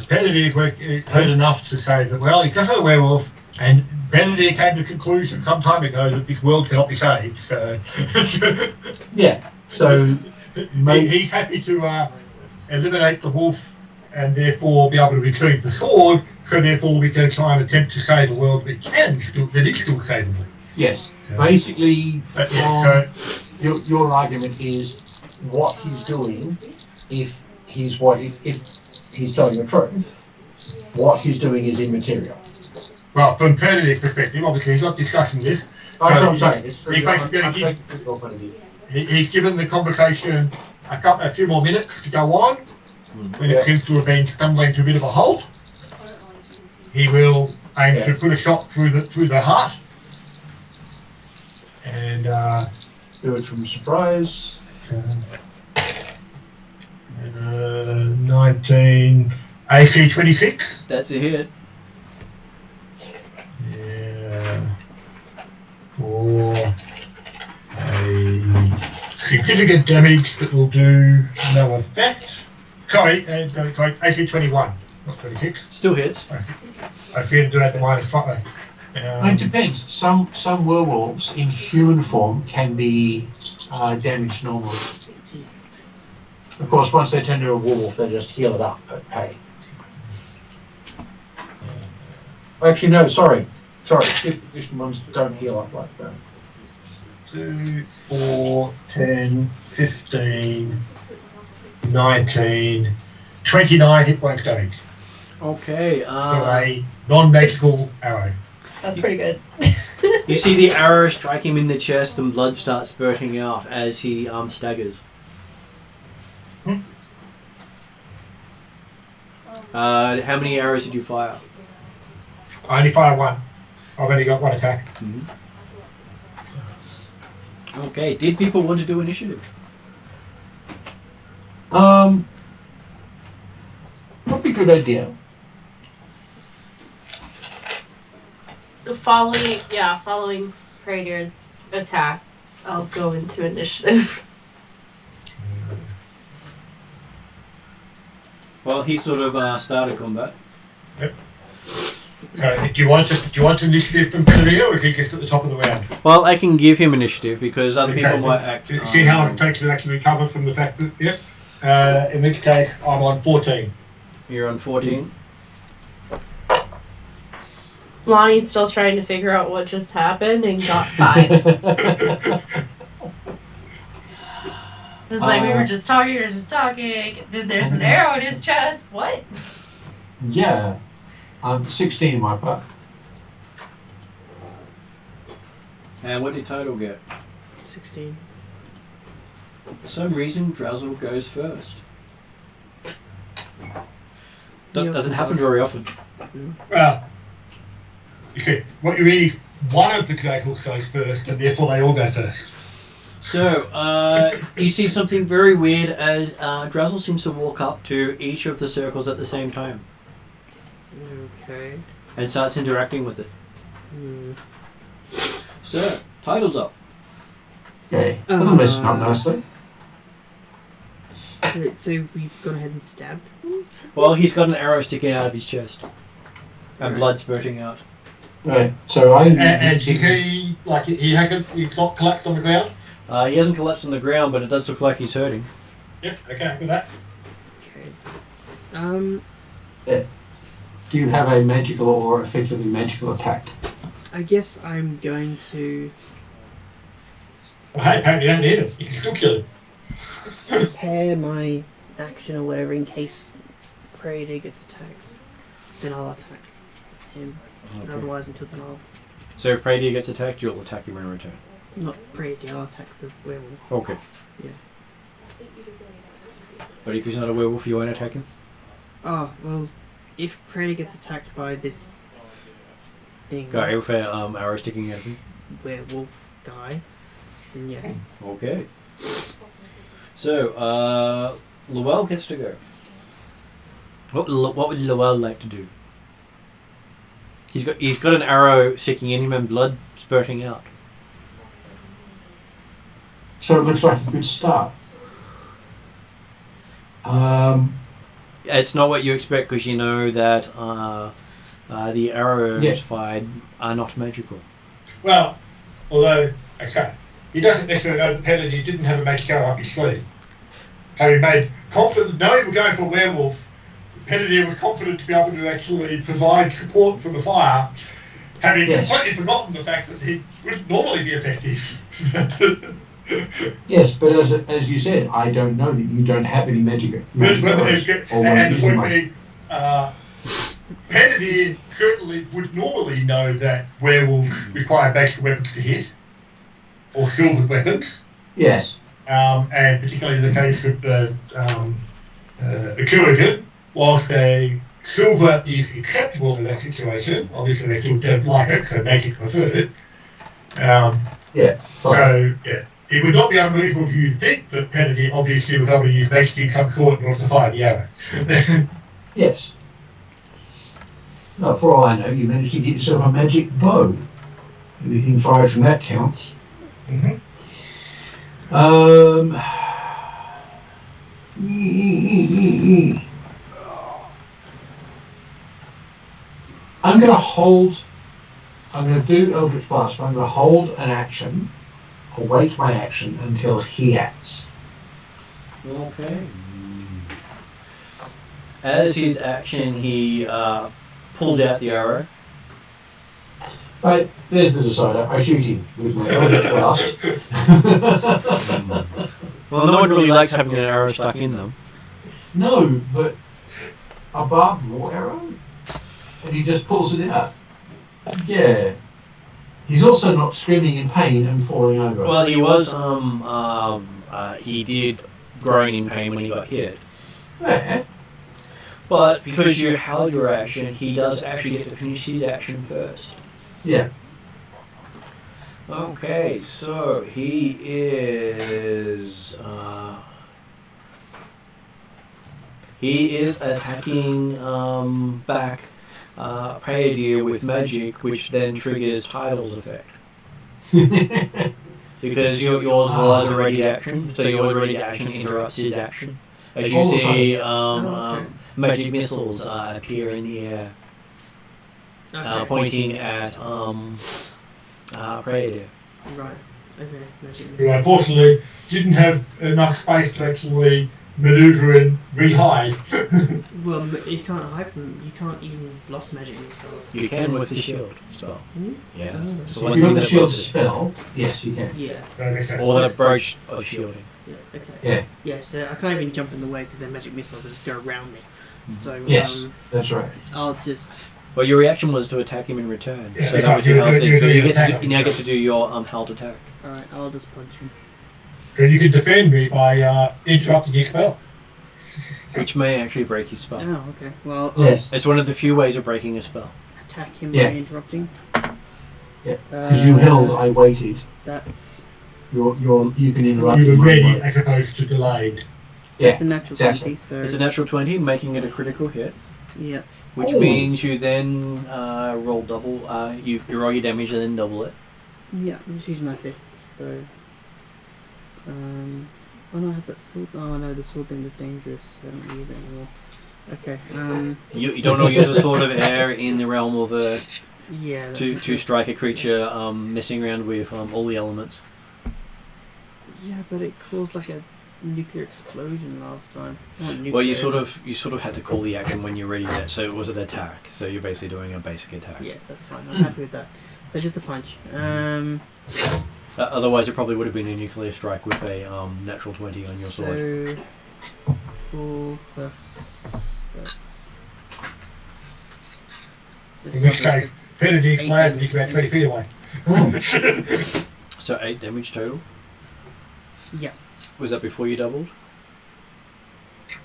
Penedier heard enough to say that, well, he's definitely a werewolf, and Penedier came to the conclusion some time ago that this world cannot be saved, so... Yeah, so... He's happy to eliminate the wolf and therefore be able to retrieve the sword, so therefore we can try and attempt to save a world that is still savable. Yes, so, basically, your argument is what he's doing, if he's telling the truth, what he's doing is immaterial. Well, from Pernodic's perspective, obviously he's not discussing this. That's what I'm saying. He's given the conversation a few more minutes to go on. When it seems to have been stumbling to a bit of a halt, he will aim to put a shot through the heart and do it from surprise. 19 AC 26. That's a hit. Yeah. For a significant damage that will do no effect. Sorry, AC 21, not 26. Still hits. I fear to add the -5. It depends. Some werewolves in human form can be damaged normally. Of course, once they turn into a wolf, they just heal it up. But hey. Actually, no. Sorry. Fifth edition ones don't heal up like that. 2, 4, 10, 15, 19, 29 hit points damage. Okay. For a non-magical arrow. That's pretty good. You see the arrow strike him in the chest and blood starts spurting out as he staggers. How many arrows did you fire? I only fire one. I've only got one attack. Mm-hmm. Okay, did people want to do initiative? Probably a good idea. Following Praetor's attack, I'll go into initiative. Well, he sort of started combat. Yep. So, do you want initiative from Penavia, or is he just at the top of the round? Well, I can give him initiative because other people might act. See how long it takes to actually recover from the fact that. Yep. In which case, I'm on 14. You're on 14. Lonnie's still trying to figure out what just happened and got 5. It was like we were just talking, then there's an arrow in his chest. What? Yeah. 16 in my part. And what did Total get? 16. For some reason, Drowsel goes first. Doesn't happen very often. Well, you see, what you mean is one of the Gatehouse goes first, and therefore they all go first. So, you see something very weird as Drowsel seems to walk up to each of the circles at the same time. Okay. And starts interacting with it. So, Title's up. Okay. Well, messing up nicely. So we've gone ahead and stabbed him? Well, he's got an arrow sticking out of his chest. And blood spurting out. Right. So And he, like, he's not collapsed on the ground? He hasn't collapsed on the ground, but it does look like he's hurting. Yep, okay, with that. Okay. Do you have a magical or effectively magical attack? I guess I'm going to Well, hey, apparently you don't need it. You can still kill him. prepare my action or whatever in case Predator gets attacked. Then I'll attack him. Okay. Otherwise, until then I'll... So if Predator gets attacked, you'll attack him in return. Not Predator, I'll attack the werewolf. Okay. Yeah. But if he's not a werewolf, you won't attack him? Oh, well, if Predator gets attacked by this thing... Guy with an arrow sticking out of him? Werewolf guy, then yeah. Okay. So, Llewell gets to go. What would Llewell like to do? He's got an arrow sticking in him and blood spurting out. So it looks like a good start. It's not what you expect because you know that the arrows fired are not magical. Well, although, okay, he doesn't necessarily know that Penalty didn't have a magic arrow up his sleeve. Having made confident, knowing we're going for a werewolf, Penalty was confident to be able to actually provide support from the fire, having completely forgotten the fact that he wouldn't normally be effective. Yes, but as you said, I don't know that you don't have any magic. And the point being, Penalty certainly would normally know that werewolves require magical weapons to hit, or silvered weapons. Yes. And particularly in the case of the Atruaghin, whilst a silver is acceptable in that situation, obviously they still don't like it, so magic preferred. So, yeah, it would not be unreasonable for you to think that Penalty obviously was able to use magic in some sort in order to fire the arrow. Yes. No, for all I know, you managed to get yourself a magic bow. Anything fired from that counts. Mm-hmm. I'm going to do Eldritch Blast, but I'm going to hold an action, await my action until he acts. Okay. As his action, he pulled out the arrow. Right, there's the decider. I shoot him with my Eldritch Blast. Well, no one really likes having an arrow stuck in them. No, but a barbed war arrow? And he just pulls it out. Yeah. He's also not screaming in pain and falling over. Well, he was, he did groan in pain when he got hit. Yeah. But because you held your action, he does actually get to finish his action first. Yeah. Okay, so he is attacking back Payadir with magic, which then triggers Title's effect. Because yours was a ready action, so your ready action interrupts his action. As you see, magic missiles appear in the air, pointing at Praetor. Right. Okay. Magic Who missiles. unfortunately didn't have enough space to actually manoeuvre and re-hide. Well, you can't hide from. You can't even block magic missiles. You can with the shield spell. Can you? Yeah. Oh. It's If one you've got thing the that shield blocks it. spell, yes, you can. Yeah. Or the brooch of shielding. Yeah. Okay. Yeah. Yeah. So I can't even jump in the way because their magic missiles just go around me. So Yes, that's right. I'll just. Well, your reaction was to attack him in return. Yeah, So it's that like was your you're- health thing. you're So you doing get to attack. you now get to do your held attack. All right. I'll just punch him. So you can defend me by interrupting his spell. Which may actually break his spell. Oh. Okay. Well. Yes, It's one of the few ways of breaking a spell. I'll attack him Yeah. by interrupting. yeah. Because you held, I waited. That's. You can interrupt. You in were one ready way. as opposed to delayed. Yeah, That's a natural exactly. 20. So. It's a natural 20, making it a critical hit, Yeah. which Oh. means you then roll double. You roll your damage and then double it. Yeah. I'm just using my fists. So. Oh no, I have that sword. Oh no, the sword thing was dangerous. So I don't use it anymore. Okay. You don't know use a sword of air in the realm of earth Yeah. to strike a creature messing around with all the elements. Yeah, but it caused like a nuclear explosion last time. Not nuclear, Well, you but- sort of had to call the action when you're ready there, so it was an attack. So you're basically doing a basic attack. Yeah, that's fine. I'm happy with that. So just a punch. Otherwise, it probably would have been a nuclear strike with a natural 20 on your sword. So 4 plus. That's. In which case, Benedict's glad that he's about 20 feet away. So 8 damage total. Yeah. Was that before you doubled?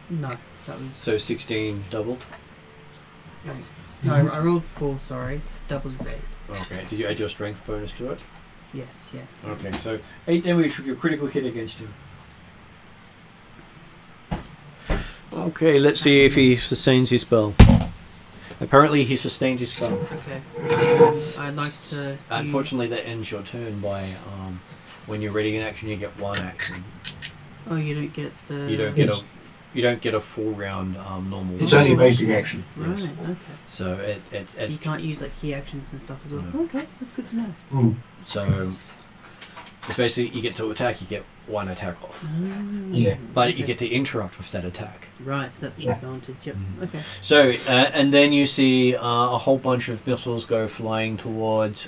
No, that was. So 16 doubled. No, I rolled 4. Sorry, so double is 8. Okay. Did you add your strength bonus to it? Yes. Yeah. Okay. So 8 damage with your critical hit against him. Okay. Let's see if he sustains his spell. Apparently, he sustained his spell. Okay. I'd like to. Unfortunately, that ends your turn by when you're ready in action, you get 1 action. Oh, you don't get the. You don't get a full round normal. It's only basic action. Right. Yes. Okay. So So you can't use like key actions and stuff as well. No. Okay, that's good to know. so it's basically you get to attack, you get 1 attack off, Yeah. but you get to interrupt with that attack. Right, so that's the advantage. Yep. Mm. Okay. So and then you see a whole bunch of missiles go flying towards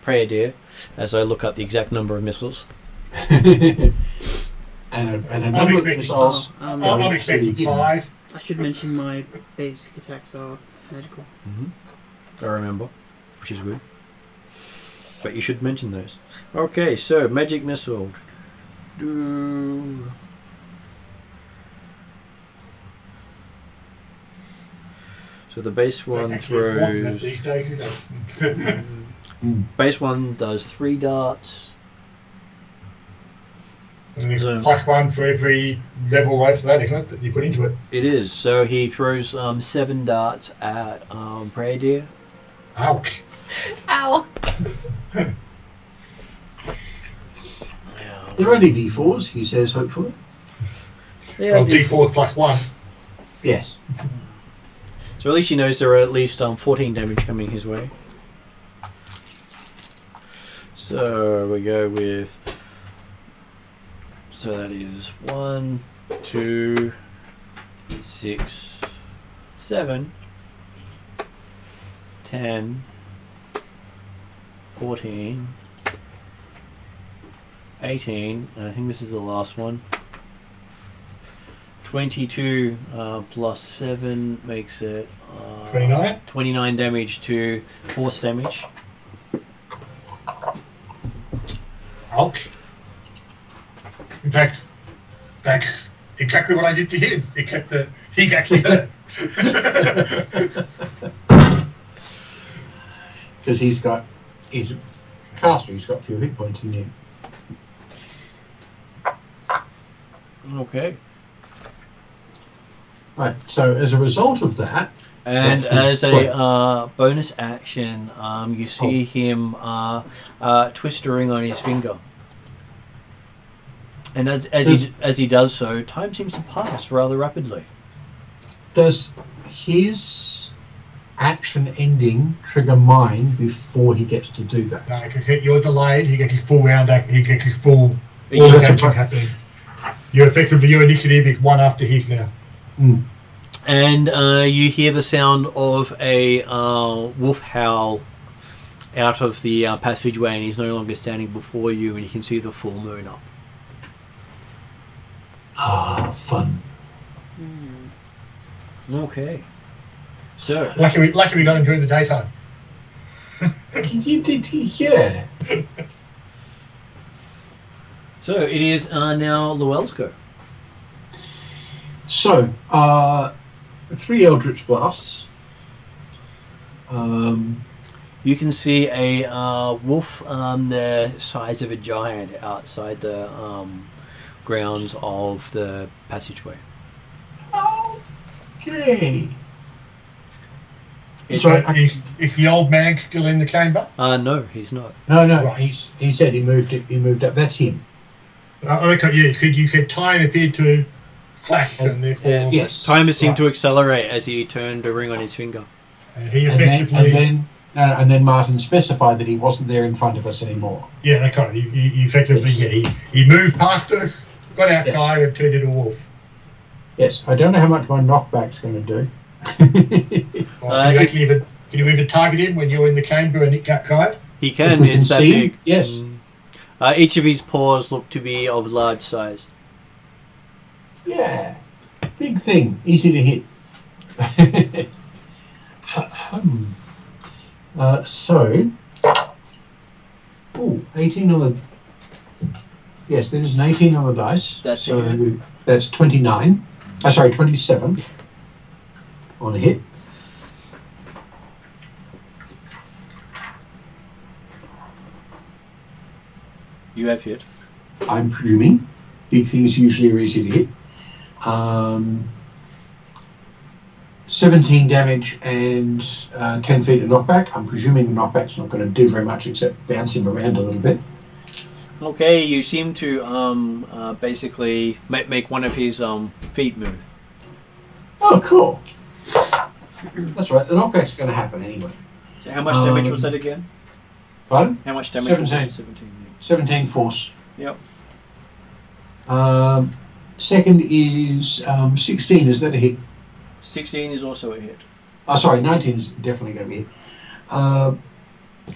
Praetor as I look up the exact number of missiles. and a I'm number of expecting- missiles. I'm expecting 5. I should mention my basic attacks are magical. I remember, which is good. But you should mention those. Okay, so magic missile. So the base one throws. These days, isn't it? Base one does 3 darts. And it's So- +1 for every level after that, isn't it? That you put into it. It is. So he throws 7 darts at Praetor. Ouch. Ow. They're only D4s, he says, hopefully. Well, D4 +1. Yes. So at least he knows there are at least 14 damage coming his way. So we go with. So that is 1, 2, 6, 7, 10, 14, 18, and I think this is the last one. 22 plus 7 makes it 29. 29 damage to force damage. Ouch. In fact, that's exactly what I did to him, except that he's actually hurt. Because he's a caster, he's got few hit points in him. Okay. Right, so as a result of that, And That's as good. a bonus action, you see him twistering on his finger. And as he does so, time seems to pass rather rapidly. Does his action ending trigger mine before he gets to do that? No, because you're delayed. He gets his full round. He gets his full. You All have his to actions happening. You're effectively your initiative is one after his now. And you hear the sound of a wolf howl out of the passageway, and he's no longer standing before you, and you can see the full moon up. Ah, fun. Okay. So, Lucky we got him during the daytime. Yeah. so it is now Llewellyn's go. So, 3 Eldritch Blasts. You can see a wolf the size of a giant outside the grounds of the passageway. Okay. It's, Is the old man still in the chamber? no, he's not. No. Right. He said he moved up. That's him. You said time appeared to flash, and therefore Yes. Time seemed to accelerate as he turned a ring on his finger. and he effectively. And then Martin specified that he wasn't there in front of us anymore. Yeah, that's right. He effectively, he moved past us, got outside, and turned into a wolf. Yes, I don't know how much my knockback's going to do. Can you even target him when you're in the chamber and it's outside? He can, we can it's that see big. him, yes. Each of his paws look to be of large size. Yeah, big thing, easy to hit. So, 18 on the. Yes, there is an 18 on the dice. That's so a hit. That's 29. 27 on a hit. You have hit. I'm presuming. Big things usually are easy to hit. 17 damage and 10 feet of knockback. I'm presuming the knockback's not going to do very much except bounce him around a little bit. Okay, you seem to basically make one of his feet move. Oh, cool. That's right. The knockback's going to happen anyway. So how much damage was that again? Pardon? How much damage was that? 17. 17 force. Yep. Second is 16. Is that a hit? 16 is also a hit. Oh, sorry, 19 is definitely going to be a hit.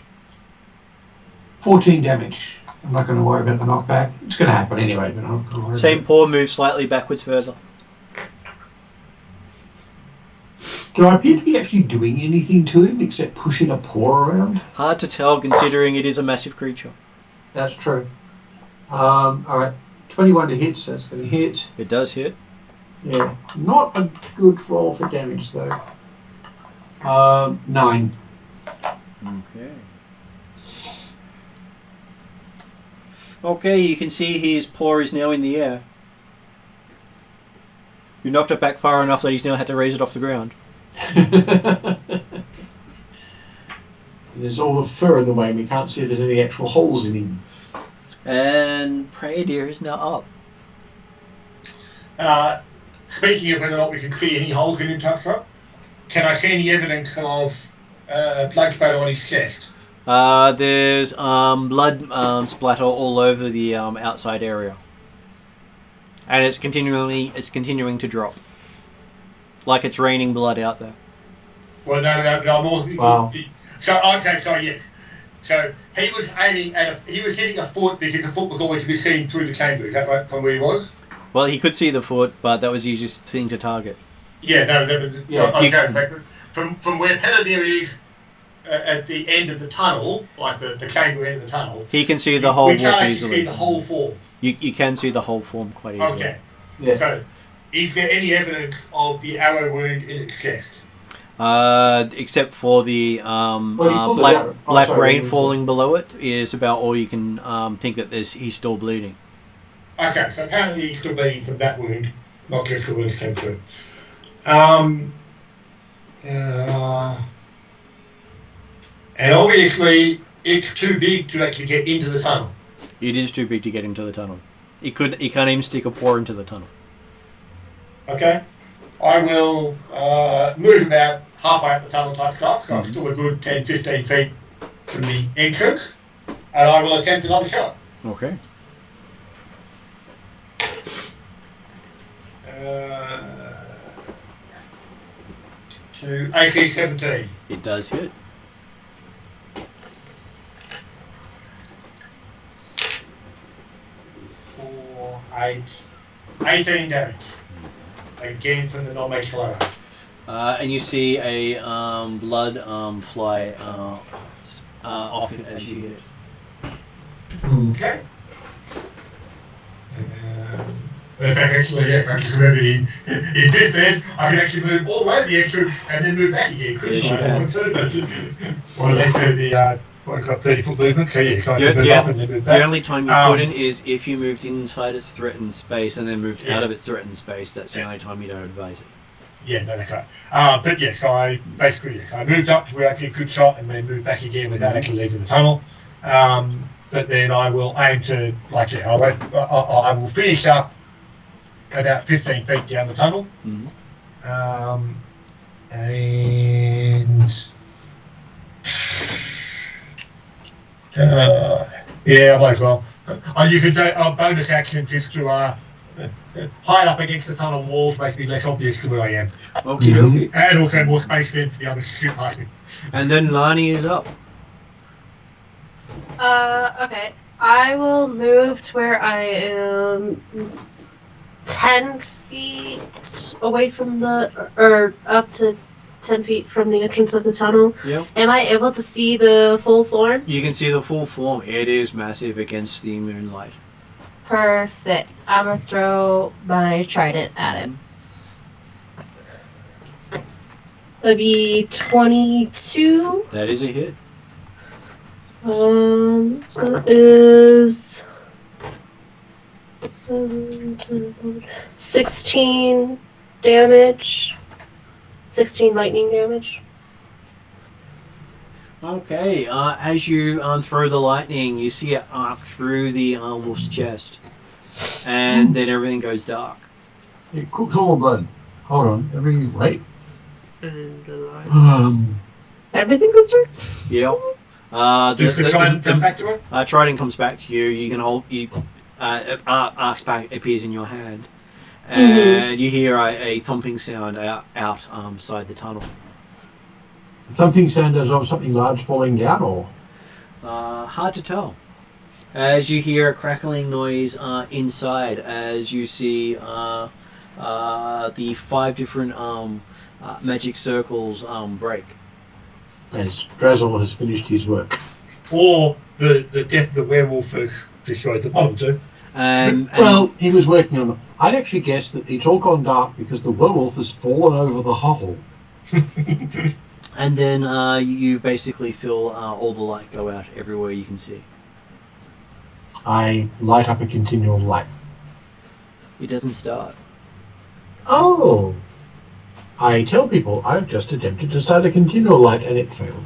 14 damage. I'm not going to worry about the knockback. It's going to happen anyway, but I'll worry Same paw moves slightly backwards further. Do I appear to be actually doing anything to him except pushing a paw around? Hard to tell considering it is a massive creature. That's true. Alright, 21 to hit, so that's going to hit. It does hit. Yeah, not a good roll for damage though. 9. Okay. Okay, you can see his paw is now in the air. You knocked it back far enough that he's now had to raise it off the ground. There's all the fur in the way and we can't see if there's any actual holes in him. And Prey Deer is now up. Speaking of whether or not we can see any holes in him, Tuxer, can I see any evidence of blood spatter on his chest? There's blood splatter all over the outside area, and it's continuing to drop, like it's raining blood out there. Well, no, more. Wow. So yes. So he was aiming at he was hitting a foot because the foot was always to be seen through the chamber. Is that right? From where he was? Well, he could see the foot, but that was the easiest thing to target. Yeah, Yeah. From where Penadir is at the end of the tunnel, like the chamber end of the tunnel. He can see the whole We wolf can't actually easily. see the whole form. You can see the whole form quite easily. Okay. Yeah. So, is there any evidence of the arrow wound in its chest? Except for the black rain falling below it is about all you can think that he's still bleeding. Okay, so apparently he's still bleeding from that wound, not just the wounds came through. And obviously, it's too big to actually get into the tunnel. It is too big to get into the tunnel. He can't even stick a paw into the tunnel. Okay. I will move about halfway up the tunnel type stuff, so I'm still a good 10, 15 feet from the entrance, and I will attempt another shot. Okay. To AC 17. It does hit. 4, 8, 18 damage. Again from the non-magical arrow. And you see a blood fly off it as you hit. Okay. In fact, actually, yes, I just remembered in this then, I can actually move all the way to the entrance and then move back again. Yes, you can. Well, they said the, what, it's got 30-foot movement, so yes, I can move up and then move back. The only time you couldn't is if you moved inside its threatened space and then moved out of its threatened space. That's the only time you don't advise it. Yeah, no, that's right. But yes, I moved up to where I get a good shot and then moved back again without actually leaving the tunnel. But then I will aim to, I will finish up about 15 feet down the tunnel. Yeah, I might as well. You could do a bonus action just to hide up against the tunnel wall to make me less obvious to where I am. Okay. And also more space then for the others to shoot past me. And then Lani is up. Okay. I will move to where I am 10 feet away from or up to 10 feet from the entrance of the tunnel. Yep. Am I able to see the full form? You can see the full form. It is massive against the moonlight. Perfect. I'm gonna throw my trident at him. That'd be 22. That is a hit. That is 16 damage. 16 lightning damage. Okay, as you throw the lightning, you see it arc through the wolf's chest. And then everything goes dark. It cooks all the blood. Hold on, everything, wait. And the light. Everything goes dark? Yep. Does the trident come back to her? Trident comes back to you. You can hold. It arcs back, appears in your hand, and you hear a thumping sound outside the tunnel. Thumping sound as of something large falling down, or? Hard to tell. As you hear a crackling noise inside, as you see the 5 different magic circles break. As Drazzle has finished his work. Or the death of the werewolf has destroyed the bottom too. Well, he was working on it. I'd actually guess that it's all gone dark because the werewolf has fallen over the hole. And then you basically feel all the light go out everywhere you can see. I light up a continual light. It doesn't start. Oh! I tell people I've just attempted to start a continual light and it failed.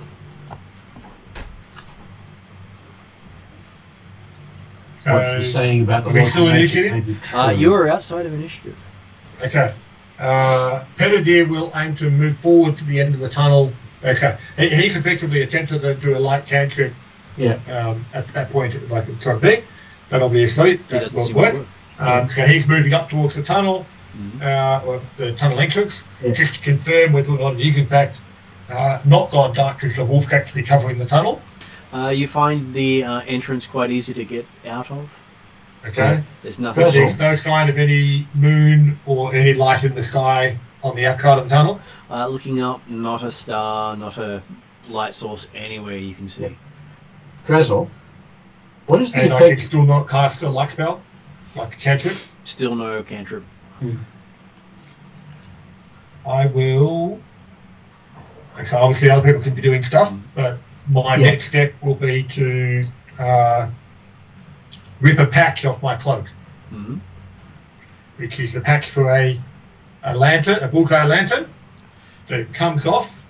So, what you're saying about the are we still in initiative? You are outside of initiative. Okay. Pedadir will aim to move forward to the end of the tunnel. Okay. He's effectively attempted to do a light cantrip. Yeah. At that point, like sort of thing. But obviously, that won't work. So he's moving up towards the tunnel, or the tunnel entrance, just to confirm whether or not it is in fact not gone dark because the wolf's actually covering the tunnel. You find the entrance quite easy to get out of. Okay. There's nothing. But there's no sign of any moon or any light in the sky on the outside of the tunnel? Looking up, not a star, not a light source anywhere you can see. Drazzle, what is the and effect? I can still not cast a light spell? Like a cantrip? Still no cantrip. I will... So obviously other people can be doing stuff, but my next step will be to rip a patch off my cloak. Which is the patch for a lantern, a bullseye lantern, that comes off,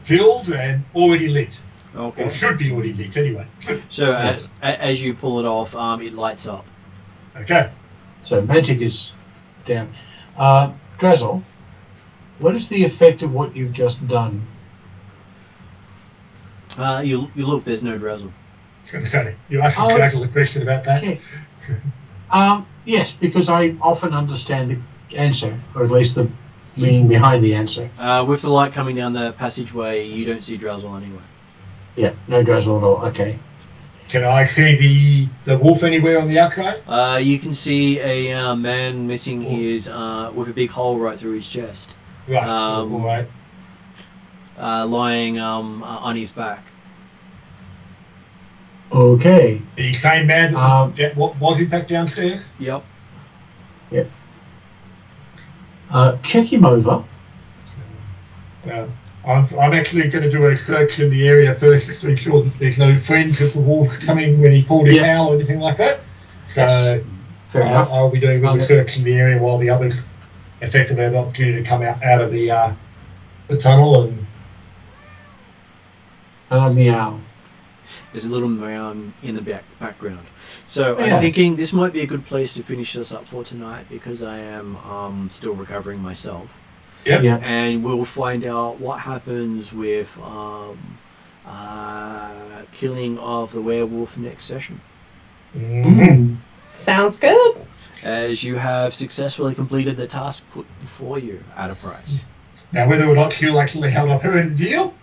filled and already lit. Okay. Or should be already lit anyway. So as you pull it off, it lights up. Okay. So magic is down. Drazzle, what is the effect of what you've just done? You look. There's no Drazzle. I was going to say, you asked Drazzle a question about that. Okay. Yes, because I often understand the answer, or at least the meaning behind the answer. With the light coming down the passageway, you don't see Drazzle anywhere. Yeah, no Drazzle at all. Okay. Can I see the wolf anywhere on the outside? You can see a man missing his with a big hole right through his chest. Right. All right. Lying on his back. Okay. The same man that was in fact downstairs? Yep. Yep. Check him over. I'm actually going to do a search in the area first just to ensure that there's no friends of the wolves coming when he pulled his howl or anything like that. So Fair enough. I'll be doing a search in the area while the others effectively have the opportunity to come out of the tunnel and Meow. There's a little mound in the background. So I'm thinking this might be a good place to finish this up for tonight because I am still recovering myself. Yep. Yeah. And we'll find out what happens with killing of the werewolf next session. Mm. Sounds good. As you have successfully completed the task put before you at a price. now whether or not she'll actually help up her in the deal,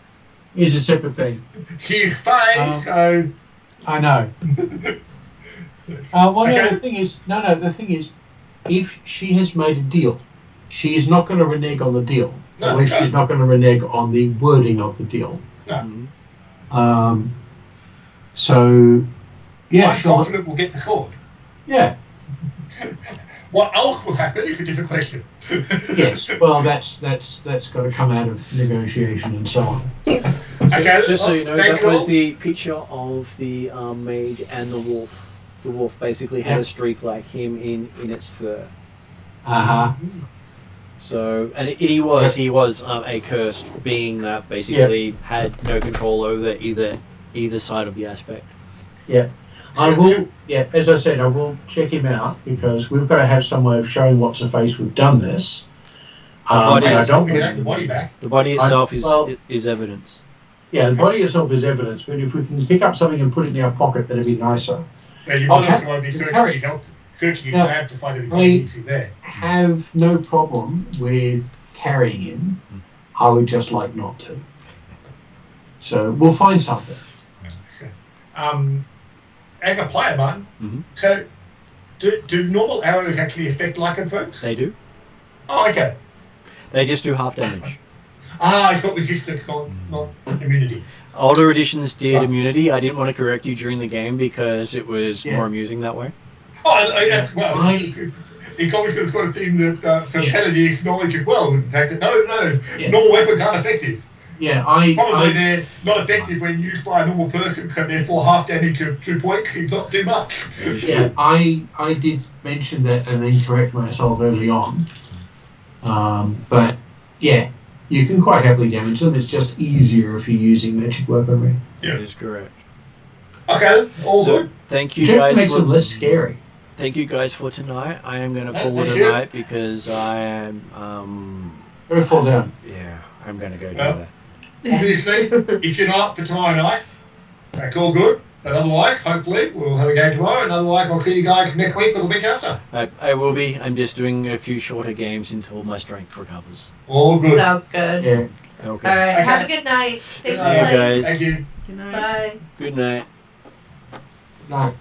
Is a separate thing. she's fine, so... I know. The thing is, if she has made a deal, she is not going to renege on the deal. No, At least she's not going to renege on the wording of the deal. No. So, yeah, I'm confident we'll get the sword. Yeah. What else will happen is a different question. Yes. Well, that's got to come out of negotiation and so on. Okay, Just so you know, thanks that was all. the picture of the mage and the wolf. The wolf basically had a streak like him in its fur. Uh-huh. So, and he was a cursed being that basically had no control over either side of the aspect. Yeah. I will, as I said, I will check him out because we've got to have some way of showing what's a face we've done this. body We is- can have the body back. The body itself is evidence. Yeah, the body itself is evidence, but if we can pick up something and put it in our pocket, that'd be nicer. Now, you might Okay. also want to be searching his Now, lab to find anything there. Have no problem with carrying him. I would just like not to. So we'll find something. As a player, Martin, so do normal arrows actually affect lycanthropes? They do. Oh, okay. They just do half damage. It's got resistance, not immunity. Older editions did immunity. I didn't want to correct you during the game because it was more amusing that way. It's obviously the sort of thing that for Paladin's knowledge as well, with the fact that normal weapons aren't effective. Yeah, Probably they're not effective when used by a normal person, so therefore half damage of 2 points is not too much. Yeah, I did mention that and then correct myself early on. But yeah, you can quite happily damage them. It's just easier if you're using magic weaponry. Yeah. That is correct. Okay, all good. Thank you It guys makes for them less scary. thank you guys for tonight. I am going to call it thank a you. night because I am Go fall down. I'm going to go do Well, that. Obviously, if you're not up for tomorrow night, that's all good. But otherwise, hopefully, we'll have a game tomorrow, and otherwise I'll see you guys next week or the week after. I will be. I'm just doing a few shorter games until my strength recovers. All good. Sounds good. Yeah. Okay. All right. Okay. Have a good night. Thanks See for you playing. guys. Thank you. Good night. Bye. Good night. No.